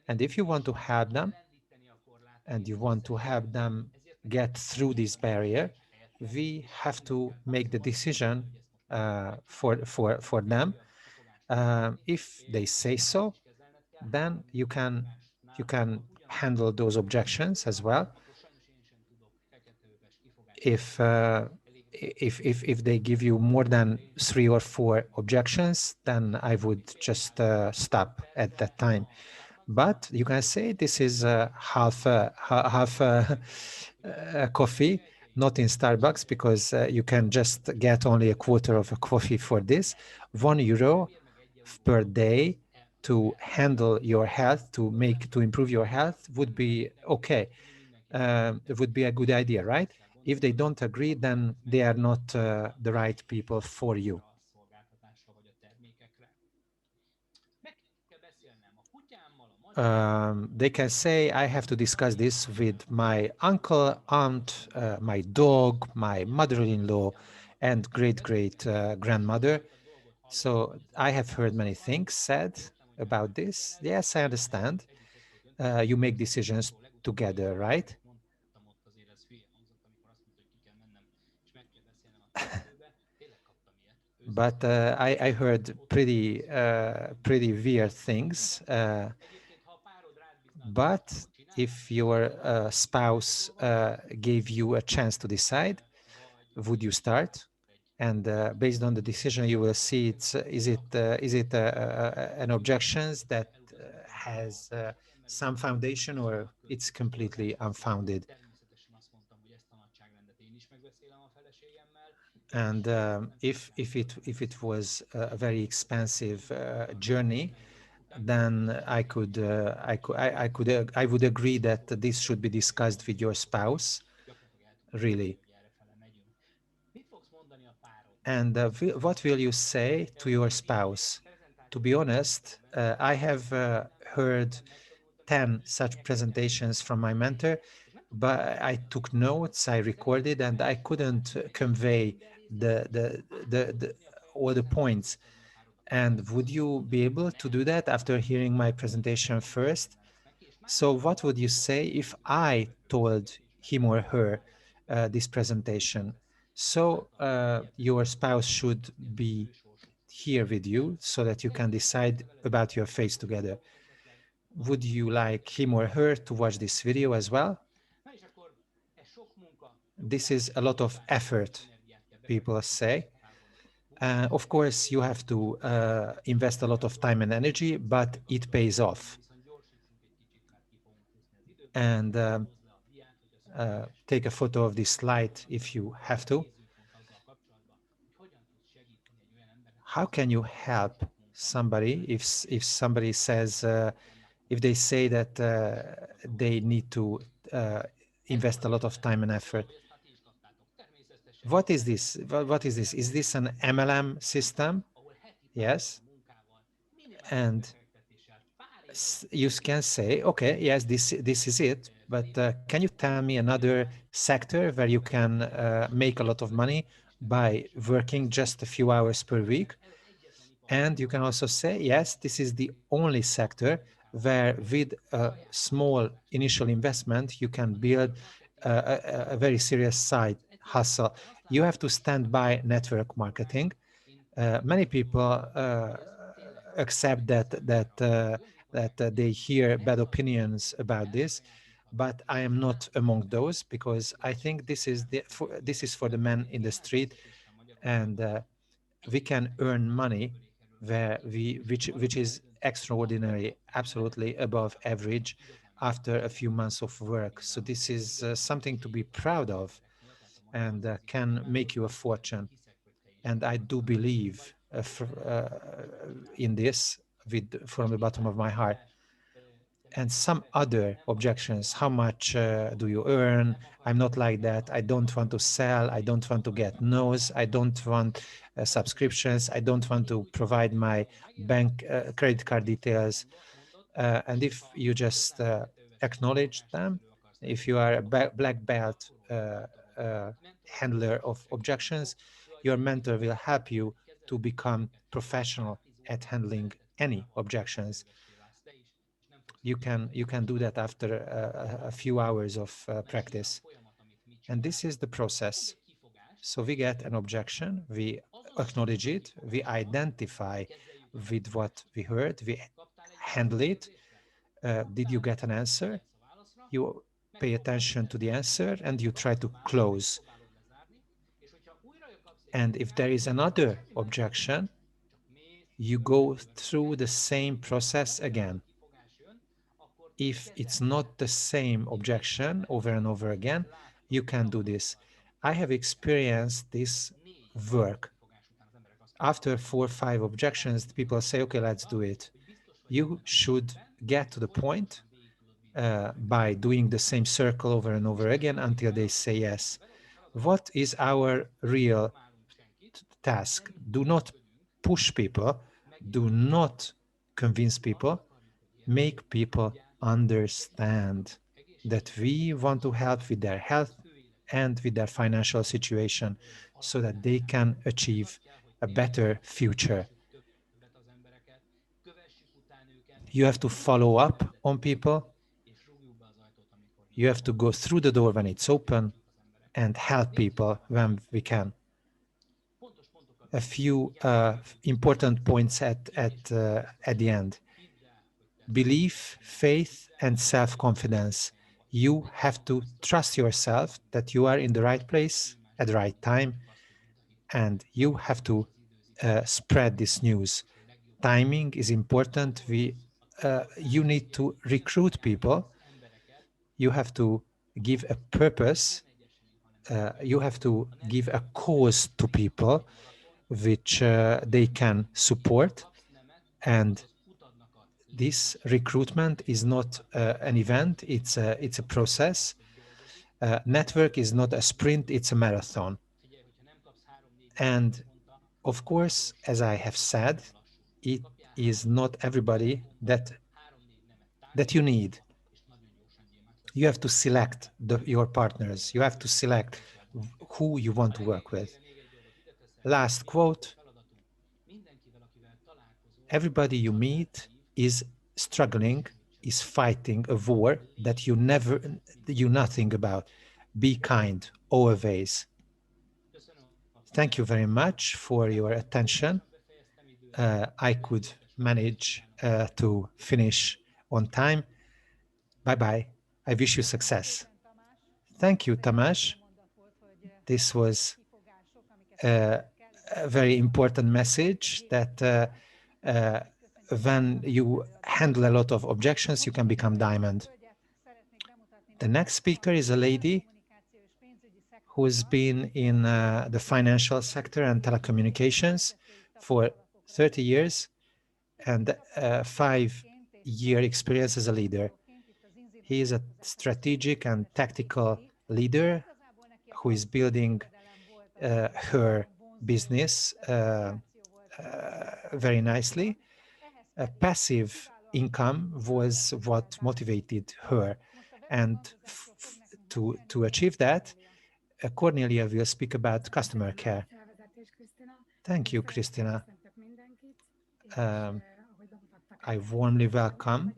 And if you want to help them and you want to help them get through this barrier, we have to make the decision for them. If they say so, then you can handle those objections as well. If they give you more than 3 or 4 objections, then I would just stop at that time. But you can say this is half a coffee, not in Starbucks, because you can just get only a quarter of a coffee for this. €1 per day to handle your health, to improve your health would be okay. It would be a good idea, right? If they don't agree, then they are not the right people for you. They can say, I have to discuss this with my uncle, aunt, my dog, my mother-in-law, and great grandmother. So I have heard many things said about this. Yes, I understand. You make decisions together, right? But I heard pretty weird things. But if your spouse gave you a chance to decide, would you start? And based on the decision, you will see is it an objections that has some foundation, or it's completely unfounded. And if it was a very expensive journey, then I would agree that this should be discussed with your spouse, really. And what will you say to your spouse? To be honest, I have heard 10 such presentations from my mentor, but I took notes, I recorded, and I couldn't convey the all the points. And would you be able to do that after hearing my presentation first? So what would you say if I told him or her this presentation? So your spouse should be here with you so that you can decide about your face together. Would you like him or her to watch this video as well? This is a lot of effort, people say. Of course, you have to invest a lot of time and energy, but it pays off. And take a photo of this slide if you have to. How can you help somebody if somebody says, if they say that they need to invest a lot of time and effort? What is this? What is this? Is this an MLM system? Yes. And you can say, okay, yes, this is it. But can you tell me another sector where you can make a lot of money by working just a few hours per week? And you can also say, yes, this is the only sector where with a small initial investment, you can build a very serious side hustle. You have to stand by network marketing. Many people accept that they hear bad opinions about this, but I am not among those, because I think this is for the men in the street, and we can earn money which is extraordinary, absolutely above average after a few months of work. So this is something to be proud of, and can make you a fortune. And I do believe in this from the bottom of my heart. And some other objections: how much do you earn? I'm not like that. I don't want to sell. I don't want to get no's. I don't want subscriptions. I don't want to provide my bank credit card details. And if you just acknowledge them, if you are a black belt handler of objections, your mentor will help you to become professional at handling any objections. You can do that after a few hours of practice. And this is the process. So we get an objection, we acknowledge it, we identify with what we heard, we handle it. Did you get an answer? You pay attention to the answer and you try to close. And if there is another objection, you go through the same process again. If it's not the same objection over and over again, you can do this. I have experienced this work. After 4 or 5 objections, people say, okay, let's do it. You should get to the point by doing the same circle over and over again until they say yes. What is our real task? Do not push people, do not convince people, make people understand that we want to help with their health and with their financial situation so that they can achieve a better future. You have to follow up on people. You have to go through the door when it's open and help people when we can. A few important points at the end. Belief, faith, and self-confidence. You have to trust yourself that you are in the right place at the right time, and you have to spread this news. Timing is important. You need to recruit people. You have to give a purpose. You have to give a cause to people which they can support. And this recruitment is not an event, it's a process. Network is not a sprint, it's a marathon. And of course, as I have said, it is not everybody that you need. You have to select your partners. You have to select who you want to work with. Last quote: everybody you meet is struggling, is fighting a war that you knew nothing about. Be kind, always. Thank you very much for your attention. I could manage to finish on time. Bye-bye. I wish you success. Thank you, Tamás. This was a very important message that when you handle a lot of objections, you can become diamond. The next speaker is a lady who's been in the financial sector and telecommunications for 30 years and 5-year experience as a leader. He is a strategic and tactical leader who is building her business very nicely. A passive income was what motivated her. And to achieve that, Cornelia will speak about customer care. Thank you, Christina. I warmly welcome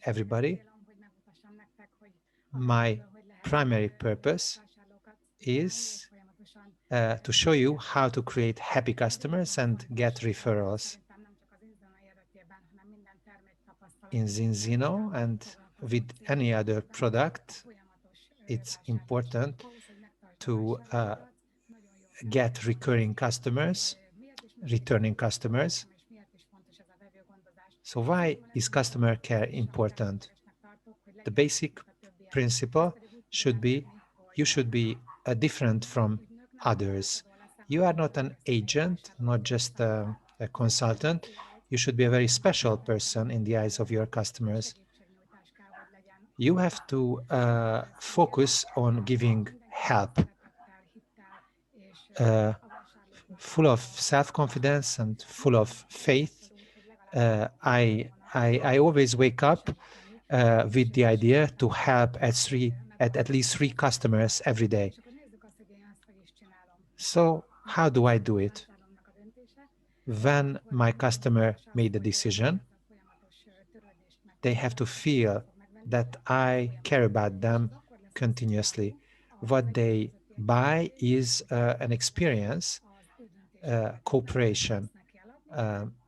everybody. My primary purpose is to show you how to create happy customers and get referrals. In Zinzino and with any other product, it's important to get recurring customers, returning customers. So why is customer care important? The basic principle should be you should be different from others. You are not an agent, not just a consultant. You should be a very special person in the eyes of your customers. You have to focus on giving help, full of self-confidence and full of faith. I always wake up with the idea to help at least three customers every day. So how do I do it? When my customer made a decision, they have to feel that I care about them continuously. What they buy is an experience, cooperation.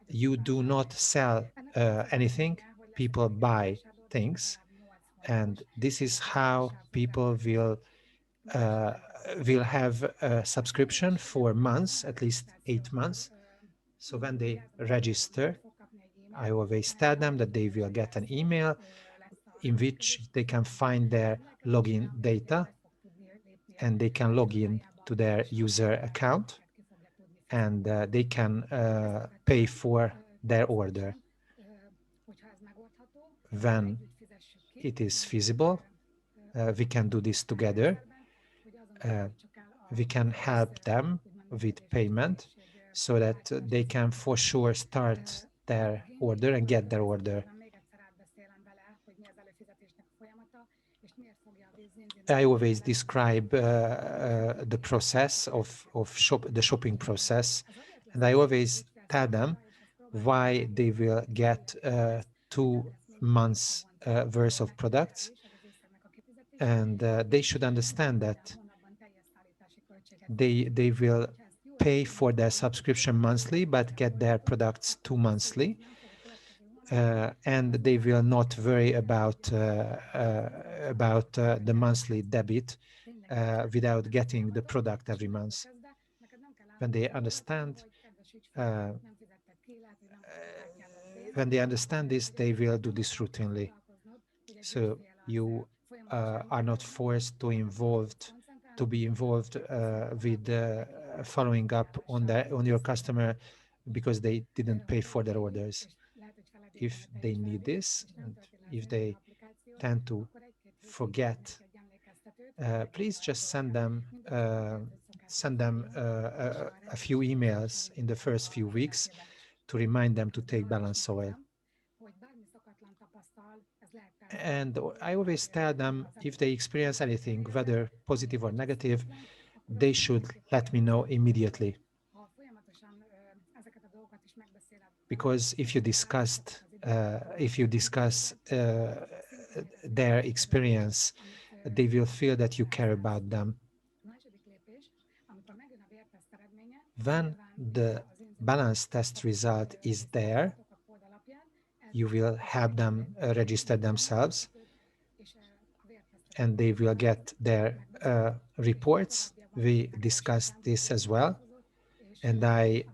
You do not sell anything, people buy things. And this is how people will have a subscription for months, at least 8 months. So when they register, I always tell them that they will get an email in which they can find their login data and they can log in to their user account and they can pay for their order. When it is feasible, we can do this together. We can help them with payment so that they can for sure start their order and get their order. I always describe the process of the shopping process, and I always tell them why they will get 2 months worth of products, and they should understand that they will pay for their subscription monthly, but get their products 2 monthly. And they will not worry about the monthly debit without getting the product every month. When they understand this, they will do this routinely. So you are not forced to be involved with following up on your customer because they didn't pay for their orders. If they need this, and if they tend to forget, please just send them a few emails in the first few weeks to remind them to take balance oil. And I always tell them if they experience anything, whether positive or negative, they should let me know immediately. Because if you discuss their experience, they will feel that you care about them. When the balance test result is there, you will have them register themselves and they will get their reports. We discussed this as well. And I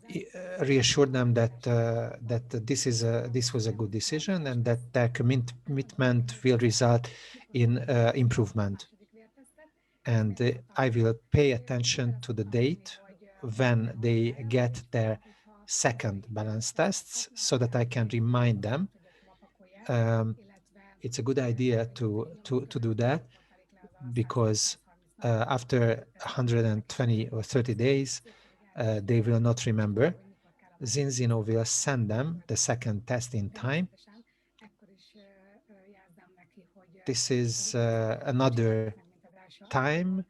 reassured them that this was a good decision and that their commitment will result in improvement. And I will pay attention to the date when they get their second balance tests so that I can remind them. It's a good idea to do that because after 120 or 30 days, they will not remember. Zinzino will send them the second test in time. This is another time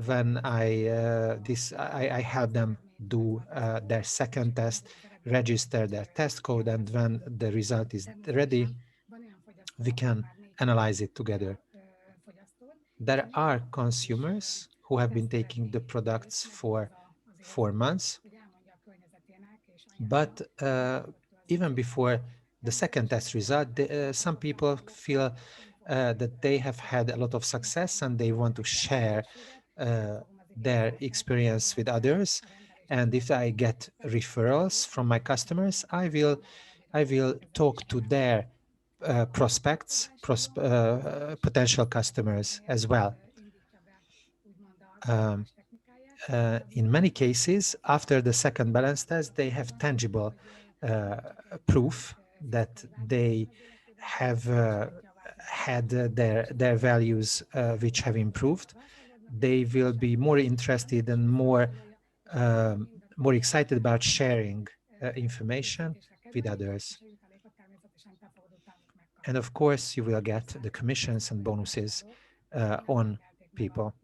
when I have them do their second test, register their test code, and when the result is ready, we can analyze it together. There are consumers who have been taking the products for 4 months, but even before the second test result, some people feel that they have had a lot of success and they want to share their experience with others. And if I get referrals from my customers, I will I will talk to their prospects, potential customers as well. In many cases, after the second balance test, they have tangible proof that they have had their values which have improved. They will be more interested and more excited about sharing information with others. And of course, you will get the commissions and bonuses on people.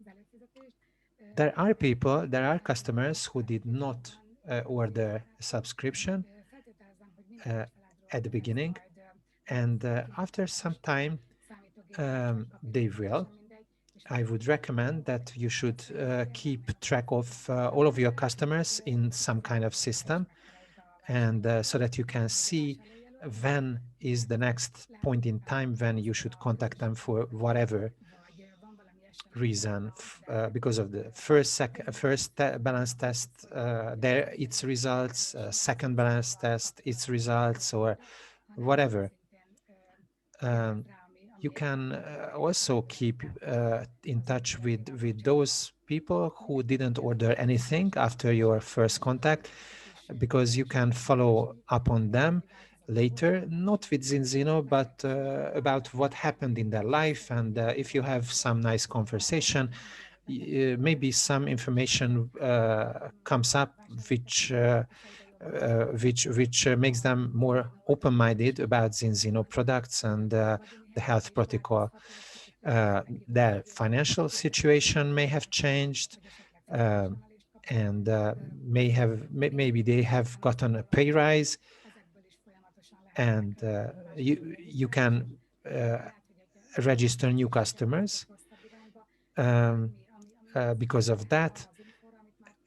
There are customers who did not order a subscription at the beginning, and after some time they will. I would recommend that you should keep track of all of your customers in some kind of system, and so that you can see when is the next point in time when you should contact them for whatever reason, because of the first balance test, its results, second balance test, its results, or whatever. You can also keep in touch with those people who didn't order anything after your first contact, because you can follow up on them later, not with Zinzino, but about what happened in their life. And if you have some nice conversation, maybe some information comes up which makes them more open-minded about Zinzino products and the health protocol. Their financial situation may have changed, and maybe they have gotten a pay rise, and you can register new customers because of that.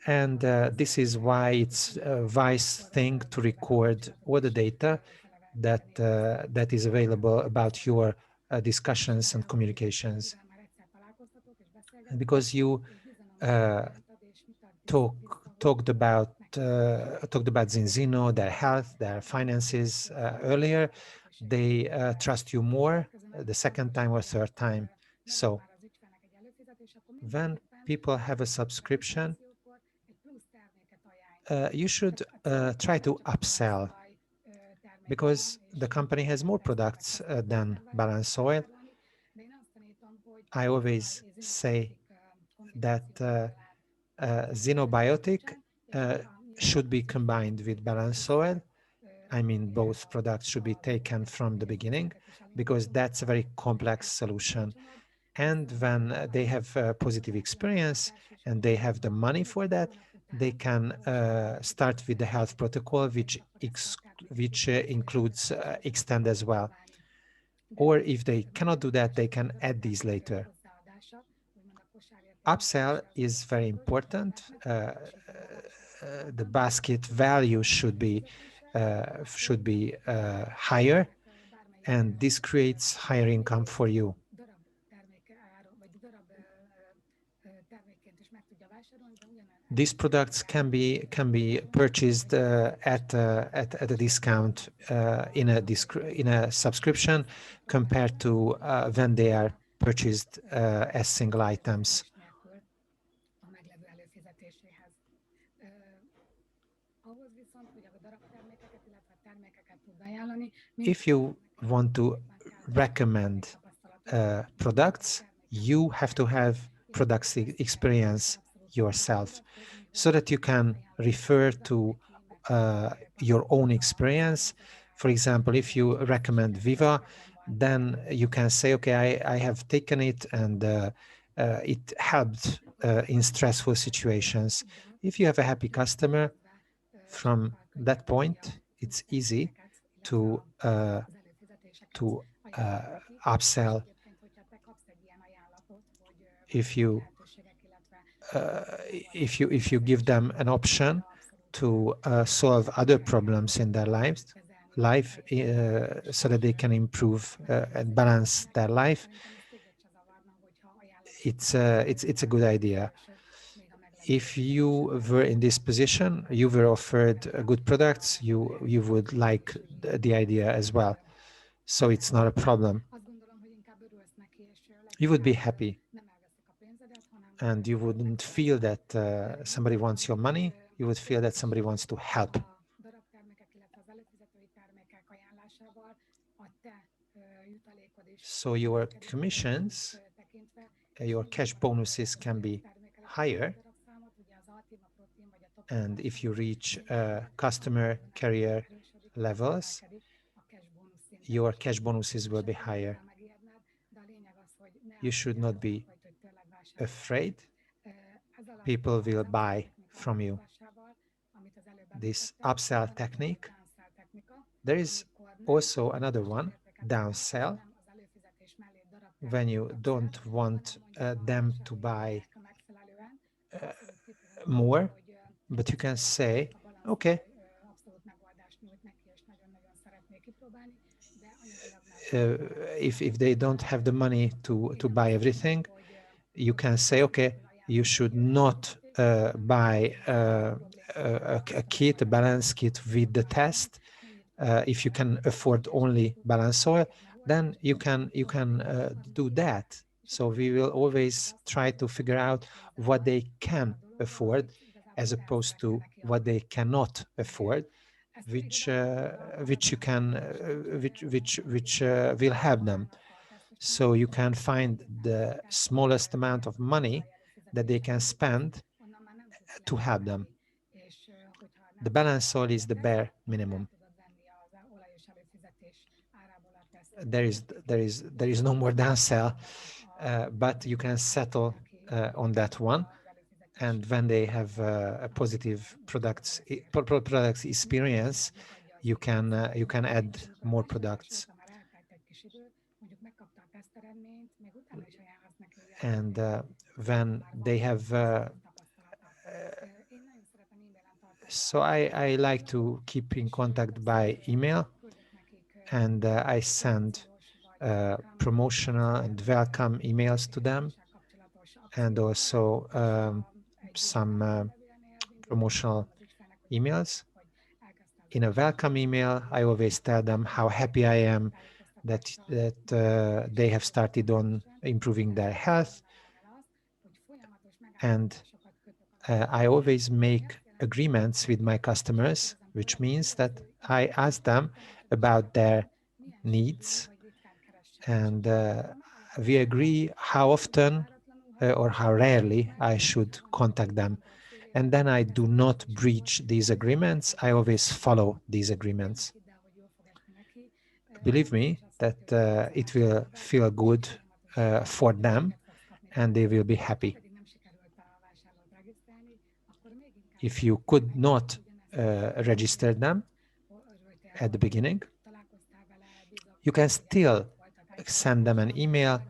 And this is why it's a wise thing to record all the data that is available about your discussions and communications. And because you talked about Zinzino, their health, their finances earlier, they trust you more the second time or third time. So when people have a subscription, you should try to upsell, because the company has more products than Balance Oil. I always say that Xenobiotic should be combined with Balance Oil. I mean, both products should be taken from the beginning, because that's a very complex solution. And when they have a positive experience and they have the money for that, they can start with the health protocol, which includes Extend as well. Or if they cannot do that, they can add these later. Upsell is very important. The basket value should be higher, and this creates higher income for you. These products can be purchased at a discount in a subscription compared to when they are purchased as single items. If you want to recommend products, you have to have product experience yourself, so that you can refer to your own experience. For example, if you recommend Viva, then you can say, okay, I have taken it and it helped in stressful situations. If you have a happy customer, from that point, it's easy to upsell. If you give them an option to solve other problems in their life, so that they can improve and balance their life, it's a good idea. if you were in this position, you were offered good products, you would like the idea as well. So it's not a problem. You would be happy, and you wouldn't feel that somebody wants your money. You would feel that somebody wants to help. So your commissions, your cash bonuses can be higher. And if you reach customer career levels, your cash bonuses will be higher. You should not be afraid. People will buy from you. This upsell technique. There is also another one, downsell, when you don't want them to buy more, but you can say, okay, if they don't have the money to buy everything, you can say, okay, you should not buy a kit, a balance kit with the test. If you can afford only balance oil, then you can do that. So we will always try to figure out what they can afford as opposed to what they cannot afford, which you can which will help them. So you can find the smallest amount of money that they can spend to help them. The balance oil is the bare minimum. There is no more downsell, but you can settle on that one. And when they have a positive products experience, you can add more products. And when they have so I like to keep in contact by email, and I send promotional and welcome emails to them, and also some promotional emails. In a welcome email, I always tell them how happy I am that they have started on improving their health, and I always make agreements with my customers, which means that I ask them about their needs, and we agree how often or how rarely I should contact them. And then I do not breach these agreements. I always follow these agreements. Believe me that it will feel good for them, and they will be happy. If you could not register them at the beginning, you can still send them an email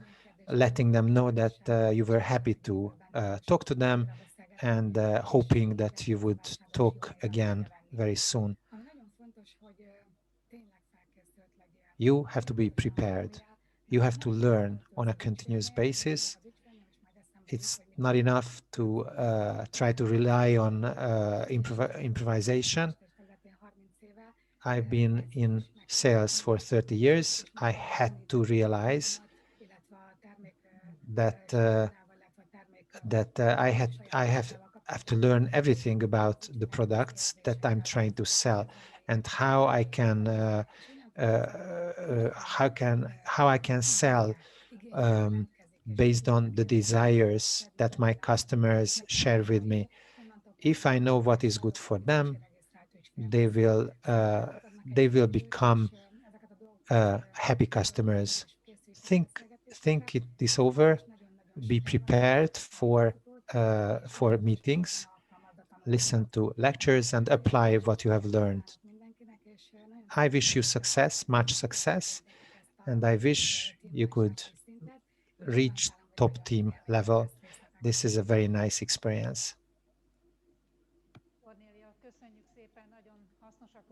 letting them know that you were happy to talk to them, and hoping that you would talk again very soon. You have to be prepared. You have to learn on a continuous basis. It's not enough to try to rely on improvisation. I've been in sales for 30 years. I had to realize that I have to learn everything about the products that I'm trying to sell, and how I can sell based on the desires that my customers share with me. If I know what is good for them, they will become happy customers. Think this over. Be prepared for meetings. Listen to lectures and apply what you have learned. I wish you success, much success, and I wish you could reach top team level. This is a very nice experience.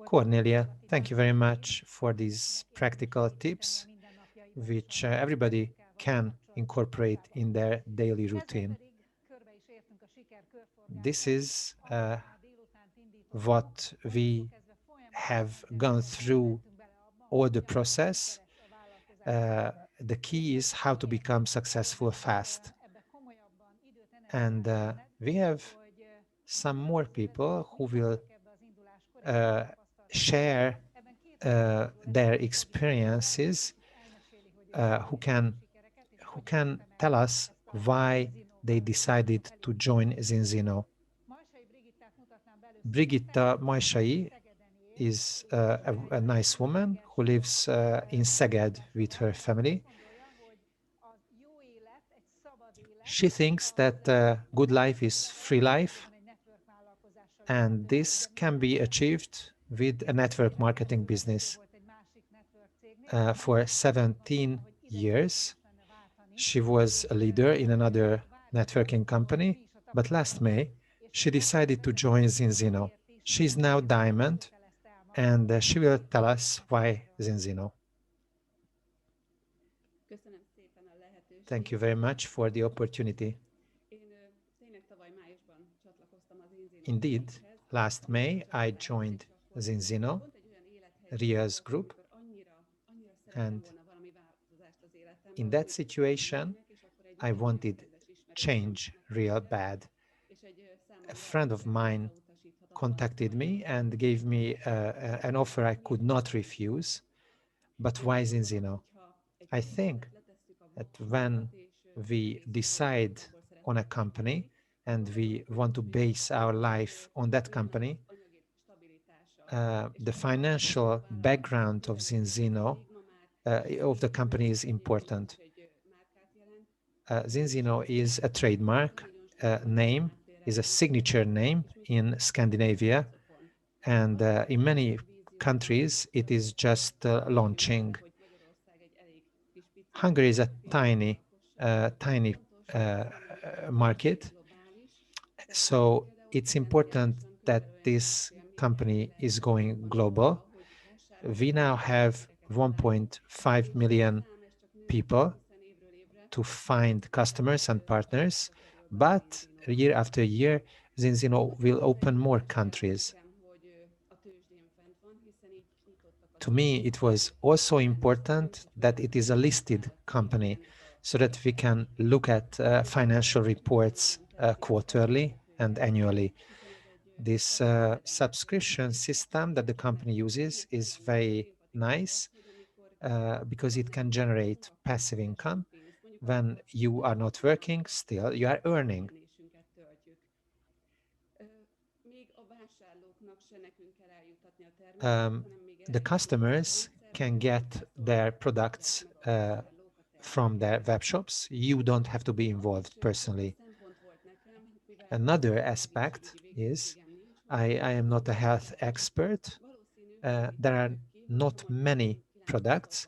Cornelia, thank you very much for these practical tips, which everybody can incorporate in their daily routine. This is what we have gone through all the process. The key is how to become successful fast. And we have some more people who will share their experiences, who can tell us why they decided to join Zinzino. Brigitta Majsai is a nice woman who lives in Szeged with her family. She thinks that good life is free life, and this can be achieved with a network marketing business. For 17 years, she was a leader in another networking company, but last May, she decided to join Zinzino. She's now Diamond, and she will tell us why Zinzino. Thank you very much for the opportunity. Indeed, last May, I joined Zinzino, Ria's group, and in that situation, I wanted change real bad. A friend of mine contacted me and gave me an offer I could not refuse. But why Zinzino? I think that when we decide on a company and we want to base our life on that company, the financial background of Zinzino, of the company, is important. Zinzino is a trademark name, is a signature name in Scandinavia, and in many countries it is just launching. Hungary is a tiny market, so it's important that this company is going global. We now have 1.5 million people to find customers and partners, but year after year, Zinzino will open more countries. To me, it was also important that it is a listed company so that we can look at financial reports quarterly and annually. This subscription system that the company uses is very nice because it can generate passive income. When you are not working, still you are earning. The customers can get their products from their web shops. You don't have to be involved personally. Another aspect is I am not a health expert. There are not many products.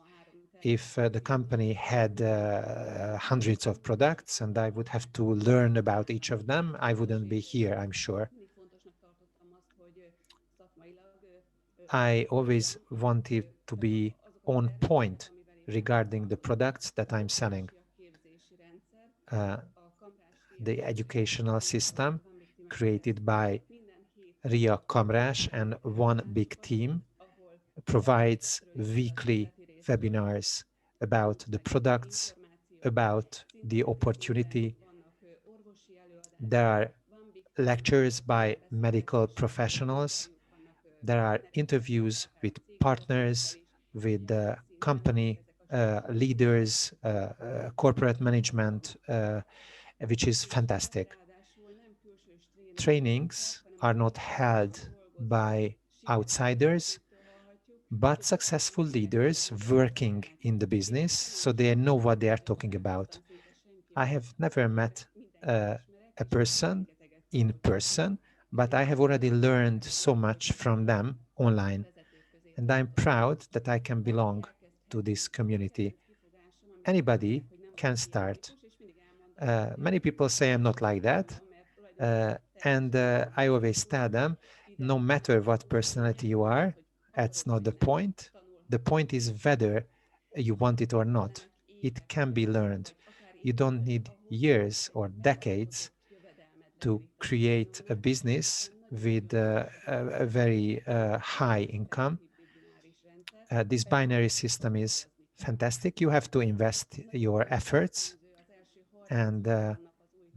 If the company had hundreds of products and I would have to learn about each of them, I wouldn't be here, I'm sure. I always wanted to be on point regarding the products that I'm selling. The educational system created by Ria Kamrás and one big team provides weekly webinars about the products, about the opportunity. There are lectures by medical professionals. There are interviews with partners, with company leaders, corporate management, which is fantastic. Trainings are not held by outsiders, but successful leaders working in the business, so they know what they are talking about. I have never met a person in person, but I have already learned so much from them online. And I'm proud that I can belong to this community. Anybody can start. Many people say I'm not like that. And I always tell them, no matter what personality you are, that's not the point. The point is whether you want it or not. It can be learned. You don't need years or decades to create a business with a very high income. This binary system is fantastic. You have to invest your efforts, and the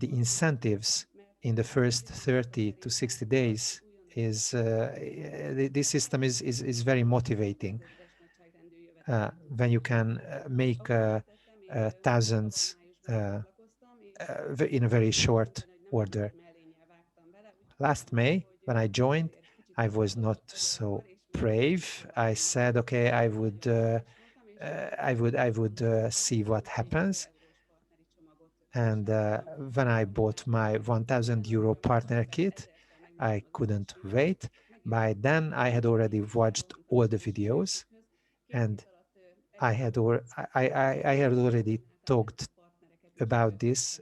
incentives in the first 30 to 60 days is this system is very motivating when you can make thousands in a very short order. Last May, when I joined, I was not so brave. I said, okay, I would see what happens. And when I bought my 1,000 euro partner kit, I couldn't wait. By then, I had already watched all the videos, and I had already talked about this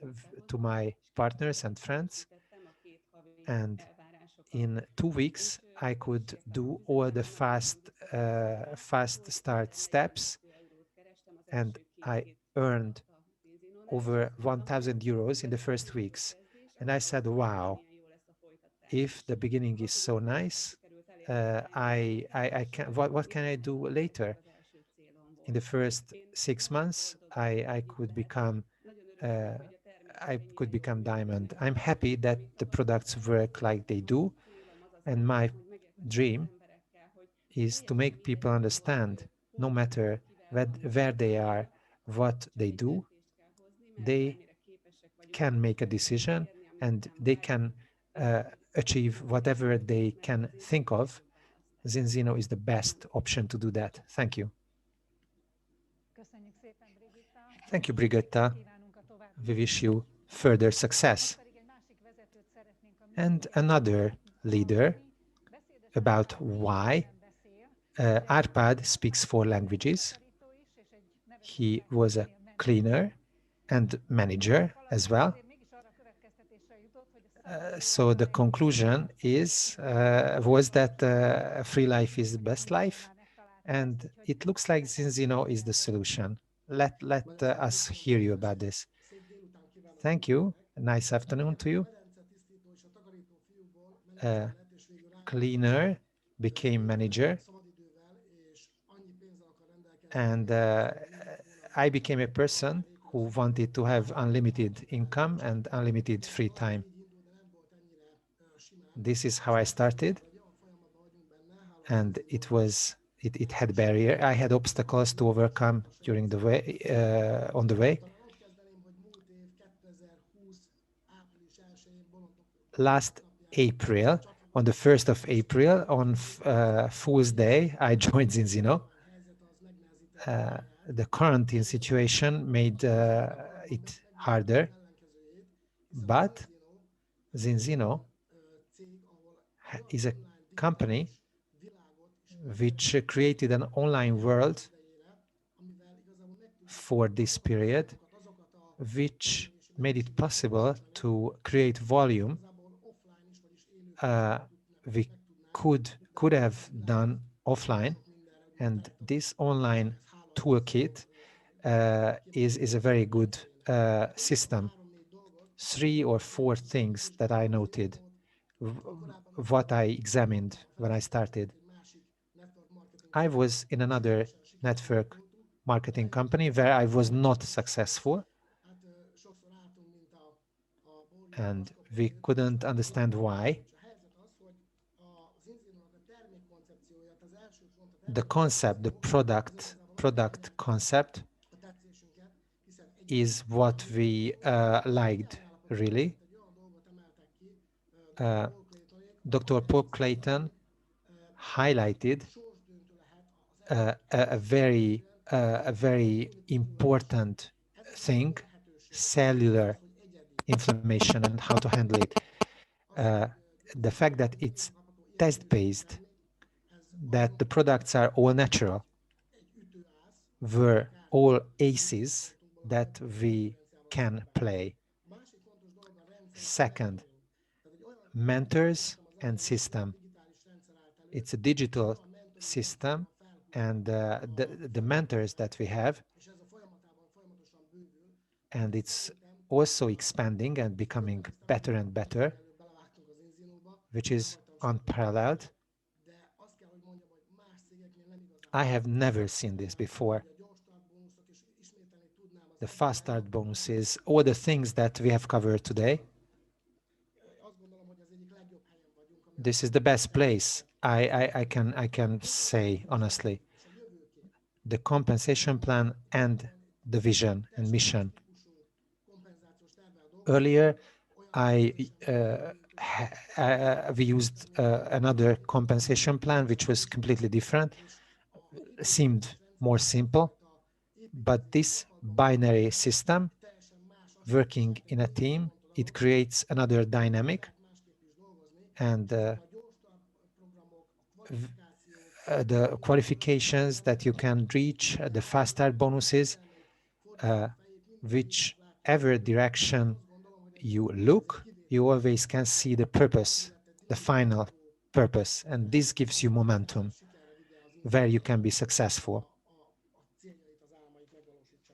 to my partners and friends. And in 2 weeks, I could do all the fast start steps, and I earned over 1,000 euros in the first weeks. And I said, wow, if the beginning is so nice, I can, what can I do later? In the first 6 months, I could become diamond. I'm happy that the products work like they do. And my dream is to make people understand, no matter where they are, what they do, they can make a decision and they can achieve whatever they can think of. Zinzino is the best option to do that. Thank you. Thank you, Brigitta. We wish you further success. And another leader about why Arpad speaks 4 languages. He was a cleaner and manager as well. So the conclusion was that free life is the best life, and it looks like Zinzino is the solution. Let us hear you about this. Thank you. Nice afternoon to you. Cleaner became manager, and I became a person who wanted to have unlimited income and unlimited free time. This is how I started, and it had barrier. I had obstacles to overcome during the way on the way. Last April, on the 1st of April, on Fool's Day, I joined Zinzino. The quarantine situation made it harder, but Zinzino is a company which created an online world for this period, which made it possible to create volume we could have done offline, and this online toolkit is a very good system. 3 or 4 things that I noted, what I examined when I started. I was in another network marketing company where I was not successful, and we couldn't understand why. The concept, the product concept is what we liked, really. Dr. Paul Clayton highlighted a very important thing, cellular inflammation and how to handle it. The fact that it's test-based, that the products are all natural, were all aces that we can play. Second, mentors and system. It's a digital system, and the mentors that we have, and it's also expanding and becoming better and better, belevágtunk az inzínóba, which is nem hagytam unparalleled. de azt kell, hogy mondjam, hogy más cégeknél nem igazán. I have never seen this before. A gyors start bónuszok, és ismételni tudnám az The fast start bonuses, all the things that we have covered today. azt gondolom, hogy az egyik legjobb helyen vagyunk, ami This is the best place. I can say honestly. és a jövőkép. The compensation plan and the vision and mission. Típusú kompenzációs tervvel dolgozunk, Earlier, olyan we used another compensation plan, which was completely different, seemed more simple, but this binary system, teljesen más working in a team, it creates another dynamic, másképp is dolgozni. and A gyors start programok, a kvalifikációk, the qualifications that you can reach, the fast start bonuses, whichever direction you look, you always can see the purpose, the final purpose, and this gives you momentum sikerre vigye az where you can be successful. a céljait, az álmait megvalósítsa.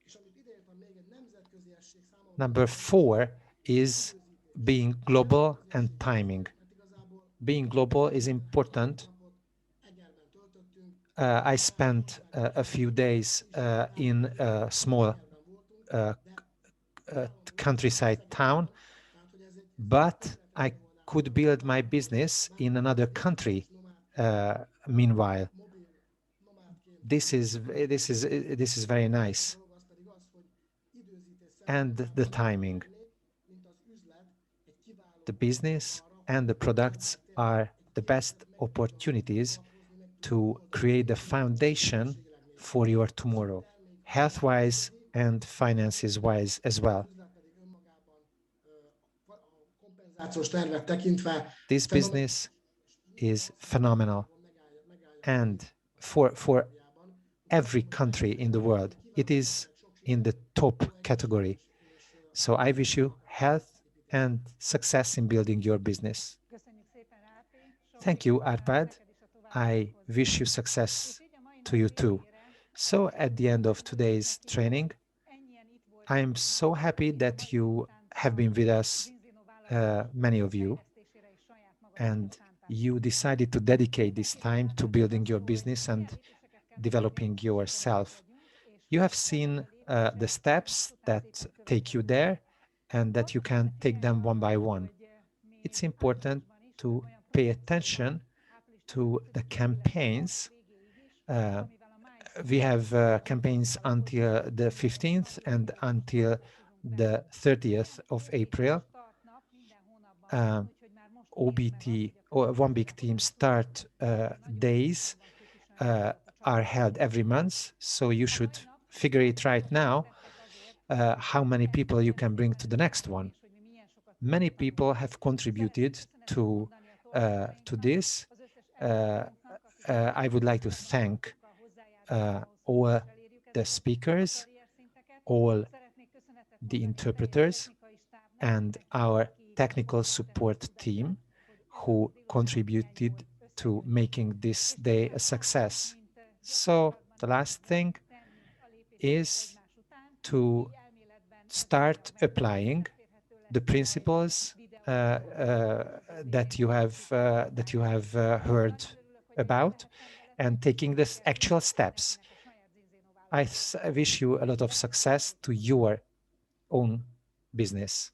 És amit ideértem még egy nemzetközi esség számomra, Number 4 is being global and timing. mert igazából Being global is important. napot Egerben töltöttünk, I spent a few days in a small countryside town, tehát hogy ez egy but I could build my business in another country meanwhile. mobil nomádként This is very nice. dolog, az pedig az, hogy időzítés And the timing. mint az üzlet egy kiváló The business and the products are the best opportunities to create the foundation for your tomorrow, health-wise and finances-wise as well. üzlet pedig önmagában a kompenzációs tervet tekintve This business is phenomenal, and for every country in the world, it is in the top category. So I wish you health and success in building your business. Köszönjük szépen, Árpi. Sok Thank you, sikert Arpad. neked is a további I wish you success És így a mai to you nap too. végére So at the end of today's training, ennyien itt voltak. I'm so happy that you have been with us, many of you, fejlesztésére és saját magatokat and szánták. you decided to dedicate this time to building your business and Lépéseket kell developing yourself. vagyunk, és You have seen the steps that take you there and that you can take them one by one. It's important to pay attention to the campaigns. We have campaigns until the 15th and until the 30th of April. OBT, or One Big Team Start days are held every month, so you should figure it right now how many people you can bring to the next one. Many people have contributed to this. I would like to thank all the speakers, all the interpreters, and our technical support team who contributed to making this day a success. So the last thing is to start applying the principles that you have heard about and taking the actual steps. I wish you a lot of success to your own business.